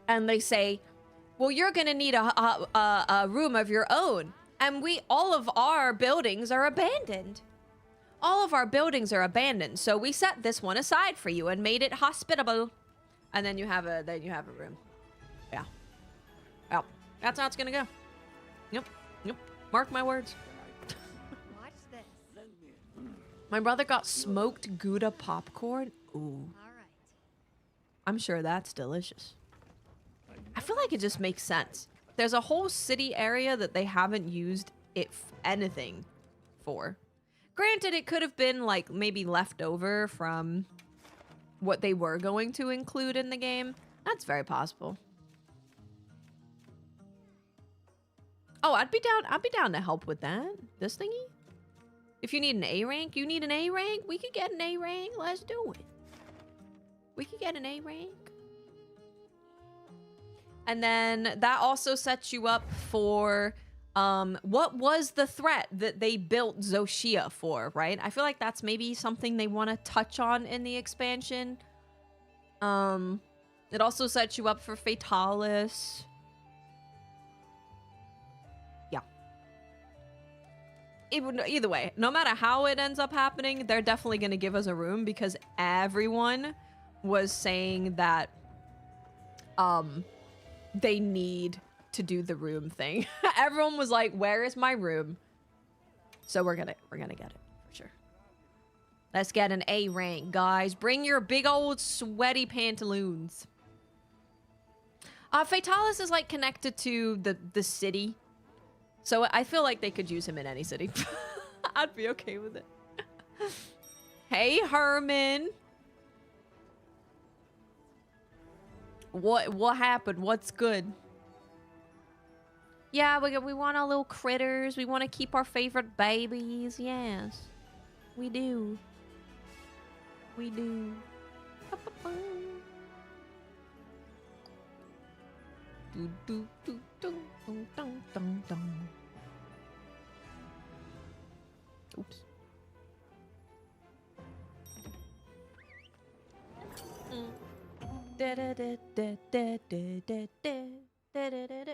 and they say, well, you're gonna need a room of your own. And all of our buildings are abandoned. All of our buildings are abandoned. So we set this one aside for you and made it hospitable. And then you have a room. Yeah. Well, that's how it's gonna go. Yep. Mark my words. Watch this. My brother got smoked Gouda popcorn. Ooh. All right. I'm sure that's delicious. I feel like it just makes sense. There's a whole city area that they haven't used anything for. Granted, it could have been like maybe left over from what they were going to include in the game. That's very possible. Oh, I'd be down to help with that. This thingy? If you need an A rank, you need an A rank? We could get an A rank. Let's do it. We could get an A rank. And then that also sets you up for what was the threat that they built Zoshia for, right? I feel like that's maybe something they want to touch on in the expansion. It also sets you up for Fatalis. Yeah. Either way, no matter how it ends up happening, they're definitely going to give us a room because everyone was saying that they need to do the room thing. Everyone was like, where is my room? So we're gonna get it for sure. Let's get an A rank, guys. Bring your big old sweaty pantaloons. Fatalis is like connected to the city. So I feel like they could use him in any city. I'd be okay with it. Hey, Herman. What happened? What's good? Yeah, we want our little critters. We want to keep our favorite babies. Yes, we do. We do. Oops.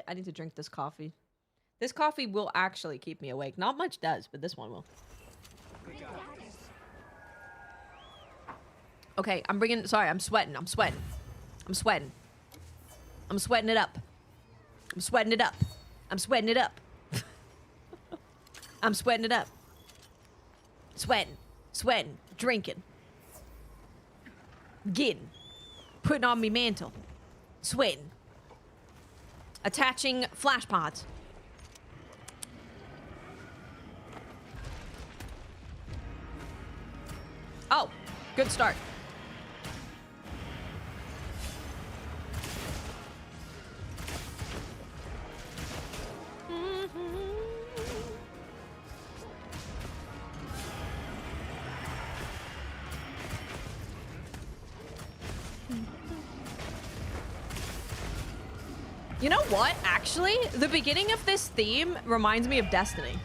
I need to drink this coffee. This coffee will actually keep me awake. Not much does, but this one will. Okay, sorry, I'm sweating. I'm sweating it up. I'm sweating it up. I'm sweating it up. I'm sweating it up. Sweating, drinking. Getting. Putting on me mantle. Sweating. Attaching flash pods. Oh, good start. You know what? Actually, the beginning of this theme reminds me of Destiny.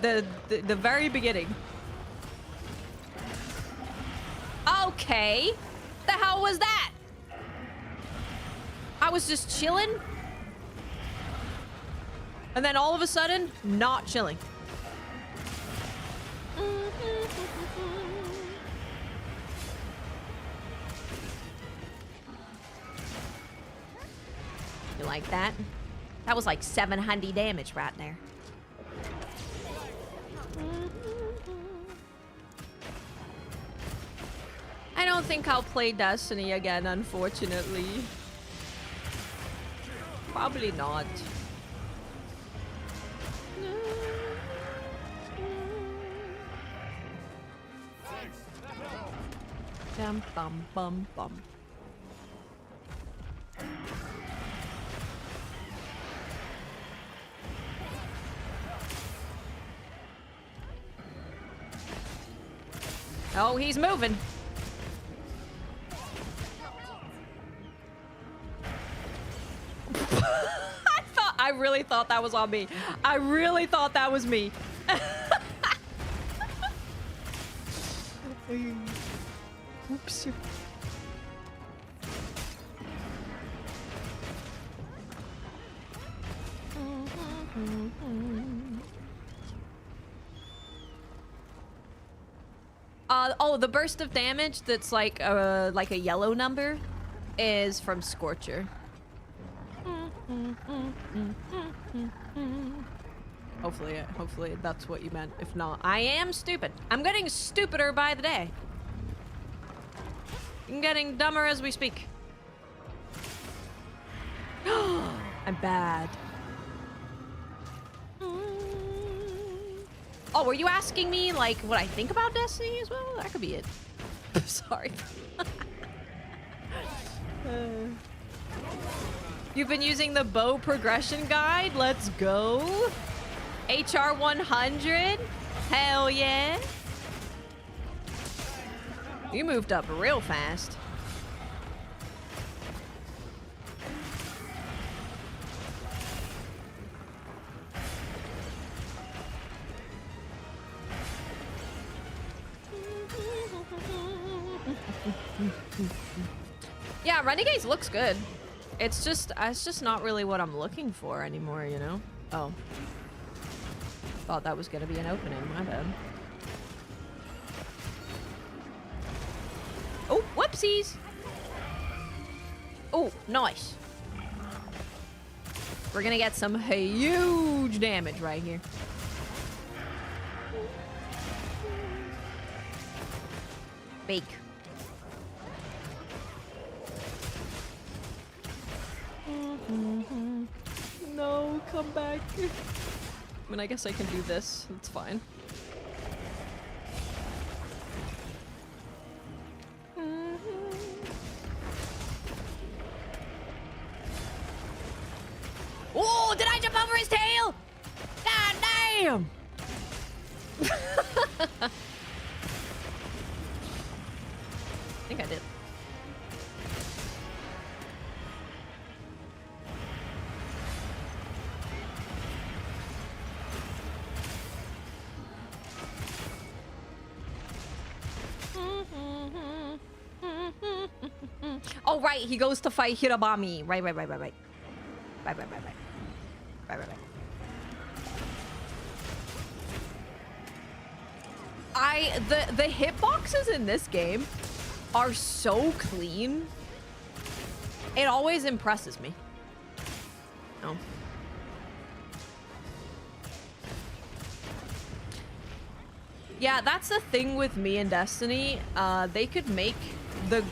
The very beginning. Okay. The hell was that? I was just chilling. And then all of a sudden, not chilling. You like that? That was like 700 damage right there. I don't think I'll play Destiny again, unfortunately. Probably not. Dum bum bum bum. Oh, he's moving. I really thought that was on me. I really thought that was me. Oops. Oh, the burst of damage that's like a yellow number is from Scorcher. Hopefully that's what you meant. If not, I am stupid. I'm getting stupider by the day. I'm getting dumber as we speak. I'm bad. Oh, were you asking me, like, what I think about Destiny as well? That could be it. Sorry. You've been using the bow progression guide? Let's go. HR 100? Hell yeah. You moved up real fast. Yeah, Renegades looks good. It's just not really what I'm looking for anymore, you know? Oh. Thought that was gonna be an opening, my bad. Oh, whoopsies! Oh, nice. We're gonna get some huge damage right here. Bake. No, come back. I mean, I guess I can do this. It's fine. Oh, did I jump over his tail? God damn! I think I did. Oh, right, he goes to fight Hirabami. Right. The hitboxes in this game are so clean. It always impresses me. Oh. Yeah, that's the thing with me and Destiny. They could make the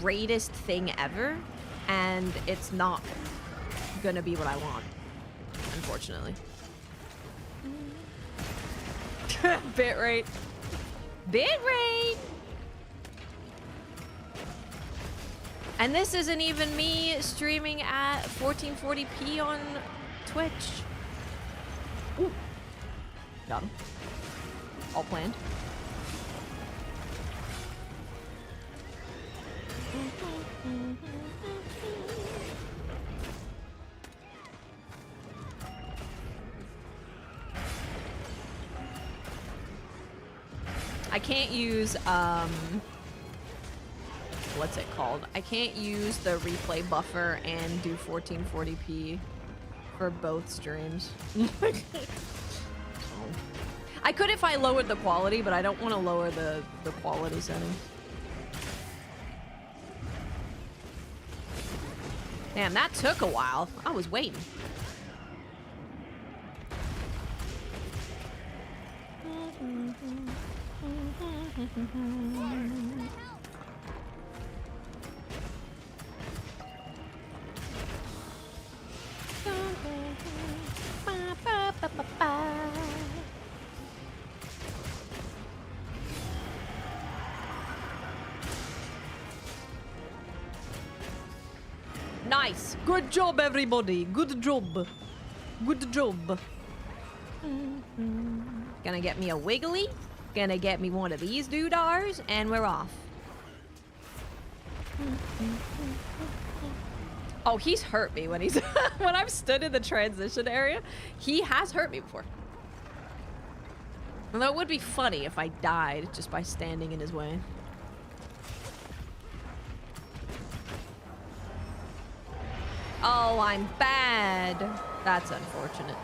greatest thing ever, and it's not gonna be what I want, unfortunately. Bitrate. And this isn't even me streaming at 1440p on Twitch. Ooh. Got him. All planned. I can't use, what's it called? I can't use the replay buffer and do 1440p for both streams. I could if I lowered the quality, but I don't want to lower the quality settings. Damn, that took a while. I was waiting. Nice. Good job, everybody. Good job. Good job. Gonna get me a wiggly. Gonna get me one of these doodars, and we're off. Oh, he's hurt me when he's when I've stood in the transition area. He has hurt me before. Although it would be funny if I died just by standing in his way. Oh, I'm bad. That's unfortunate.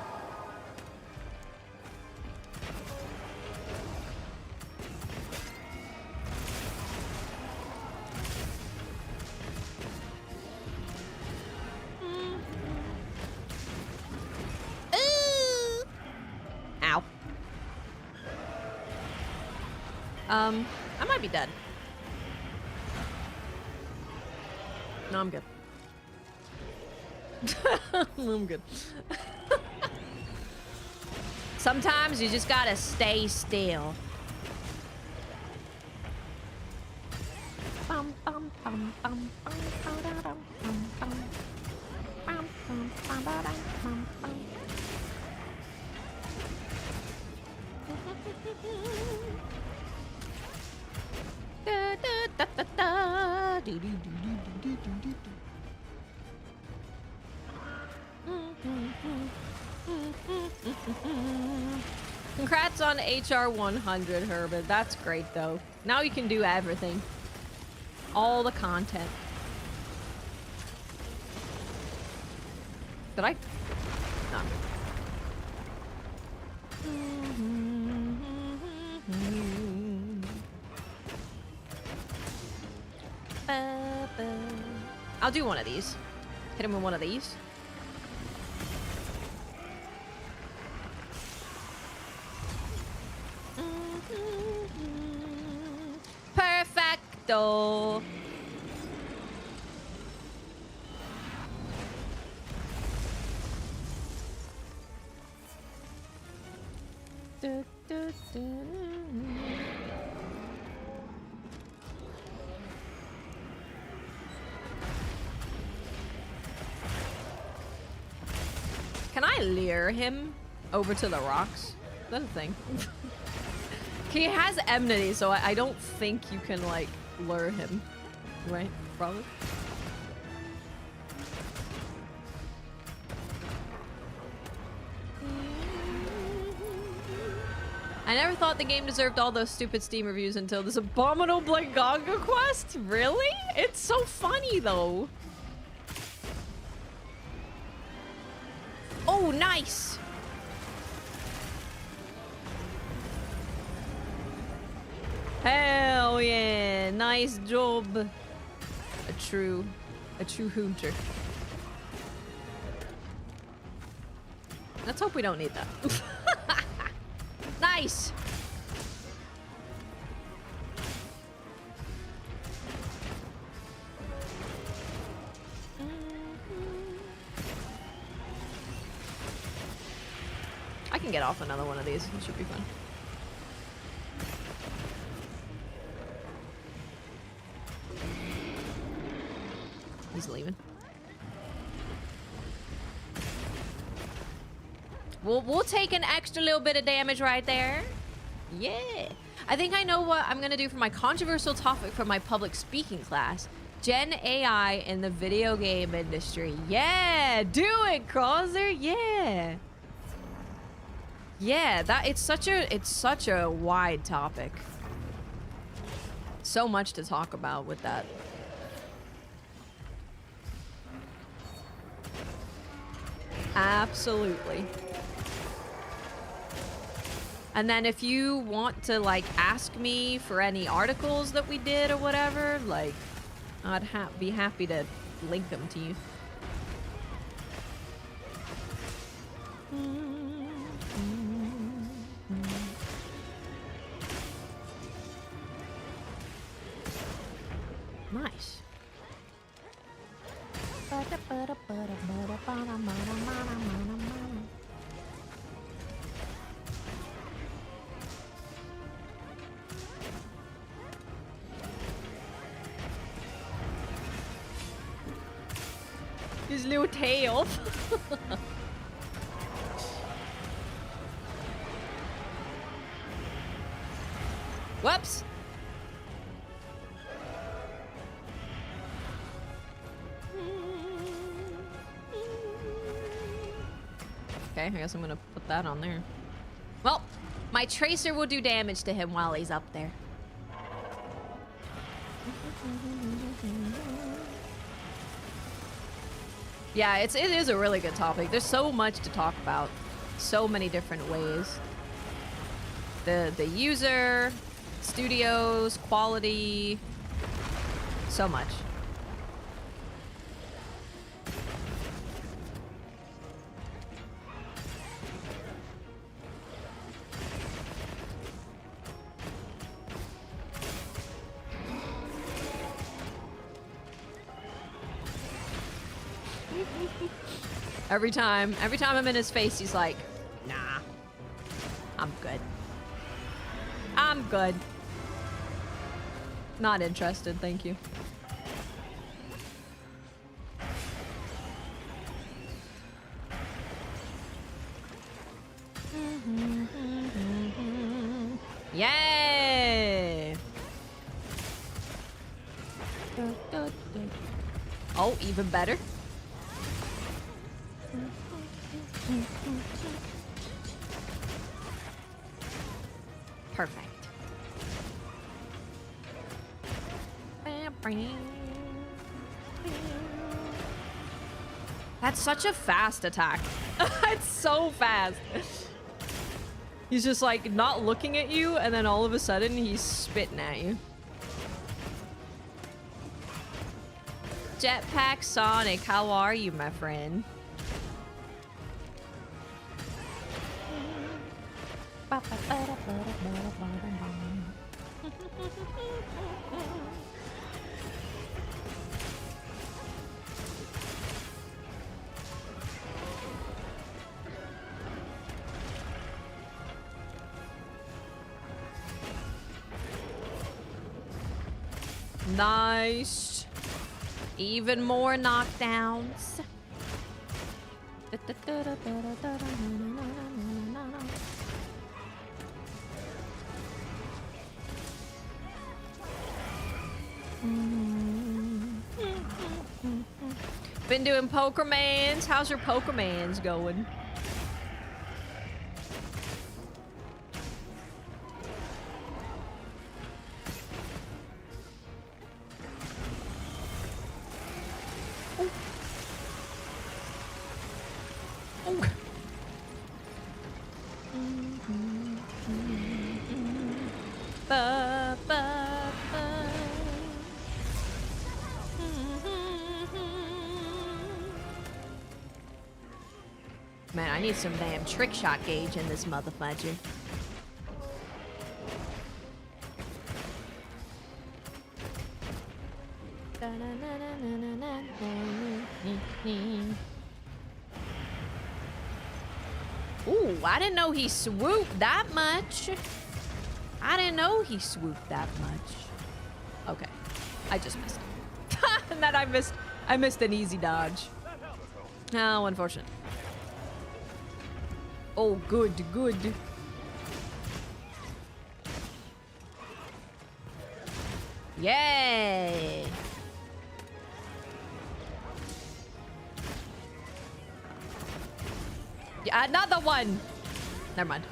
Ooh. Ow. I might be dead. No, I'm good. I'm good. Sometimes you just gotta stay still. Bum, bum, bum, bum, bum, ba-da-dum, bum, bum. Bum, bum, bum, ba-dum, bum, bum. Da, da, da, da, da. Do, do, do, do, do, do, do, do. Congrats on HR 100, Herbert. That's great, though. Now you can do everything. All the content. Did I? No. I'll do one of these. Hit him with one of these. Perfecto. Du, du, du. Can I lure him over to the rocks? Is that a thing? He has enmity, so I don't think you can, like, lure him. Right? Probably. I never thought the game deserved all those stupid Steam reviews until this abominable Blanganga quest? Really? It's so funny, though. Oh, nice! Hell yeah! Nice job. A true hunter. Let's hope we don't need that. Nice! I can get off another one of these. It should be fun. He's leaving. We'll take an extra little bit of damage right there. Yeah. I think I know what I'm gonna do for my controversial topic for my public speaking class. Gen AI in the video game industry. Yeah, do it, Crosser. Yeah. Yeah, it's such a wide topic. So much to talk about with that. Absolutely. And then if you want to, like, ask me for any articles that we did or whatever, like, I'd be happy to link them to you. Nice. His little tail. Whoops. Okay, I guess I'm gonna put that on there. Well, my tracer will do damage to him while he's up there. Yeah, it is a really good topic. There's so much to talk about. So many different ways. The user, studios, quality, so much. Every time I'm in his face, he's like, nah, I'm good. I'm good. Not interested, thank you. Yay! Oh, even better. Perfect. That's such a fast attack. It's so fast. He's just like not looking at you, and then all of a sudden he's spitting at you. Jetpack Sonic, how are you, my friend? Nice. Even more knockdowns. Been doing Pokermans. How's your Pokermans going? Man, I need some damn trick shot gauge in this motherfudger. Ooh, I didn't know he swooped that much. I didn't know he swooped that much. Okay, I just missed. And then I missed an easy dodge. Oh, unfortunate. Oh, good, good. Yay! Yeah, another one. Never mind.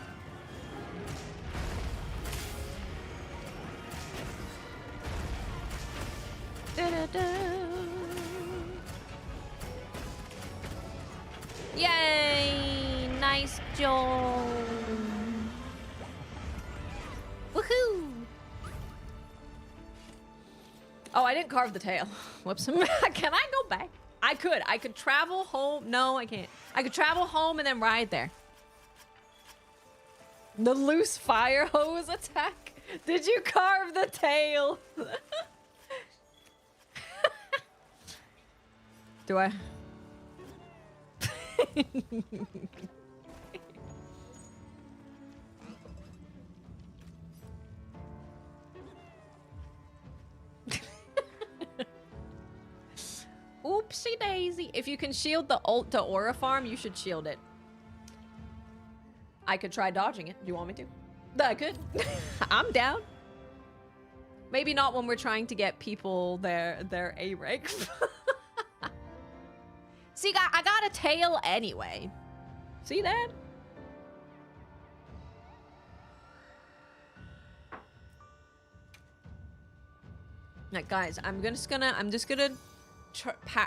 Yay! Nice job. Woohoo! Oh, I didn't carve the tail. Whoops. Can I go back? I could travel home. No, I can't. I could travel home and then ride there. The loose fire hose attack? Did you carve the tail? Do I? Oop. Whoopsie daisy. If you can shield the ult to Aura Farm, you should shield it. I could try dodging it. Do you want me to? I could. I'm down. Maybe not when we're trying to get people their A rank. See, I got a tail anyway. See that? Like, guys, I'm just gonna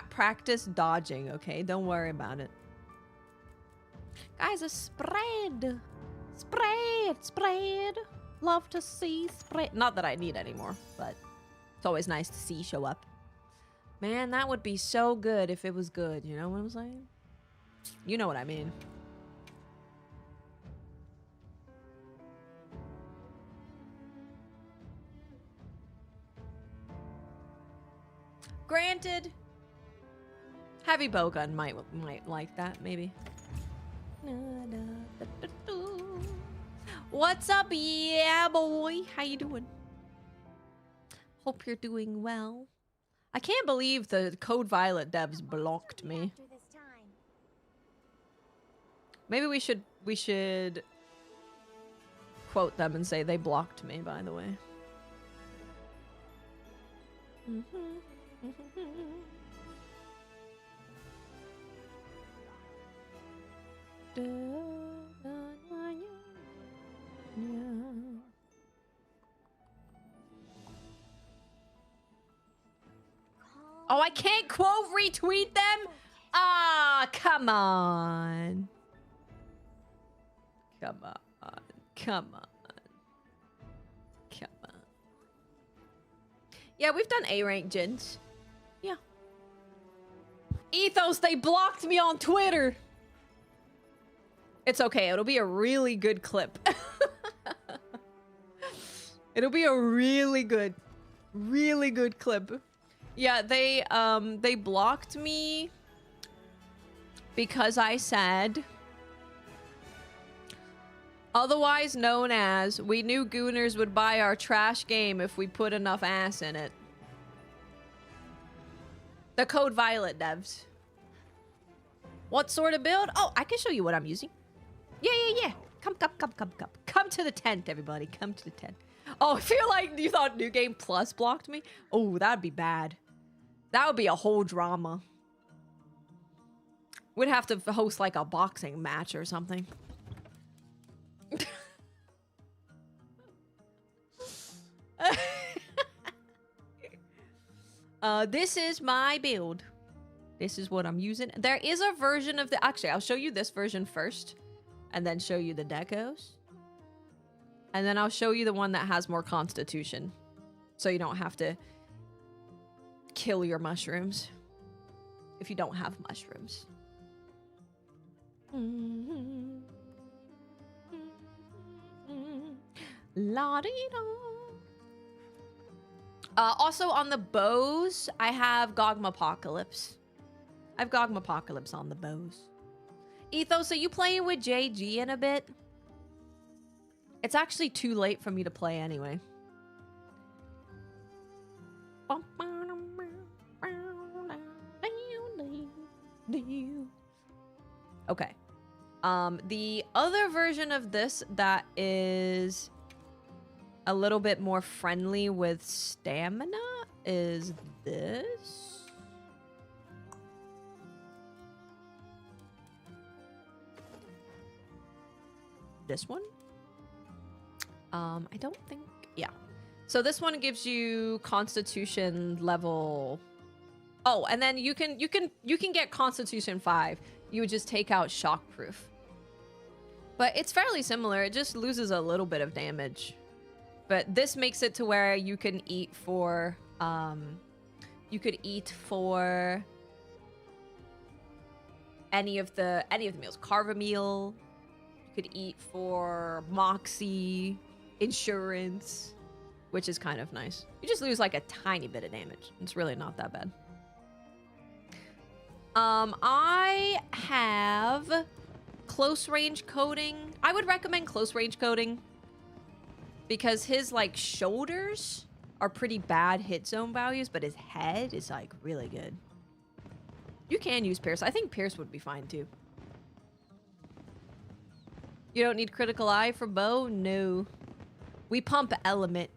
practice dodging, okay? Don't worry about it. Guys, a spread. Spread. Love to see spread. Not that I need anymore, but it's always nice to see show up. Man, that would be so good if it was good. You know what I'm saying? You know what I mean. Granted, heavy bowgun might like that, maybe. What's up, yeah, boy? How you doing? Hope you're doing well. I can't believe the Code Violet devs blocked me. Maybe we should quote them and say they blocked me, by the way. Oh, I can't quote retweet them? Ah, come on. Come on. Come on. Come on. Yeah, we've done A-rank gens. Yeah. Ethos, they blocked me on Twitter. It's okay. It'll be a really good clip. It'll be a really good clip. Yeah, they blocked me because I said, otherwise known as, we knew Gooners would buy our trash game if we put enough ass in it. The Code Violet devs. What sort of build? Oh, I can show you what I'm using. Yeah. Come to the tent, everybody. Come to the tent. Oh, I feel like you thought New Game Plus blocked me. Oh, that'd be bad. That would be a whole drama. We'd have to host like a boxing match or something. This is my build. This is what I'm using. There is a version of the... Actually, I'll show you this version first. And then show you the decos. And then I'll show you the one that has more constitution. So you don't have to kill your mushrooms. If you don't have mushrooms. La-dee-da. Also on the bows, I have Gogmapocalypse. I have Gogmapocalypse on the bows. Ethos, are you playing with JG in a bit? It's actually too late for me to play anyway. Okay. The other version of this that is a little bit more friendly with stamina is this. This one? I don't think... Yeah. So this one gives you Constitution level... Oh, and then you can get Constitution 5. You would just take out Shockproof. But it's fairly similar. It just loses a little bit of damage. But this makes it to where you can eat for... you could eat for... any of the meals. Carve a meal. Could eat for Moxie, insurance, which is kind of nice. You just lose like a tiny bit of damage. It's really not that bad. I have close range coding. I would recommend close range coding because his like shoulders are pretty bad hit zone values, but his head is like really good. You can use Pierce. I think Pierce would be fine too. You don't need critical eye for bow? No. We pump element.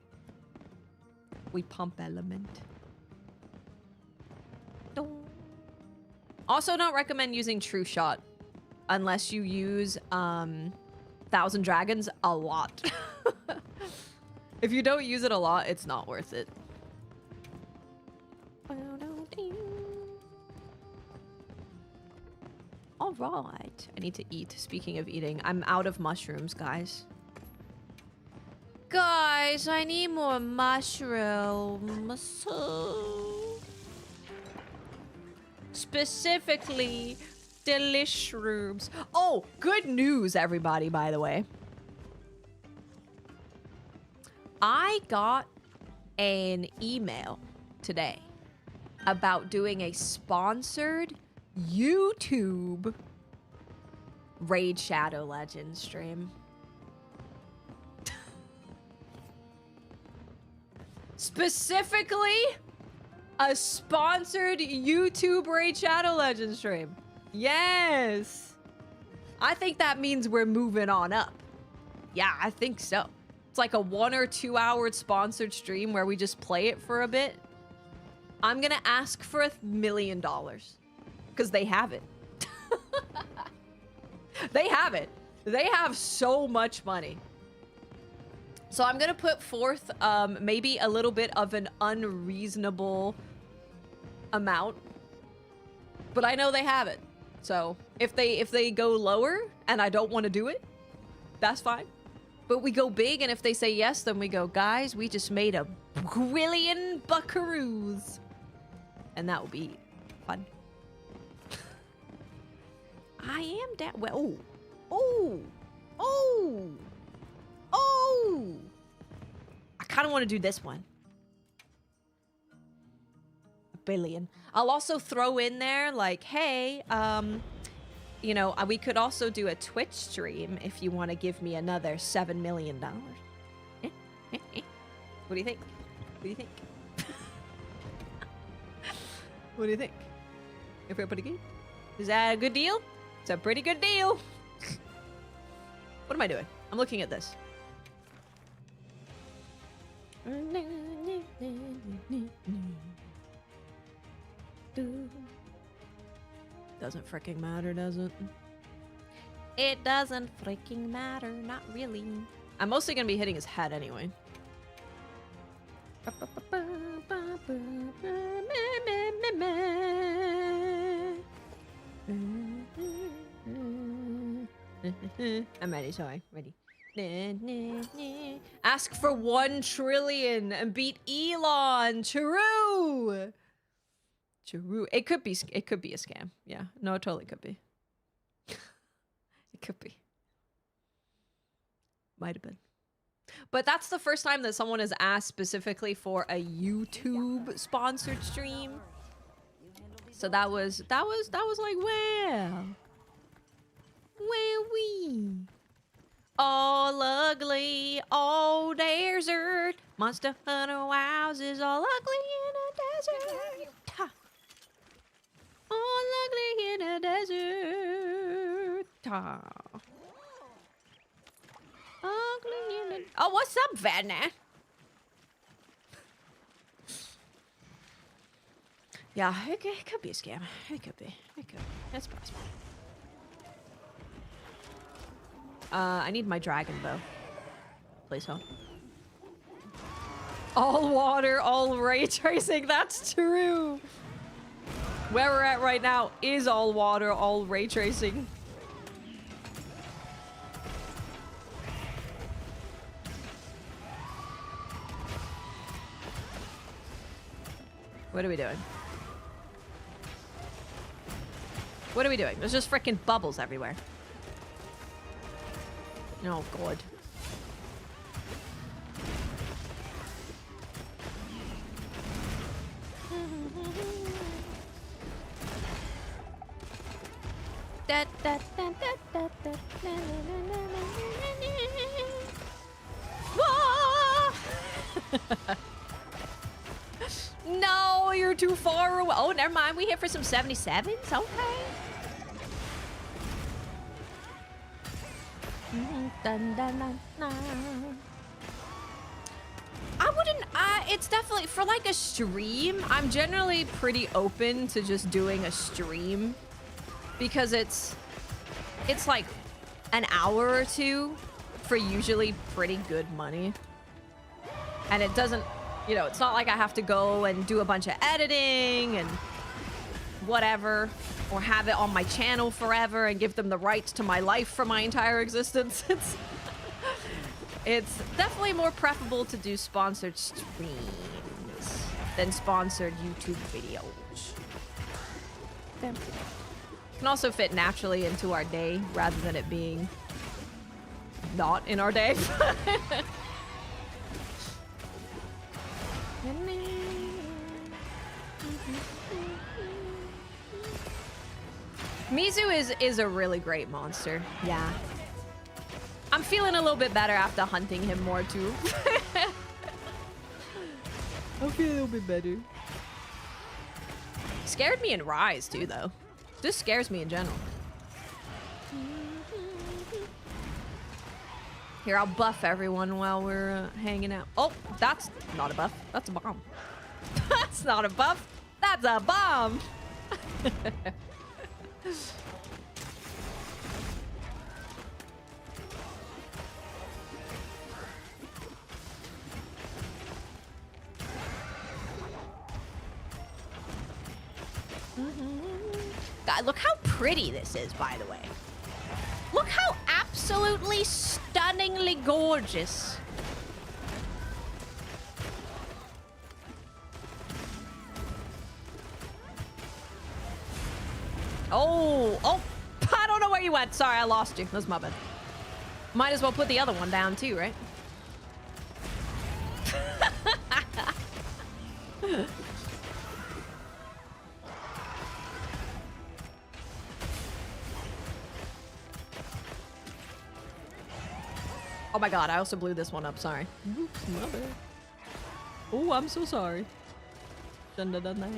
We pump element. Also, don't recommend using True Shot unless you use Thousand Dragons a lot. If you don't use it a lot, it's not worth it. All right. I need to eat. Speaking of eating, I'm out of mushrooms, guys. Guys, I need more mushrooms. Specifically, delishrooms. Oh, good news, everybody, by the way. I got an email today about doing a sponsored YouTube Raid Shadow Legends stream. Specifically, a sponsored YouTube Raid Shadow Legends stream. Yes. I think that means we're moving on up. Yeah, I think so. It's like a 1 or 2 hour sponsored stream where we just play it for a bit. I'm gonna ask for $1 million. Because they have it. They have it. They have so much money. So I'm gonna put forth maybe a little bit of an unreasonable amount. But I know they have it. So if they go lower and I don't want to do it, that's fine. But we go big, and if they say yes, then we go, guys, we just made a $1 buckaroos. And that will be fun. I am down. Well, oh! I kind of want to do this one. $1 billion. I'll also throw in there like, hey, you know, we could also do a Twitch stream if you want to give me another $7 million. What do you think? What do you think? What do you think? Everybody good? Is that a good deal? It's a pretty good deal. What am I doing? I'm looking at this. Doesn't freaking matter, does it? It doesn't freaking matter. Not really. I'm mostly gonna be hitting his head anyway. I'm ready, sorry. Ready. Ask for 1 trillion and beat Elon. True. True. It could be a scam. Yeah. No, it totally could be. It could be. Might have been. But that's the first time that someone has asked specifically for a YouTube sponsored stream. So that was like, wow. Well, we all ugly, all desert. Monster Hunter Wows is all ugly in a desert. Ha. All ugly in a desert. Ha. Ugly in a... Oh, what's up, Vanna? Yeah, it could be a scam. It could be. It could be. That's possible. I need my dragon bow. Please help. All water, all ray tracing. That's true. Where we're at right now is all water, all ray tracing. What are we doing? What are we doing? There's just freaking bubbles everywhere. Oh, God. No, you're too far away. Oh, never mind. We hit for some 77s? Okay. Dun, dun, dun, dun. I wouldn't, it's definitely, for like a stream, I'm generally pretty open to just doing a stream. Because it's like an hour or two for usually pretty good money. And it doesn't, you know, it's not like I have to go and do a bunch of editing and whatever, or have it on my channel forever and give them the rights to my life for my entire existence. It's definitely more preferable to do sponsored streams than sponsored YouTube videos. There. Can also fit naturally into our day rather than it being not in our day. Mizu is a really great monster. Yeah. I'm feeling a little bit better after hunting him more too. I feel a little bit better. Scared me in Rise too though. Just scares me in general. Here, I'll buff everyone while we're hanging out. Oh, that's not a buff. That's a bomb. That's not a buff. That's a bomb. God, look how pretty this is, by the way. Look how absolutely stunningly gorgeous. Oh, I don't know where you went. Sorry, I lost you. That's my bad. Might as well put the other one down too, right? Oh my god, I also blew this one up, sorry. Oops, my bad. Oh, I'm so sorry. Shouldn't have done that.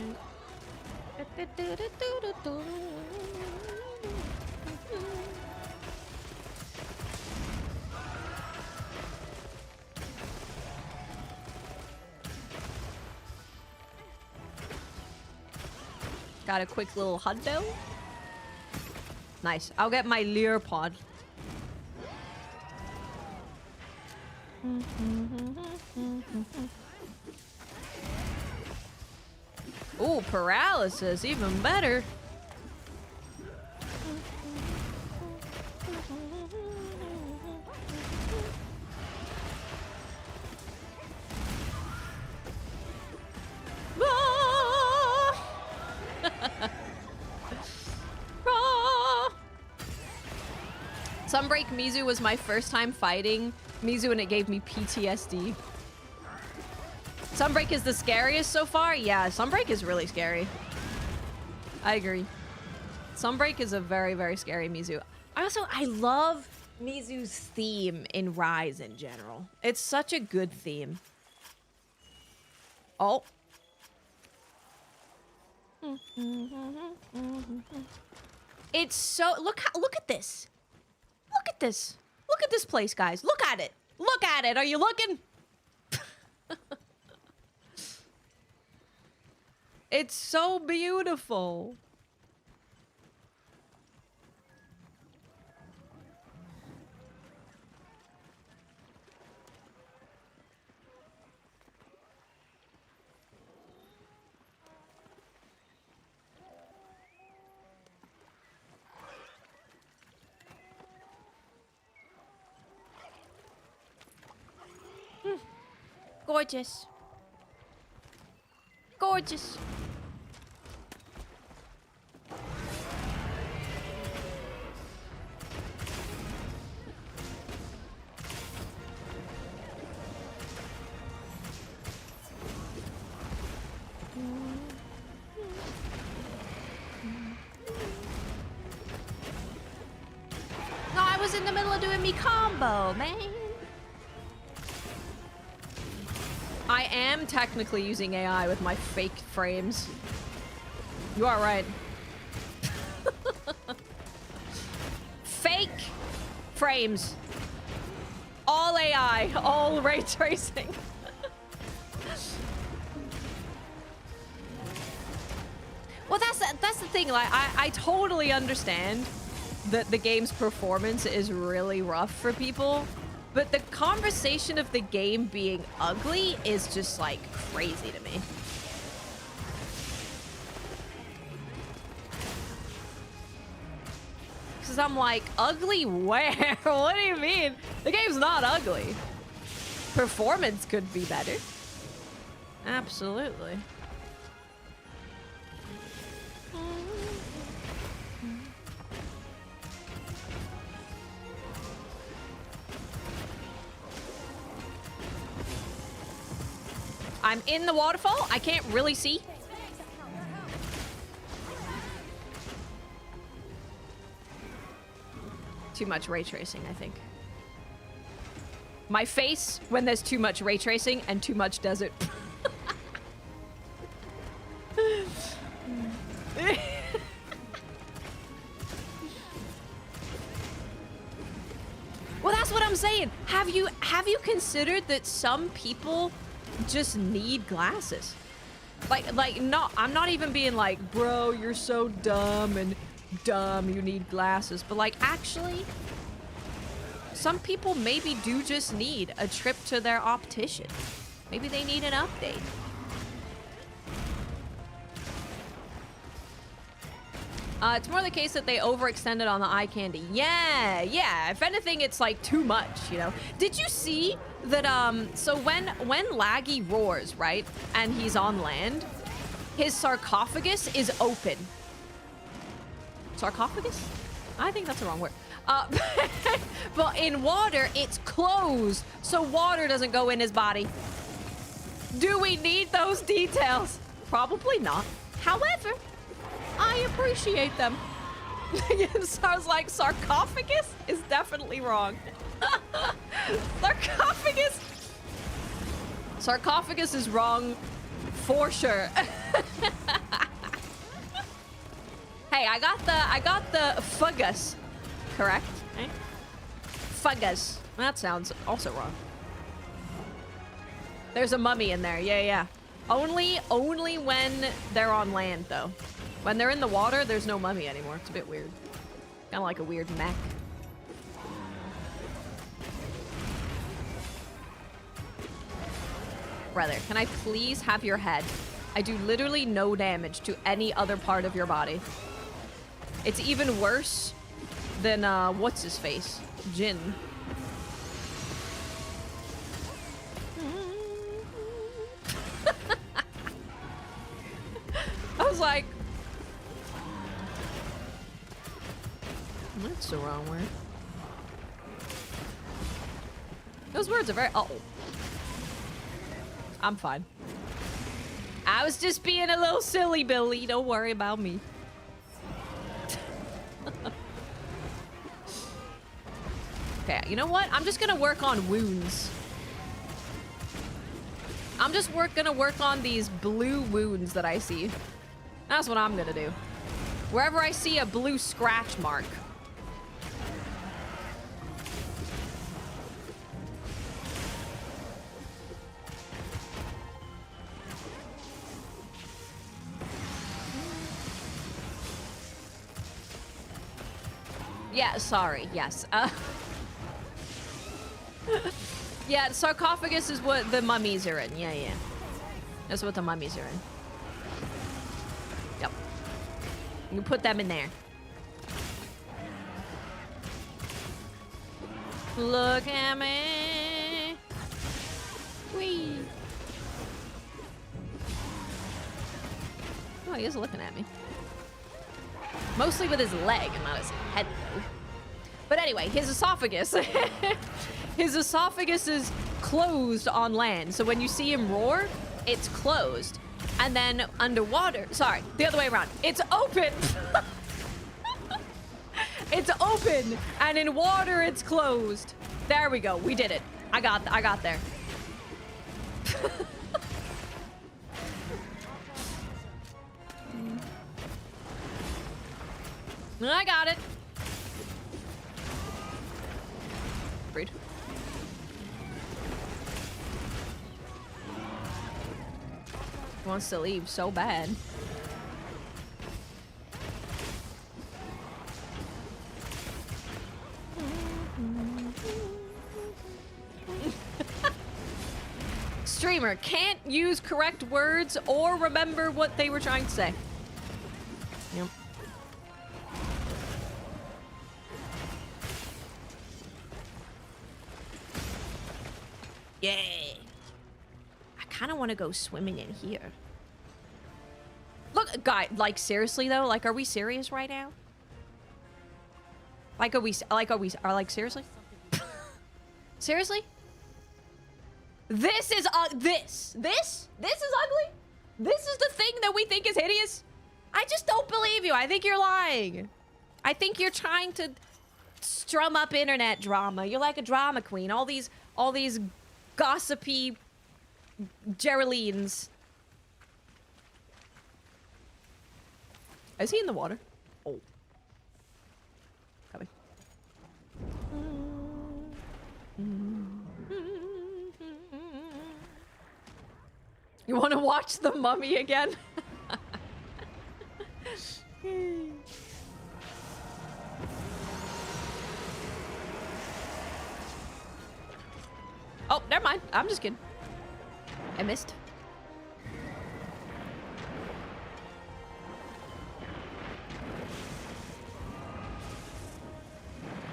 Got a quick little hundo. Nice. I'll get my Lear pod. Ooh, paralysis, even better. Sunbreak Mizu was my first time fighting Mizu and it gave me PTSD. Sunbreak is the scariest so far? Yeah, Sunbreak is really scary. I agree. Sunbreak is a very, very scary Mizu. I love Mizu's theme in Rise in general. It's such a good theme. Oh. It's so... Look at this. Look at this. Look at this place, guys. Look at it. Look at it. Are you looking? It's so beautiful. Gorgeous. Gorgeous. No, I was in the middle of doing me combo, man. I am technically using AI with my fake frames. You are right. Fake frames. All AI, all ray tracing. Well, that's the thing. Like, I totally understand that the game's performance is really rough for people, but the conversation of the game being ugly is just like crazy to me. Because I'm like, ugly where? What do you mean? The game's not ugly. Performance could be better. Absolutely. I'm in the waterfall. I can't really see. Too much ray tracing, I think. My face when there's too much ray tracing and too much desert. Well, that's what I'm saying. Have you considered that some people just need glasses? Like no, I'm not even being like, bro, you're so dumb and dumb, you need glasses. But like, actually, some people maybe do just need a trip to their optician. Maybe they need an update. It's more the case that they overextended on the eye candy. Yeah. If anything, it's like too much, you know? Did you see that, so when Laggy roars, right? And he's on land, his sarcophagus is open. Sarcophagus? I think that's the wrong word. But in water, it's closed, so water doesn't go in his body. Do we need those details? Probably not. However, I appreciate them. Sounds like sarcophagus is definitely wrong. Sarcophagus is wrong for sure. Hey, I got the fungus correct. Okay? Fungus. That sounds also wrong. There's a mummy in there. Yeah. Only when they're on land though. When they're in the water, there's no mummy anymore. It's a bit weird. Kind of like a weird mech. Brother, can I please have your head? I do literally no damage to any other part of your body. It's even worse than, what's his face? Jin. I was like... That's the wrong word. Those words are very... Uh-oh. I'm fine. I was just being a little silly, Billy. Don't worry about me. Okay, you know what? I'm just gonna work on wounds. I'm just gonna work on these blue wounds that I see. That's what I'm gonna do. Wherever I see a blue scratch mark. Yeah, sorry, yes. Yeah, sarcophagus is what the mummies are in. Yeah. That's what the mummies are in. Yep. You put them in there. Look at me. Whee. Oh, he is looking at me. Mostly with his leg and not his head, though. But anyway, his esophagus. His esophagus is closed on land. So when you see him roar, it's closed. And then underwater, sorry, the other way around. It's open. It's open. And in water, it's closed. There we go. We did it. I got there. I got it. Rude. He wants to leave so bad. Streamer can't use correct words or remember what they were trying to say. Yep. Yay. I kind of want to go swimming in here. Look, guy, like seriously though, like are we serious right now? Like are we seriously? Seriously? This is this is ugly? This is the thing that we think is hideous? I just don't believe you. I think you're lying. I think you're trying to strum up internet drama. You're like a drama queen. All these gossipy Geraldines. Is he in the water? Oh. Coming. You want to watch The Mummy again? Oh, never mind. I'm just kidding. I missed.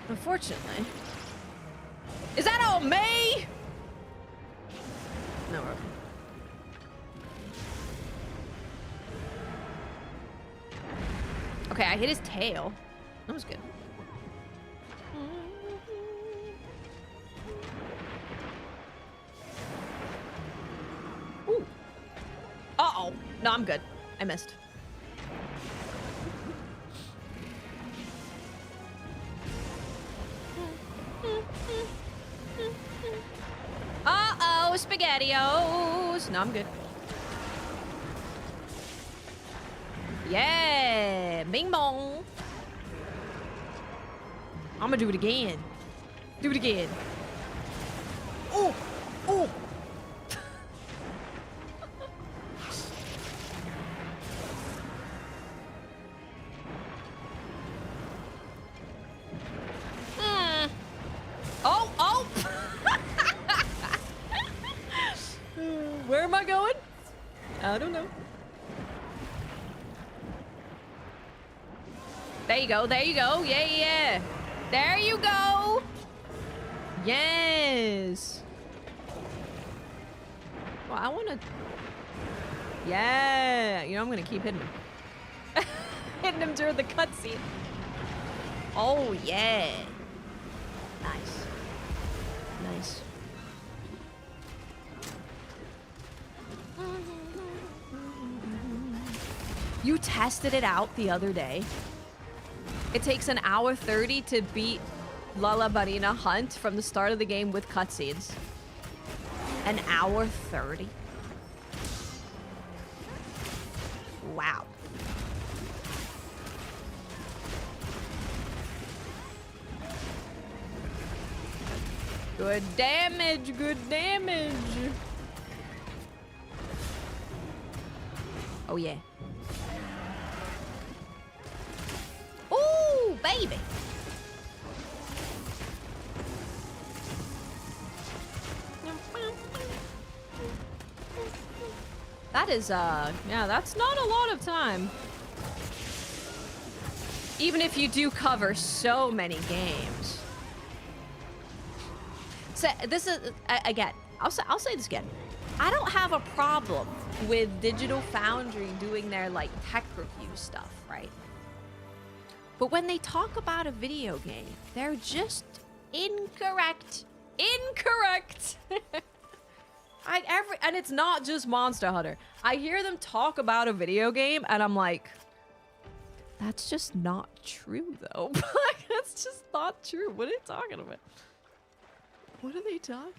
Unfortunately. Is that all me? No, we're okay. Okay, I hit his tail. That was good. Ooh. Uh-oh. No, I'm good. I missed. Uh-oh, SpaghettiOs. No, I'm good. Yeah, bing bong. I'm gonna do it again. Do it again. Oh, oh. Oh, oh. Where am I going? I don't know. There you go, there you go. Yeah, yeah. There you go. Yes. Well, I want to... Yeah. You know, I'm going to keep hitting him. Hitting him during the cutscene. Oh, yeah. Nice. Nice. You tested it out the other day. It takes an hour 30 to beat Lala Barina Hunt from the start of the game with cutscenes. An hour 30? Wow. Good damage, good damage. Oh yeah. Ooh, baby. That is, yeah, that's not a lot of time. Even if you do cover so many games. So, this is, again, I'll say this again. I don't have a problem with Digital Foundry doing their, like, tech review stuff, right? But when they talk about a video game, they're just incorrect. Incorrect! And it's not just Monster Hunter. I hear them talk about a video game, and I'm like, that's just not true, though. That's just not true. What are they talking about? What are they talking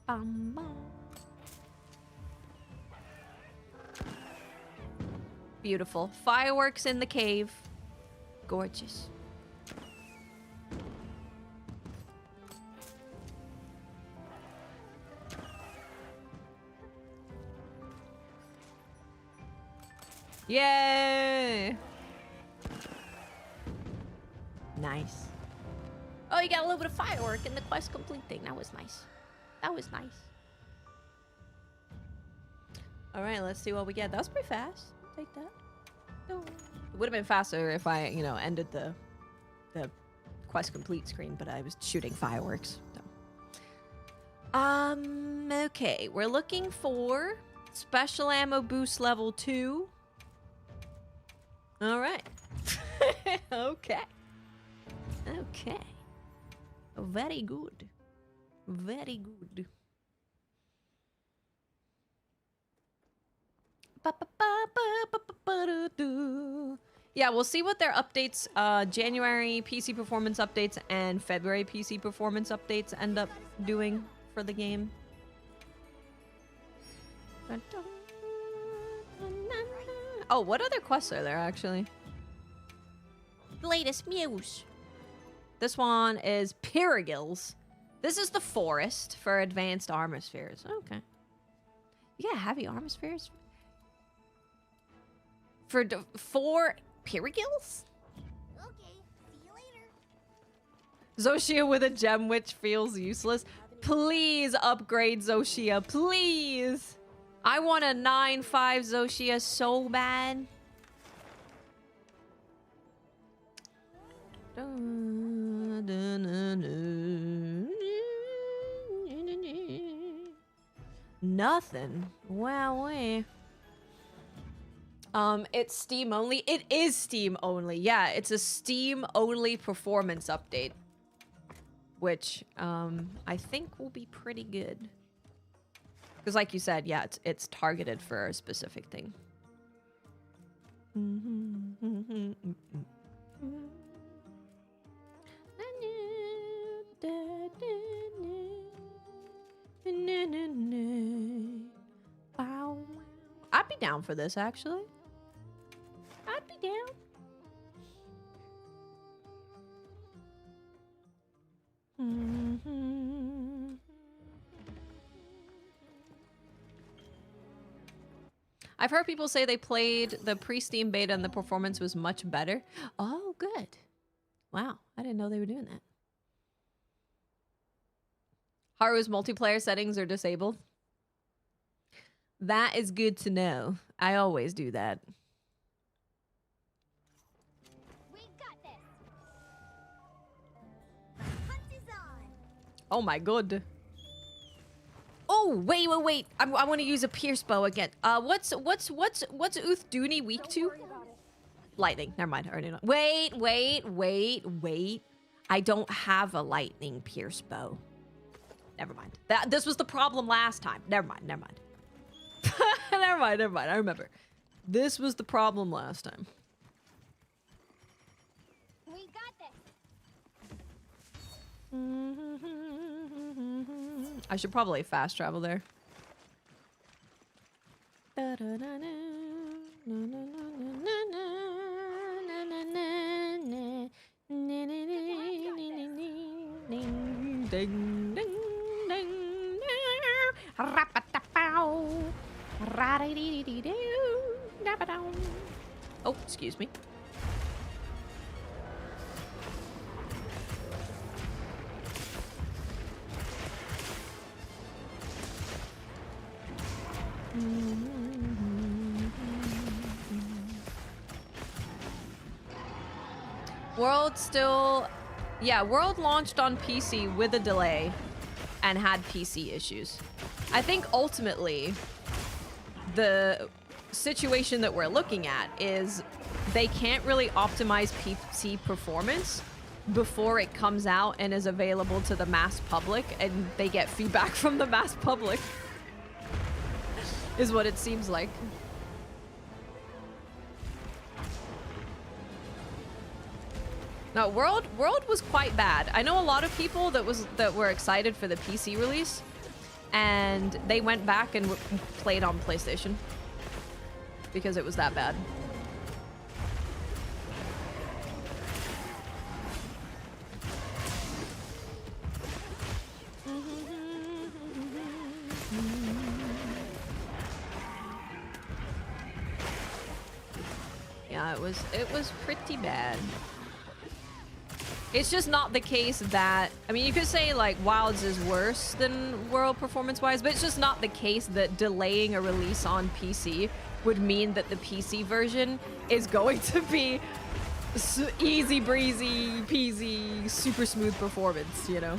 about? Beautiful. Fireworks in the cave. Gorgeous. Yay! Nice. Oh, you got a little bit of firework in the quest complete thing. That was nice. That was nice. All right, let's see what we get. That was pretty fast. I'll take that. No. It would have been faster if I, you know, ended the quest complete screen, but I was shooting fireworks. So. Okay, we're looking for special ammo boost level 2. All right. Okay. Okay. Very good. Very good. Yeah, we'll see what their updates, January PC performance updates and February PC performance updates end up doing for the game. Oh, what other quests are there, actually? Latest news. This one is Pyrigils. This is the forest for advanced armor spheres. Okay. You got heavy armor spheres? For Pyrigils? Okay, see you later. Zoshia with a gem which feels useless. Please upgrade Zoshia, please. I want a 9.5 Zoshia so bad. Nothing. Wow. It's Steam only. It is Steam only. Yeah, it's a Steam only performance update, which I think will be pretty good. Because like you said, yeah, it's targeted for a specific thing. I'd be down for this, actually. I'd be down. I've heard people say they played the pre-Steam beta and the performance was much better. Oh, good. Wow, I didn't know they were doing that. Haru's multiplayer settings are disabled. That is good to know. I always do that. We got this. Hunt is on. Oh my god. Oh, wait. I want to use a pierce bow again. What's Uthdooni weak to? Lightning. Never mind. I already know. Wait. I don't have a lightning pierce bow. Never mind. This was the problem last time. Never mind. Never mind. I remember. This was the problem last time. We got this. I should probably fast travel there. Ding, ding, ding. Oh, excuse me. World still... Yeah, World launched on PC with a delay and had PC issues. I think ultimately the situation that we're looking at is they can't really optimize PC performance before it comes out and is available to the mass public, and they get feedback from the mass public is what it seems like. No, World was quite bad. I know a lot of people that were excited for the PC release, and they went back and played on PlayStation because it was that bad. Yeah, it was pretty bad. It's just not the case that, I mean, you could say like Wilds is worse than World performance-wise, but it's just not the case that delaying a release on PC would mean that the PC version is going to be easy breezy, peasy, super smooth performance, you know?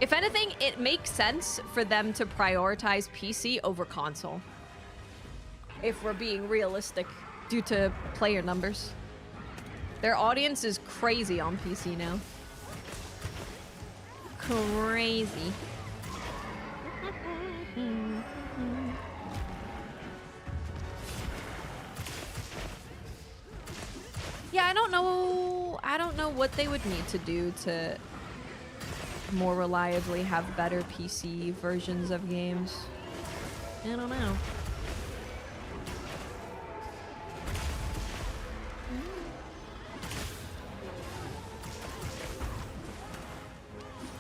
If anything, it makes sense for them to prioritize PC over console. If we're being realistic, due to player numbers. Their audience is crazy on PC now. Crazy. Yeah, I don't know what they would need to do to more reliably have better PC versions of games. I don't know.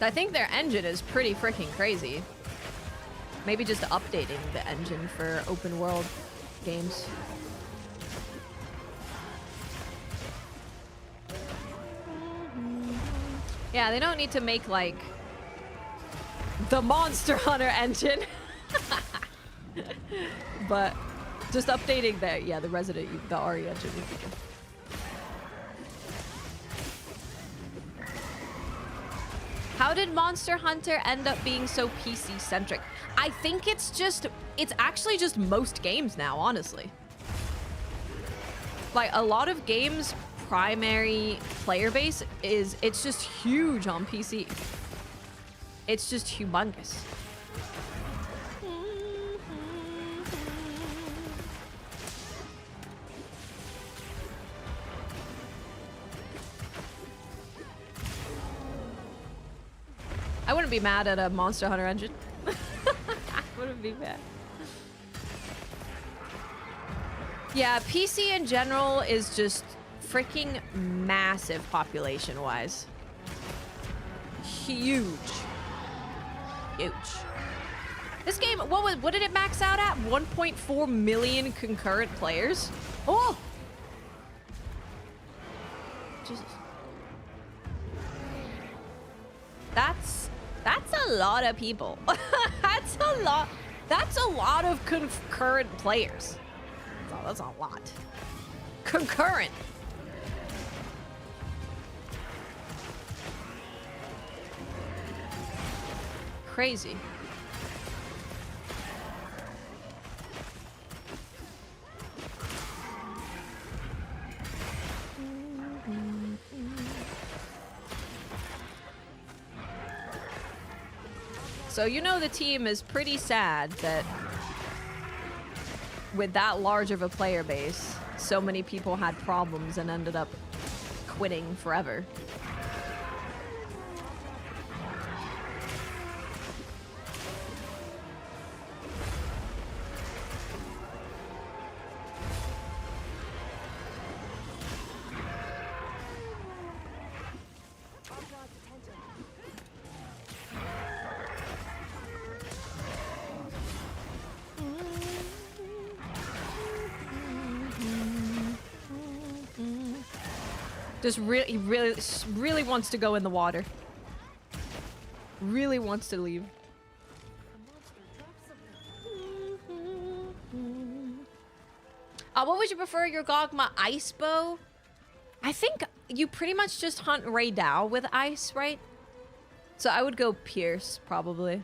I think their engine is pretty freaking crazy. Maybe just updating the engine for open world games. Yeah, they don't need to make like the Monster Hunter engine. But just updating the the RE engine would be good. How did Monster Hunter end up being so PC centric? I think it's actually just most games now, honestly. Like a lot of games primary player base it's just huge on PC. It's just humongous. I wouldn't be mad at a Monster Hunter engine. I wouldn't be mad. Yeah, PC in general is just freaking massive population-wise. Huge. Huge. This game, what did it max out at? 1.4 million concurrent players? Oh! Jesus. That's a lot of people. That's a lot of concurrent players. That's a lot. Concurrent. Crazy. So you know the team is pretty sad that with that large of a player base, so many people had problems and ended up quitting forever. Just really wants to go in the water. Really wants to leave. What would you prefer, your Gogma ice bow? I think you pretty much just hunt Ray Dow with ice, right? So I would go Pierce, probably.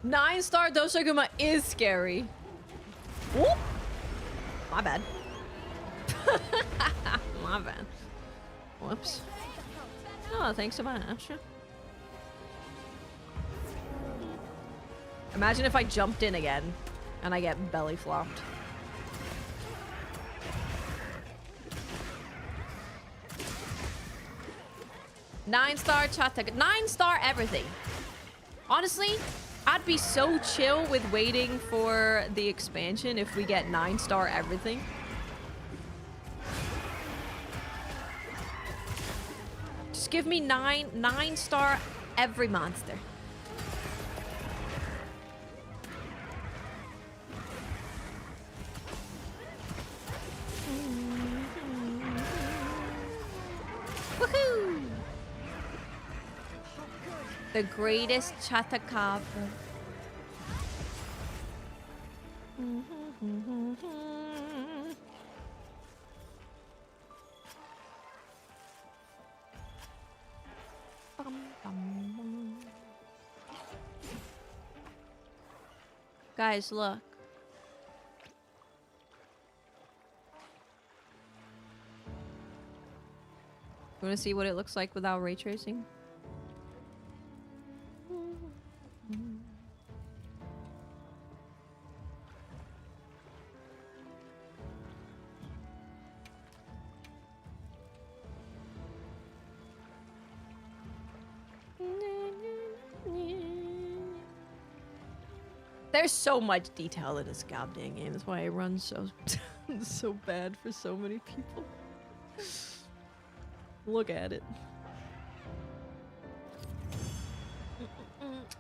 9-star Doshiguma is scary. Whoop! My bad. My bad. Whoops. Oh, thanks so much. Imagine if I jumped in again and I get belly flopped. Nine-star Chatta. 9-star everything. Honestly, I'd be so chill with waiting for the expansion if we get 9-star everything. Just give me 9-star every monster. Woohoo! The greatest Chatakab. Guys, look. You want to see what it looks like without ray tracing? There's so much detail in this goddamn game. That's why it runs so so bad for so many people. Look at it.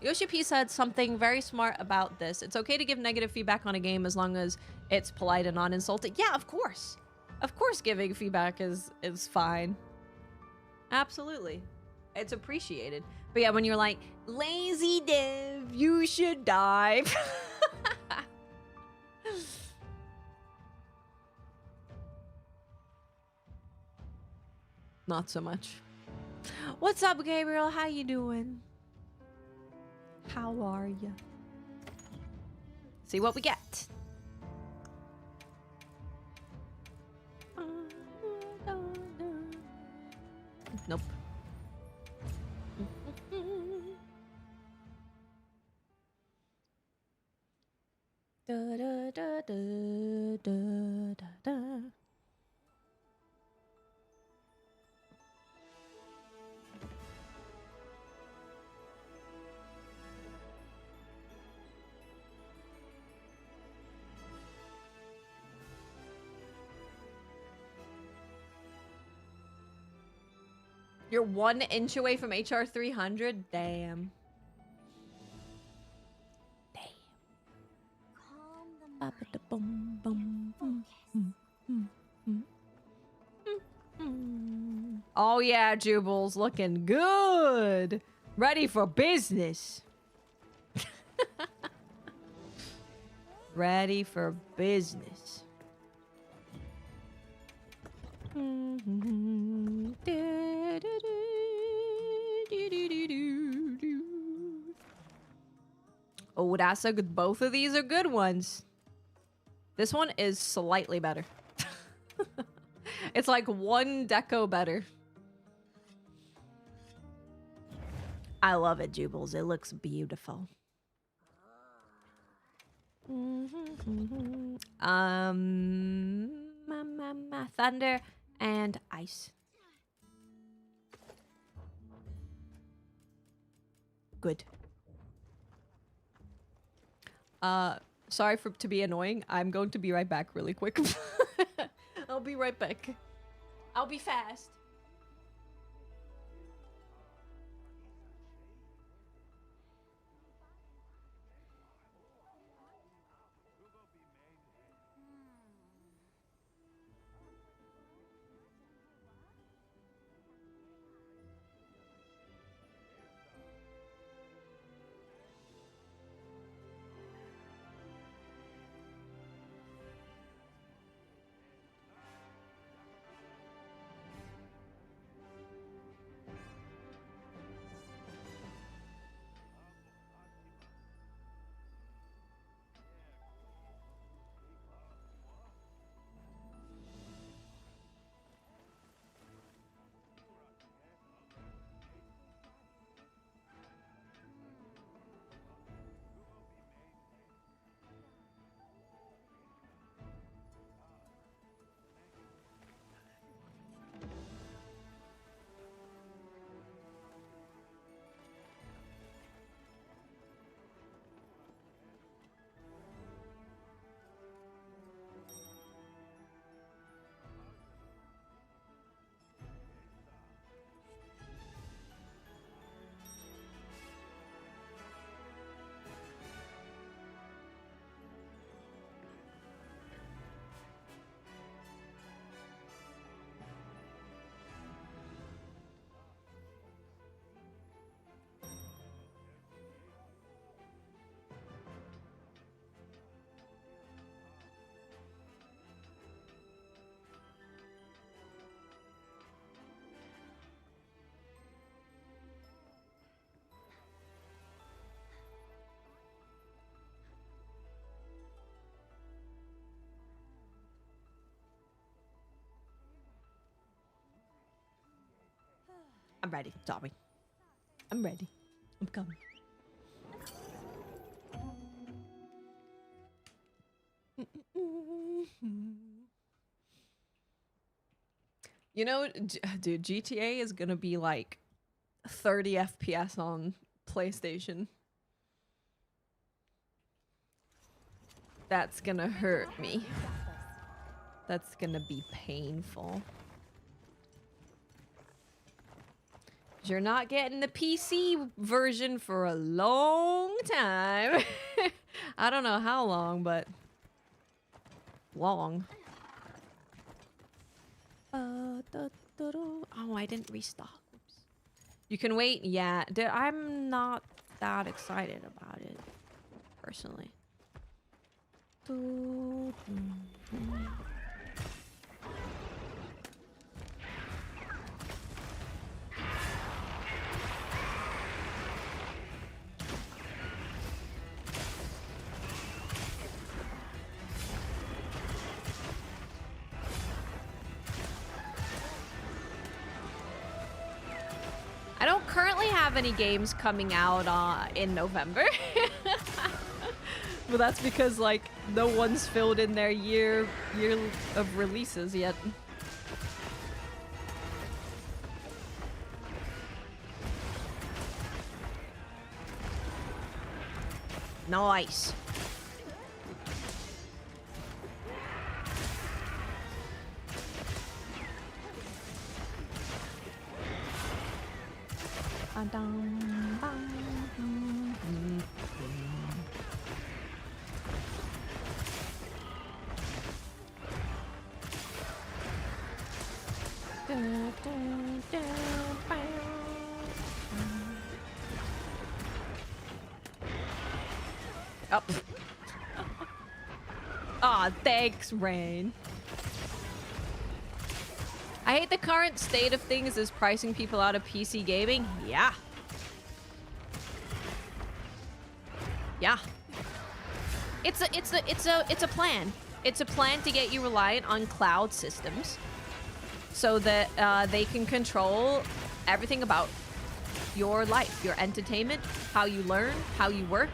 Yoshi P said something very smart about this. It's okay to give negative feedback on a game as long as it's polite and non-insulting. Yeah, of course. Of course giving feedback is fine. Absolutely. It's appreciated. But yeah, when you're like, lazy dev, you should die. Not so much. What's up, Gabriel? How you doing? How are you? See what we get. Nope. Da, da, da, da, da, da, da. You're 1 inch away from HR 300? Damn. Oh yeah, Jubal's looking good. Ready for business. Ready for business. Oh, that's a good. Both of these are good ones. This one is slightly better. It's like 1 deco better. I love it, Jubles. It looks beautiful. Thunder and ice. Good. Sorry to be annoying. I'm going to be right back really quick. I'll be right back. I'll be fast. I'm ready. Sorry. I'm ready. I'm coming. You know, dude, GTA is gonna be like 30 FPS on PlayStation. That's gonna hurt me. That's gonna be painful. You're not getting the PC version for a long time. I don't know how long, but long. Oh, I didn't restock. Oops. You can wait? Yeah. I'm not that excited about it, personally. I don't currently have any games coming out in November. But that's because, like, no one's filled in their year of releases yet. Nice. Up. Aw, thanks, Rain. I hate the current state of things is pricing people out of PC gaming. Yeah. Yeah. It's a plan. It's a plan to get you reliant on cloud systems so that they can control everything about your life, your entertainment, how you learn, how you work.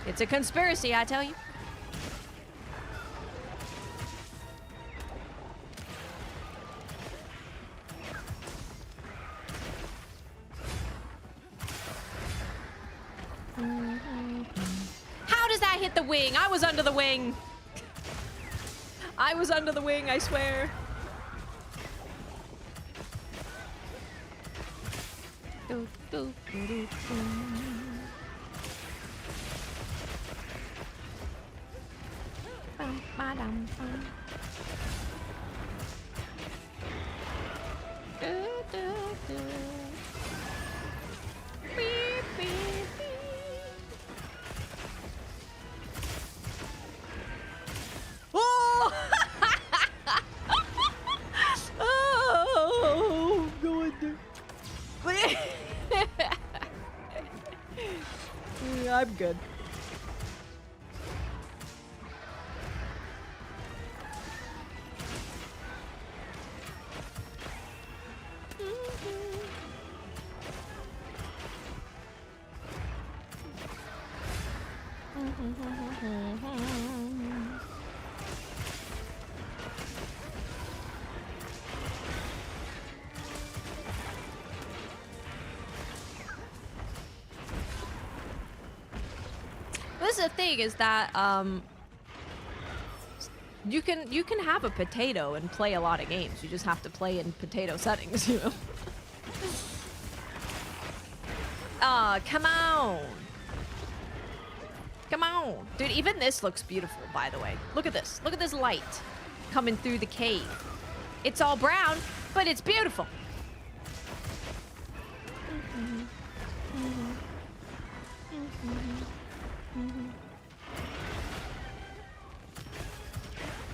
It's a conspiracy, I tell you. How does that hit the wing? I was under the wing. I was under the wing, I swear. Do, do, do, do, do. Bum, ba-dum, bum. Do, do, do. Beep, beep, beep. Oh! Oh, I'm going to. I'm good. This is the thing, is that you can have a potato and play a lot of games. You just have to play in potato settings, you know. Ah, come on. Come on. Dude, even this looks beautiful, by the way. Look at this. Look at this light coming through the cave. It's all brown, but it's beautiful.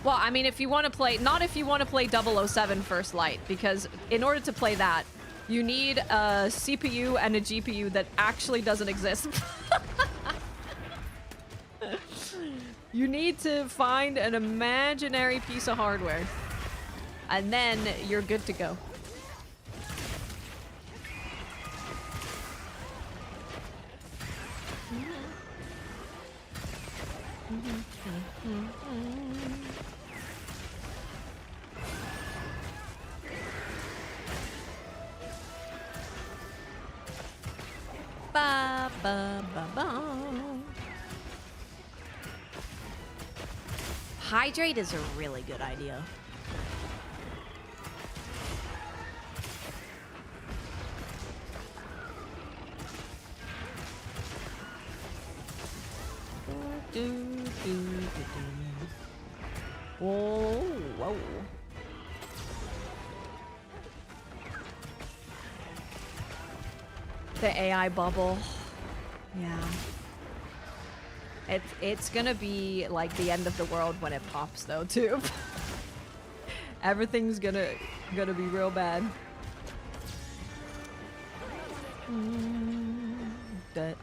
Well, I mean, if you want to play, not if you want to play 007 First Light, because in order to play that, you need a CPU and a GPU that actually doesn't exist. You need to find an imaginary piece of hardware. and then you're good to go. Ba, ba, ba, ba. Hydrate is a really good idea. Whoa, whoa. The AI bubble. Yeah. It's gonna be like the end of the world when it pops though too. Everything's gonna be real bad.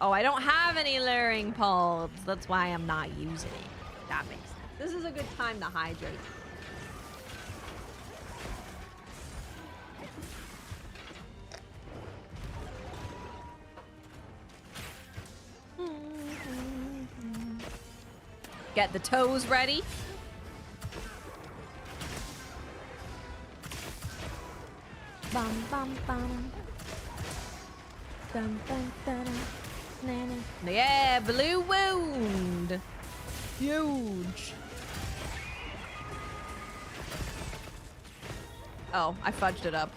Oh, I don't have any luring poles. That's why I'm not using it. That makes sense. This is a good time to hydrate. Get the toes ready. Bum bum bum. Dun, dun, dun, dun, dun. Yeah, blue wound. Huge. Oh, I fudged it up.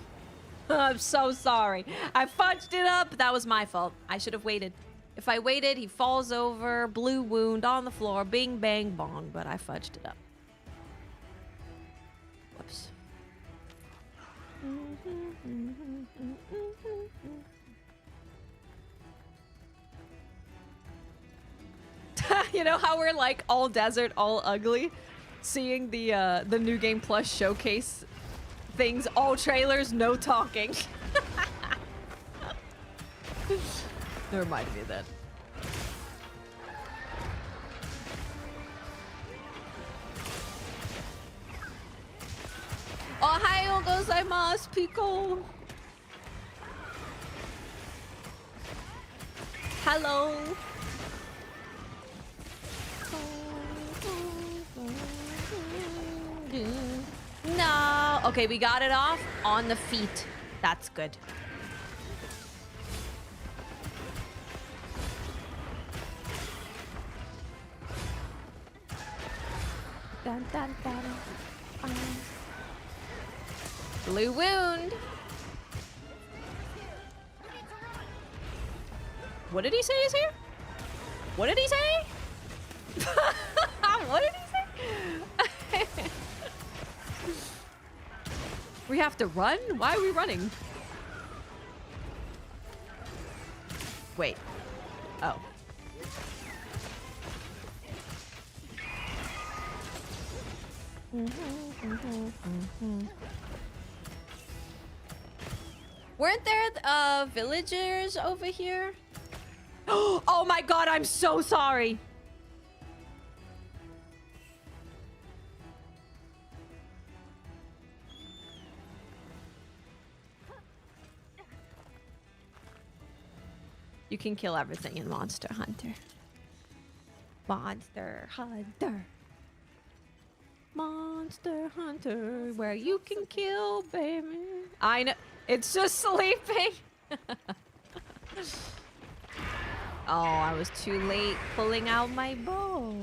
I'm so sorry. I fudged it up. That was my fault. I should have waited. If I waited, he falls over, blue wound on the floor, bing, bang, bong, but I fudged it up. Whoops. You know how we're like all desert, all ugly? Seeing the New Game Plus showcase things, all trailers, no talking. It reminded me of that. Ohio gozaimasu, Pico. Hello. No. Okay, we got it off on the feet. That's good. Dun, dun, dun, dun. Blue wound. What did he say is here? What did he say? What did he say? We have to run? Why are we running? Wait. Oh. Weren't there villagers over here? Oh my god, I'm so sorry. You can kill everything in Monster Hunter. Monster Hunter. Monster Hunter, where you can kill, baby. I know. It's just sleeping. Oh, I was too late pulling out my bow.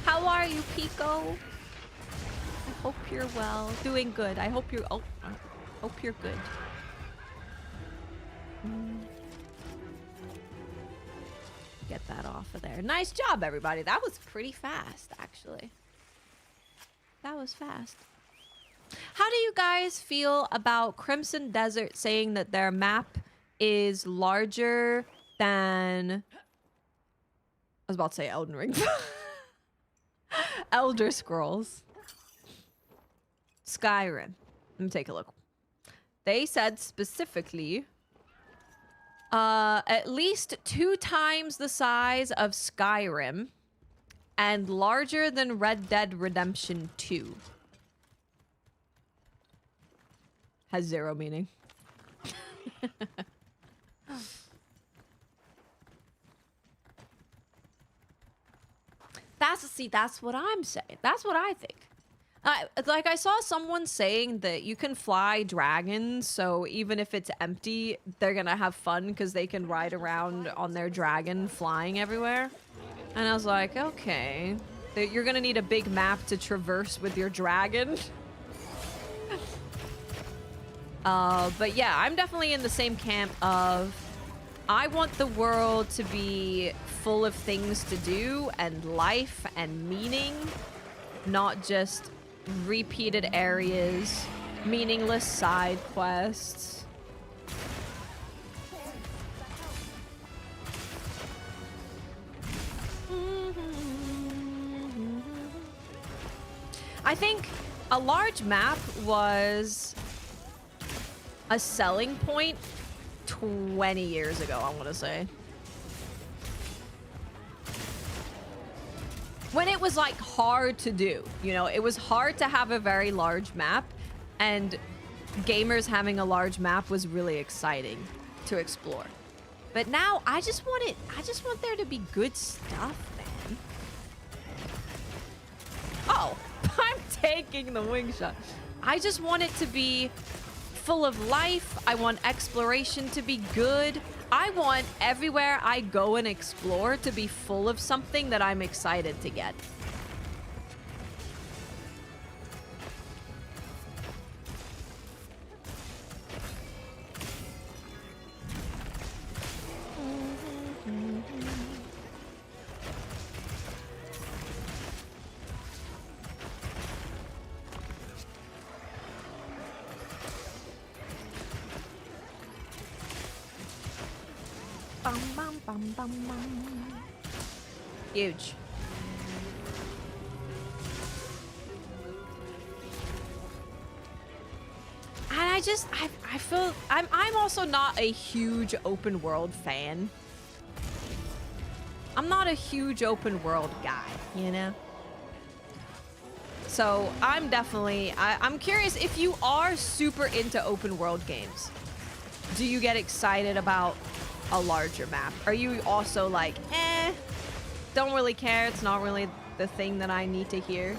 How are you, Pico? I hope you're well. Doing good. I hope you're... Oh, I hope you're good. Get that off of there. Nice job, everybody. That was pretty fast, actually. That was fast. How do you guys feel about Crimson Desert saying that their map is larger than... I was about to say Elden Ring. Elder Scrolls. Skyrim. Let me take a look. They said specifically... at least 2 times the size of Skyrim and larger than Red Dead Redemption 2. Has zero meaning. That's what I'm saying. That's what I think. Like, I saw someone saying that you can fly dragons, so even if it's empty, they're gonna have fun because they can ride around on their dragon flying everywhere. And I was like, okay. You're gonna need a big map to traverse with your dragon. But yeah, I'm definitely in the same camp of I want the world to be full of things to do and life and meaning, not just repeated areas, meaningless side quests. I think a large map was a selling point 20 years ago, I want to say. When it was like hard to do, you know, it was hard to have a very large map, and gamers having a large map was really exciting to explore. But now I just want there to be good stuff, man. Oh, I'm taking the wing shot. I just want it to be full of life. I want exploration to be good. I want everywhere I go and explore to be full of something that I'm excited to get. Bum, bum, bum, bum, bum. Huge. And I feel I'm also not a huge open world fan. I'm not a huge open world guy, you know? So I'm definitely, I'm curious if you are super into open world games. Do you get excited about a larger map? Are you also like, don't really care, it's not really the thing that I need to hear?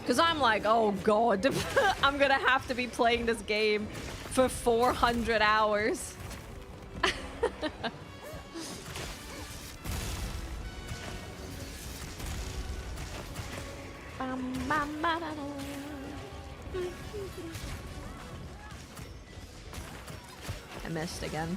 Because I'm like, oh god, I'm gonna have to be playing this game for 400 hours. I missed again.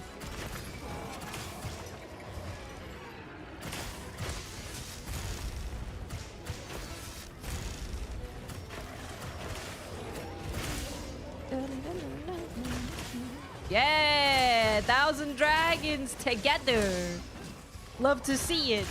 Yeah, 1,000 dragons together. Love to see it.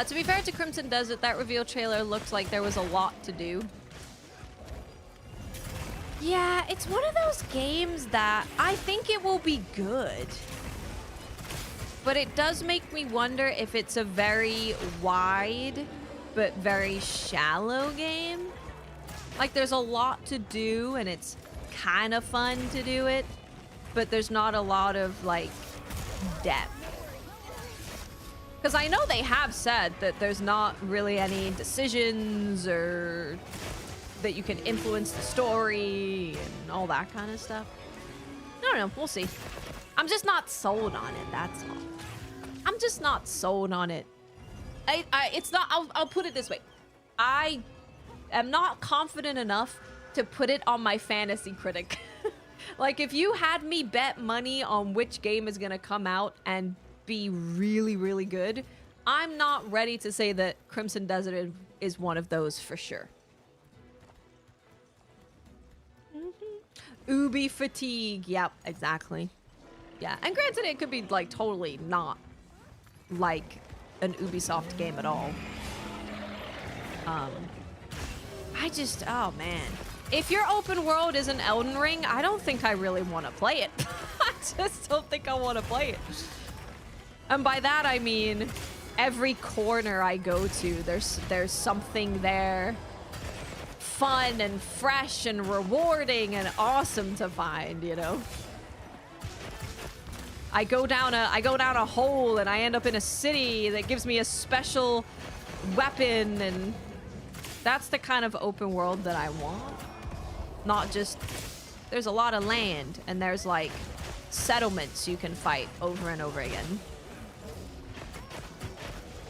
To be fair to Crimson Desert, that reveal trailer looked like there was a lot to do. Yeah, it's one of those games that I think it will be good. But it does make me wonder if it's a very wide but very shallow game. Like, there's a lot to do and it's kind of fun to do it, but there's not a lot of, like, depth. Because I know they have said that there's not really any decisions or that you can influence the story and all that kind of stuff. I don't know. We'll see. I'm just not sold on it. That's all. I'm just not sold on it. It's not. I'll put it this way. I am not confident enough to put it on my fantasy critic. Like, if you had me bet money on which game is gonna come out and be really, really good, I'm not ready to say that Crimson Desert is one of those for sure. Ubi fatigue. Yep, exactly. Yeah, and granted, it could be like totally not like an Ubisoft game at all. Oh man. If your open world is an Elden Ring, I don't think I really want to play it. I just don't think I want to play it. And by that, I mean, every corner I go to, there's something there fun and fresh and rewarding and awesome to find, you know? I go down a hole and I end up in a city that gives me a special weapon, and that's the kind of open world that I want. Not just, there's a lot of land and there's like settlements you can fight over and over again.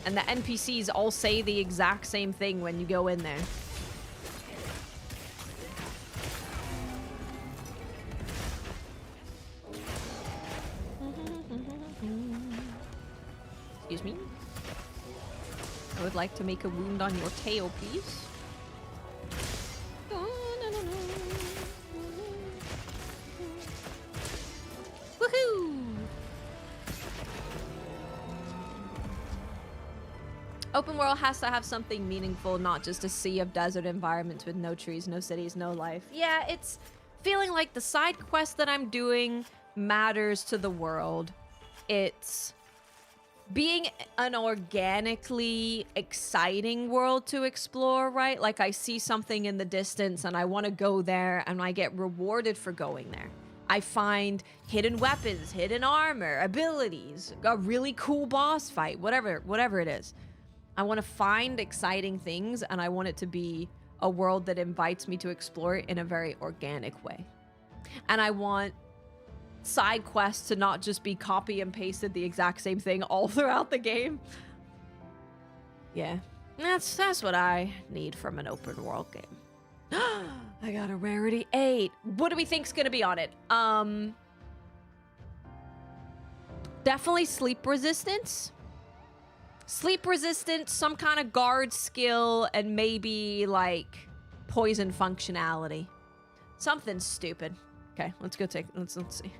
And the NPCs all say the exact same thing when you go in there. Excuse me. I would like to make a wound on your tail, please. Woohoo! Open world has to have something meaningful, not just a sea of desert environments with no trees, no cities, no life. Yeah, it's feeling like the side quest that I'm doing matters to the world. It's being an organically exciting world to explore, right? Like I see something in the distance and I want to go there and I get rewarded for going there. I find hidden weapons, hidden armor, abilities, a really cool boss fight, whatever it is. I want to find exciting things, and I want it to be a world that invites me to explore it in a very organic way. And I want side quests to not just be copy and pasted the exact same thing all throughout the game. Yeah, that's what I need from an open world game. I got a rarity 8. What do we think's gonna be on it? Definitely sleep resistance. Sleep resistance, some kind of guard skill, and maybe like poison functionality. Something stupid. Okay, let's go take, let's see.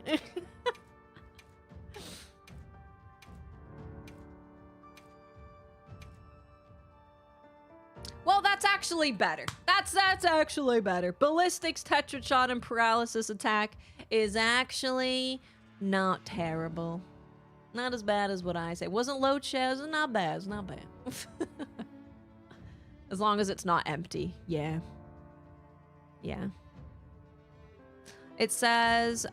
Well, that's actually better. That's actually better. Ballistics, Tetra Shot, and Paralysis Attack is actually not terrible. Not as bad as what I say. Wasn't load shares, it's not bad, it's not bad. As long as it's not empty, yeah. Yeah. It says,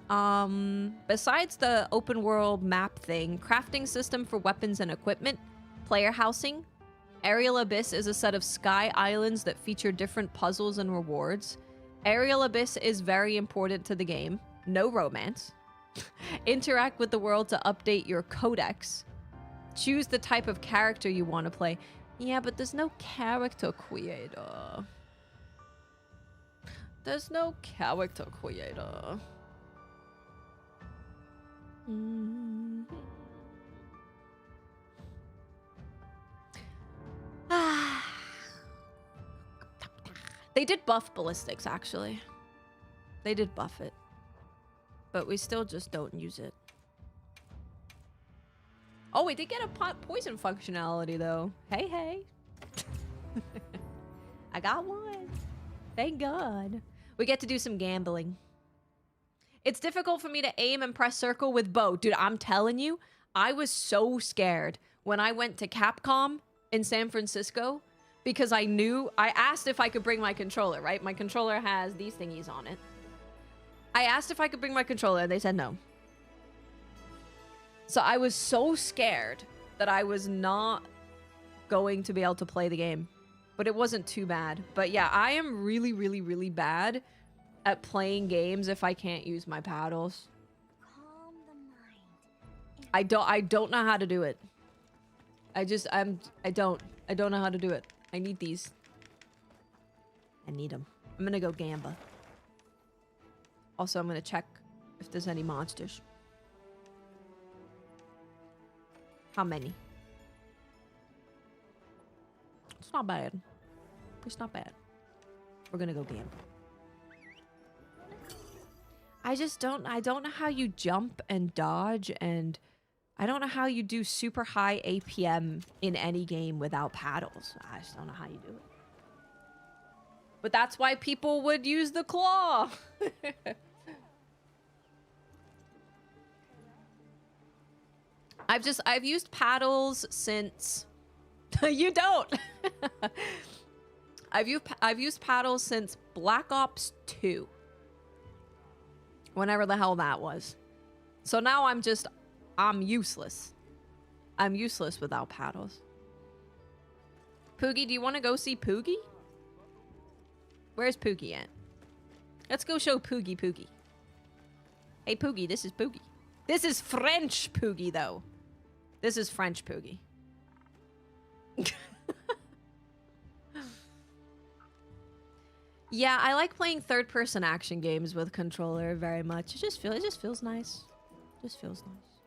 besides the open world map thing, crafting system for weapons and equipment, player housing, Aerial Abyss is a set of sky islands that feature different puzzles and rewards. Aerial Abyss is very important to the game. No romance. Interact with the world to update your codex. Choose the type of character you want to play. Yeah, but there's no character creator. There's no character creator. They did buff ballistics, actually. They did buff it. But we still just don't use it. Oh, we did get a poison functionality, though. Hey, hey. I got one. Thank God. We get to do some gambling. It's difficult for me to aim and press circle with bow. Dude, I'm telling you, I was so scared when I went to Capcom in San Francisco because I asked if I could bring my controller, right? My controller has these thingies on it. I asked if I could bring my controller, and they said no. So I was so scared that I was not going to be able to play the game. But it wasn't too bad. But yeah, I am really, really, really bad at playing games if I can't use my paddles. I don't know how to do it. I don't know how to do it. I need these. I need them. I'm gonna go gamba. Also, I'm gonna check if there's any monsters. How many? It's not bad. It's not bad. We're gonna go gamba. I don't know how you jump and dodge, and I don't know how you do super high APM in any game without paddles. I just don't know how you do it. But that's why people would use the claw. I've used paddles since you don't. I've used paddles since Black Ops 2. Whenever the hell that was. So now I'm useless. I'm useless without paddles. Poogie, do you want to go see Poogie? Where's Poogie at? Let's go show Poogie Poogie. Hey Poogie, this is Poogie. This is French Poogie though. This is French Poogie. Yeah, I like playing third-person action games with controller very much. It just feels nice. Just feels nice.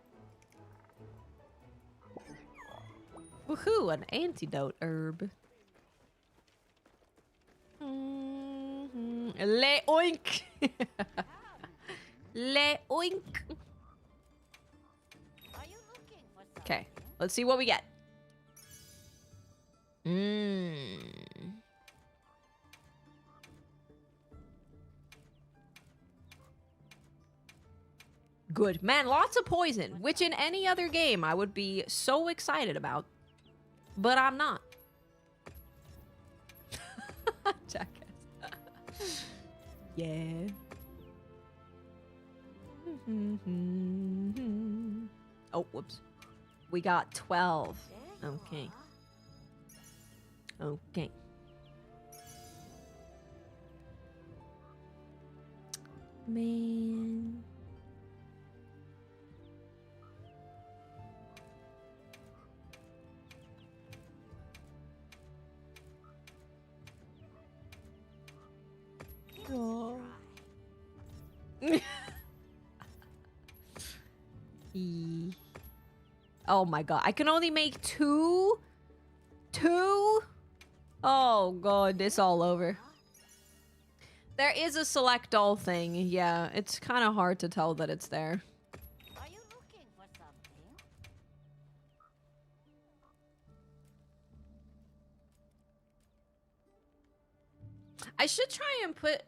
Woohoo! An antidote herb. Le oink. Le oink. Okay, let's see what we get. Good. Man, lots of poison, which in any other game I would be so excited about. But I'm not. Jackass. Yeah. Oh, whoops. We got 12. Okay. Okay. Man. Oh. Oh my god. I can only make two? Two? Oh god, it's all over. There is a select all thing. Yeah, it's kind of hard to tell that it's there. Are you looking for something? I should try and put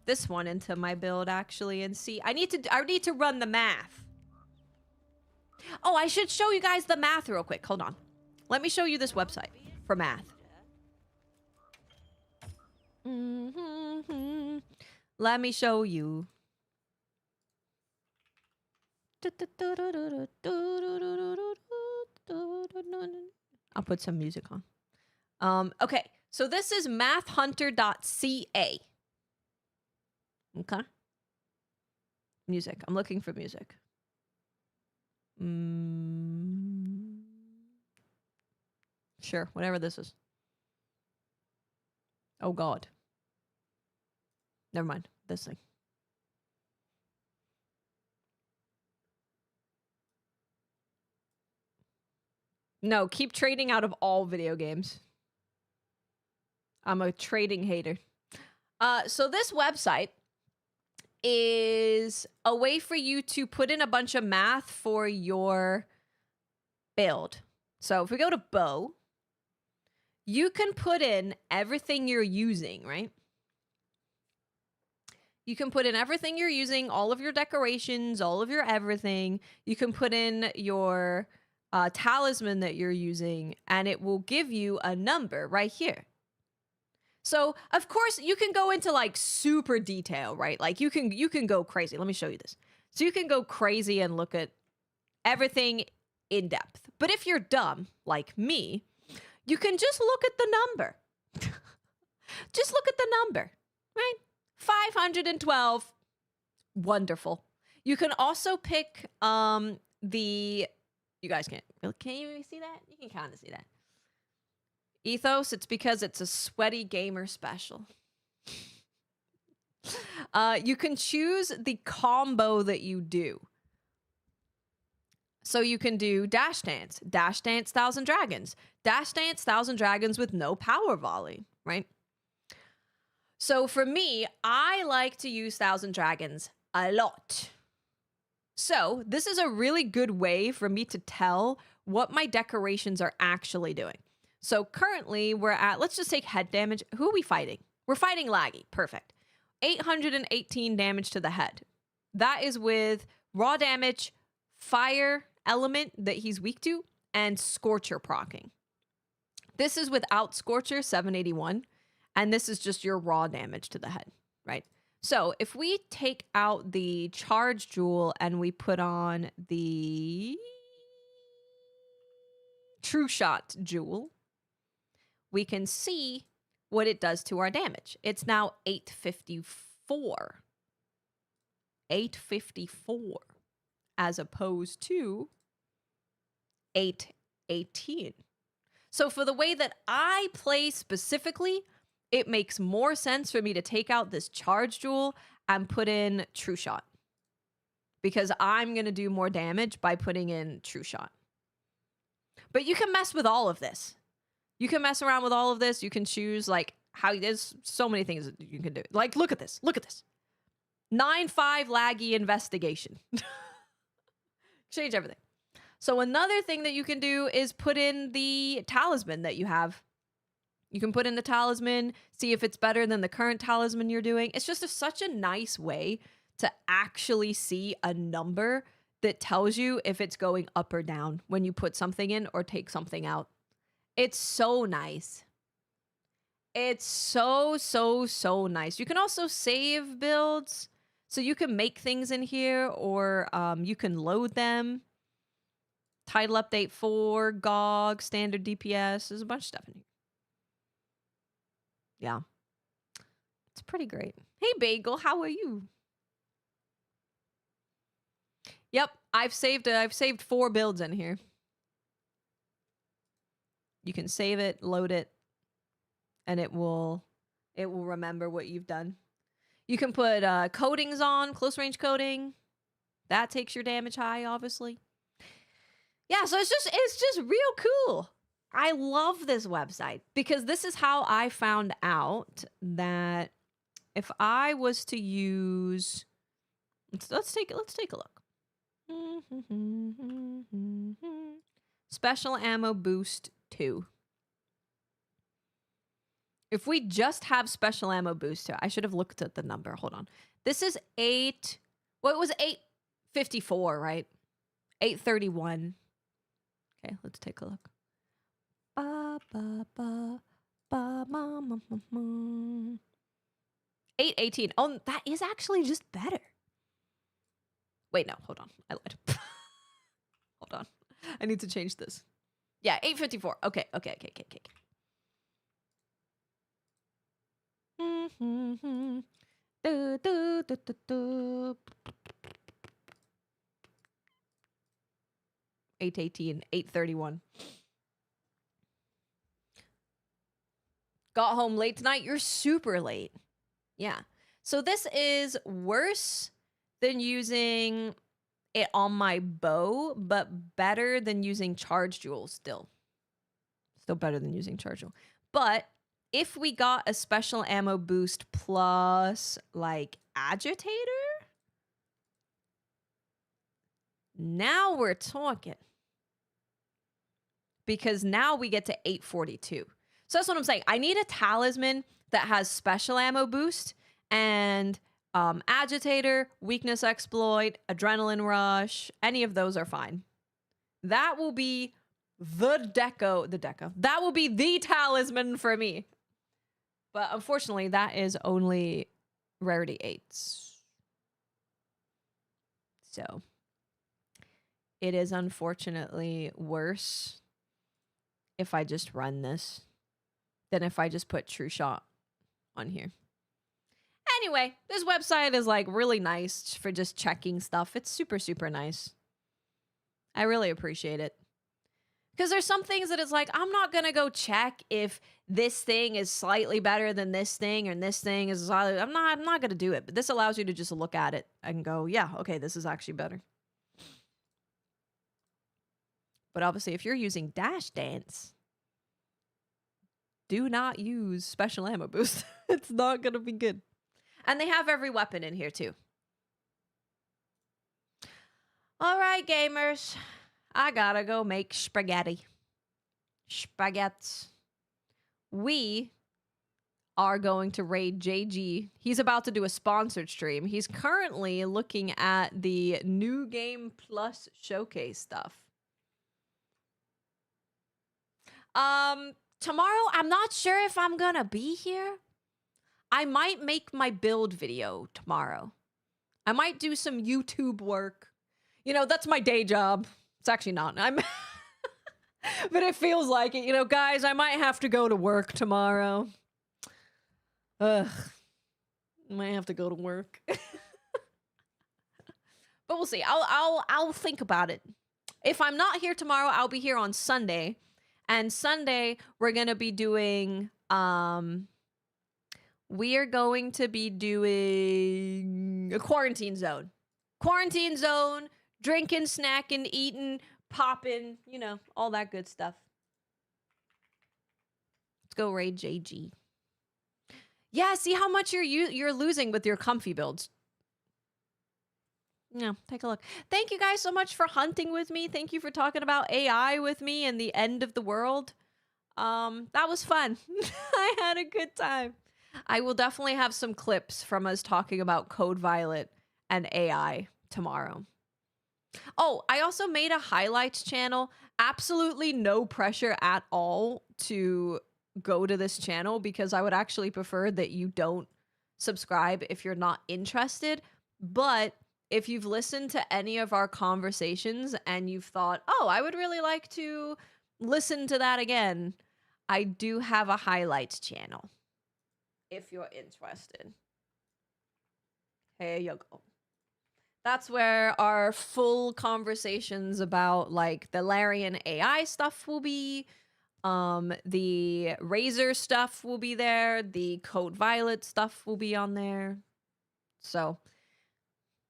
this one into my build actually and see. I need to run the math. Oh, I should show you guys the math real quick. Hold on. Let me show you this website for math. Let me show you. I'll put some music on. Okay, so this is mathhunter.ca. Okay. Music. I'm looking for music. Sure, whatever this is. Oh god. Never mind. This thing. No, keep trading out of all video games. I'm a trading hater. So this website is a way for you to put in a bunch of math for your build. So if we go to bow, you can put in everything you're using, right? You can put in everything you're using, all of your decorations, all of your everything. You can put in your talisman that you're using, and it will give you a number right here. So, of course, you can go into like super detail, right? Like you can go crazy. Let me show you this. So you can go crazy and look at everything in depth. But if you're dumb, like me, you can just look at the number. Just look at the number, right? 512. Wonderful. You can also pick you guys can't you see that? You can kind of see that. Ethos, it's because it's a sweaty gamer special. You can choose the combo that you do. So you can do Dash Dance, 1,000 Dragons, Dash Dance, 1,000 Dragons with no power volley, right? So for me, I like to use Thousand Dragons a lot. So this is a really good way for me to tell what my decorations are actually doing. So currently we're at, let's just take head damage. Who are we fighting? We're fighting Laggy. Perfect. 818 damage to the head. That is with raw damage, fire element that he's weak to, and Scorcher proccing. This is without Scorcher, 781. And this is just your raw damage to the head, right? So if we take out the charge jewel and we put on the true shot jewel, we can see what it does to our damage. It's now 854. 854 as opposed to 818. So for the way that I play specifically, it makes more sense for me to take out this charge jewel and put in true shot, because I'm going to do more damage by putting in true shot. But you can mess with all of this. You can mess around with all of this. You can choose like how, there's so many things that you can do. Like, look at this. Look at this. 9-5 laggy investigation. Change everything. So another thing that you can do is put in the talisman that you have. You can put in the talisman, see if it's better than the current talisman you're doing. It's just such a nice way to actually see a number that tells you if it's going up or down when you put something in or take something out. It's so nice. It's so, so, so nice. You can also save builds. So you can make things in here, or you can load them. Title update 4, GOG, standard DPS. There's a bunch of stuff in here. Yeah. It's pretty great. Hey, Bagel, how are you? Yep, I've saved 4 builds in here. You can save it, load it, and it will remember what you've done. You can put coatings on, close range coating. That takes your damage high, obviously. Yeah, so it's just real cool. I love this website because this is how I found out that if I was to use, let's take a look. Special ammo boost 2. If we just have special ammo boost 2, I should have looked at the number. Hold on. This is 8. Well, it was 854, right? 831. Okay, let's take a look. 818. Oh, that is actually just better. Wait, no, hold on. I lied. Hold on. I need to change this. Yeah, 854. Okay. 818, 831. Got home late tonight. You're super late. Yeah. So this is worse than using it on my bow, but better than using charge jewel still. Still better than using charge jewel. But if we got a special ammo boost plus like agitator, now we're talking. Because now we get to 842. So that's what I'm saying. I need a talisman that has special ammo boost and agitator, weakness exploit, adrenaline rush. Any of those are fine. That will be the deco. That will be the talisman for me. But unfortunately, that is only rarity 8s. So it is unfortunately worse if I just run this than if I just put true shot on here. Anyway, this website is like really nice for just checking stuff. It's super, super nice. I really appreciate it. Because there's some things that it's like, I'm not going to go check if this thing is slightly better than this thing and this thing is slightly, I'm not going to do it. But this allows you to just look at it and go, yeah, okay, this is actually better. But obviously, if you're using Dash Dance, do not use special ammo boost. It's not gonna be good. And they have every weapon in here too. All right, gamers. I gotta go make spaghetti. Spaghettis. We are going to raid JG. He's about to do a sponsored stream. He's currently looking at the New Game Plus showcase stuff. Tomorrow, I'm not sure if I'm gonna be here. I might make my build video tomorrow. I might do some YouTube work. You know, that's my day job. It's actually not. But it feels like it. You know, guys, I might have to go to work tomorrow. Ugh. Might have to go to work. But we'll see. I'll think about it. If I'm not here tomorrow, I'll be here on Sunday. And Sunday, we're going to be doing we are going to be doing a quarantine zone. Quarantine zone, drinking, snacking, eating, popping, you know, all that good stuff. Let's go raid JG. Yeah, see how much you're losing with your comfy builds. Yeah, take a look. Thank you guys so much for hunting with me. Thank you for talking about AI with me and the end of the world. That was fun. I had a good time. I will definitely have some clips from us talking about Code Violet and AI tomorrow. Oh, I also made a highlights channel. Absolutely no pressure at all to go to this channel because I would actually prefer that you don't subscribe if you're not interested. But if you've listened to any of our conversations and you've thought, oh, I would really like to listen to that again, I do have a highlights channel if you're interested. Here you go. That's where our full conversations about like the Larian AI stuff will be. The Razor stuff will be there. The Code Violet stuff will be on there. So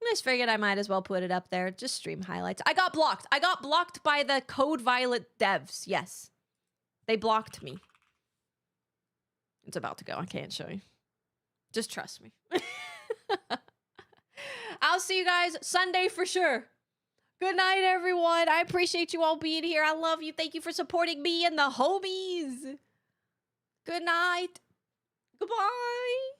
I just figured I might as well put it up there. Just stream highlights. I got blocked. I got blocked by the Code Violet devs. Yes. They blocked me. It's about to go. I can't show you. Just trust me. I'll see you guys Sunday for sure. Good night, everyone. I appreciate you all being here. I love you. Thank you for supporting me and the homies. Good night. Goodbye.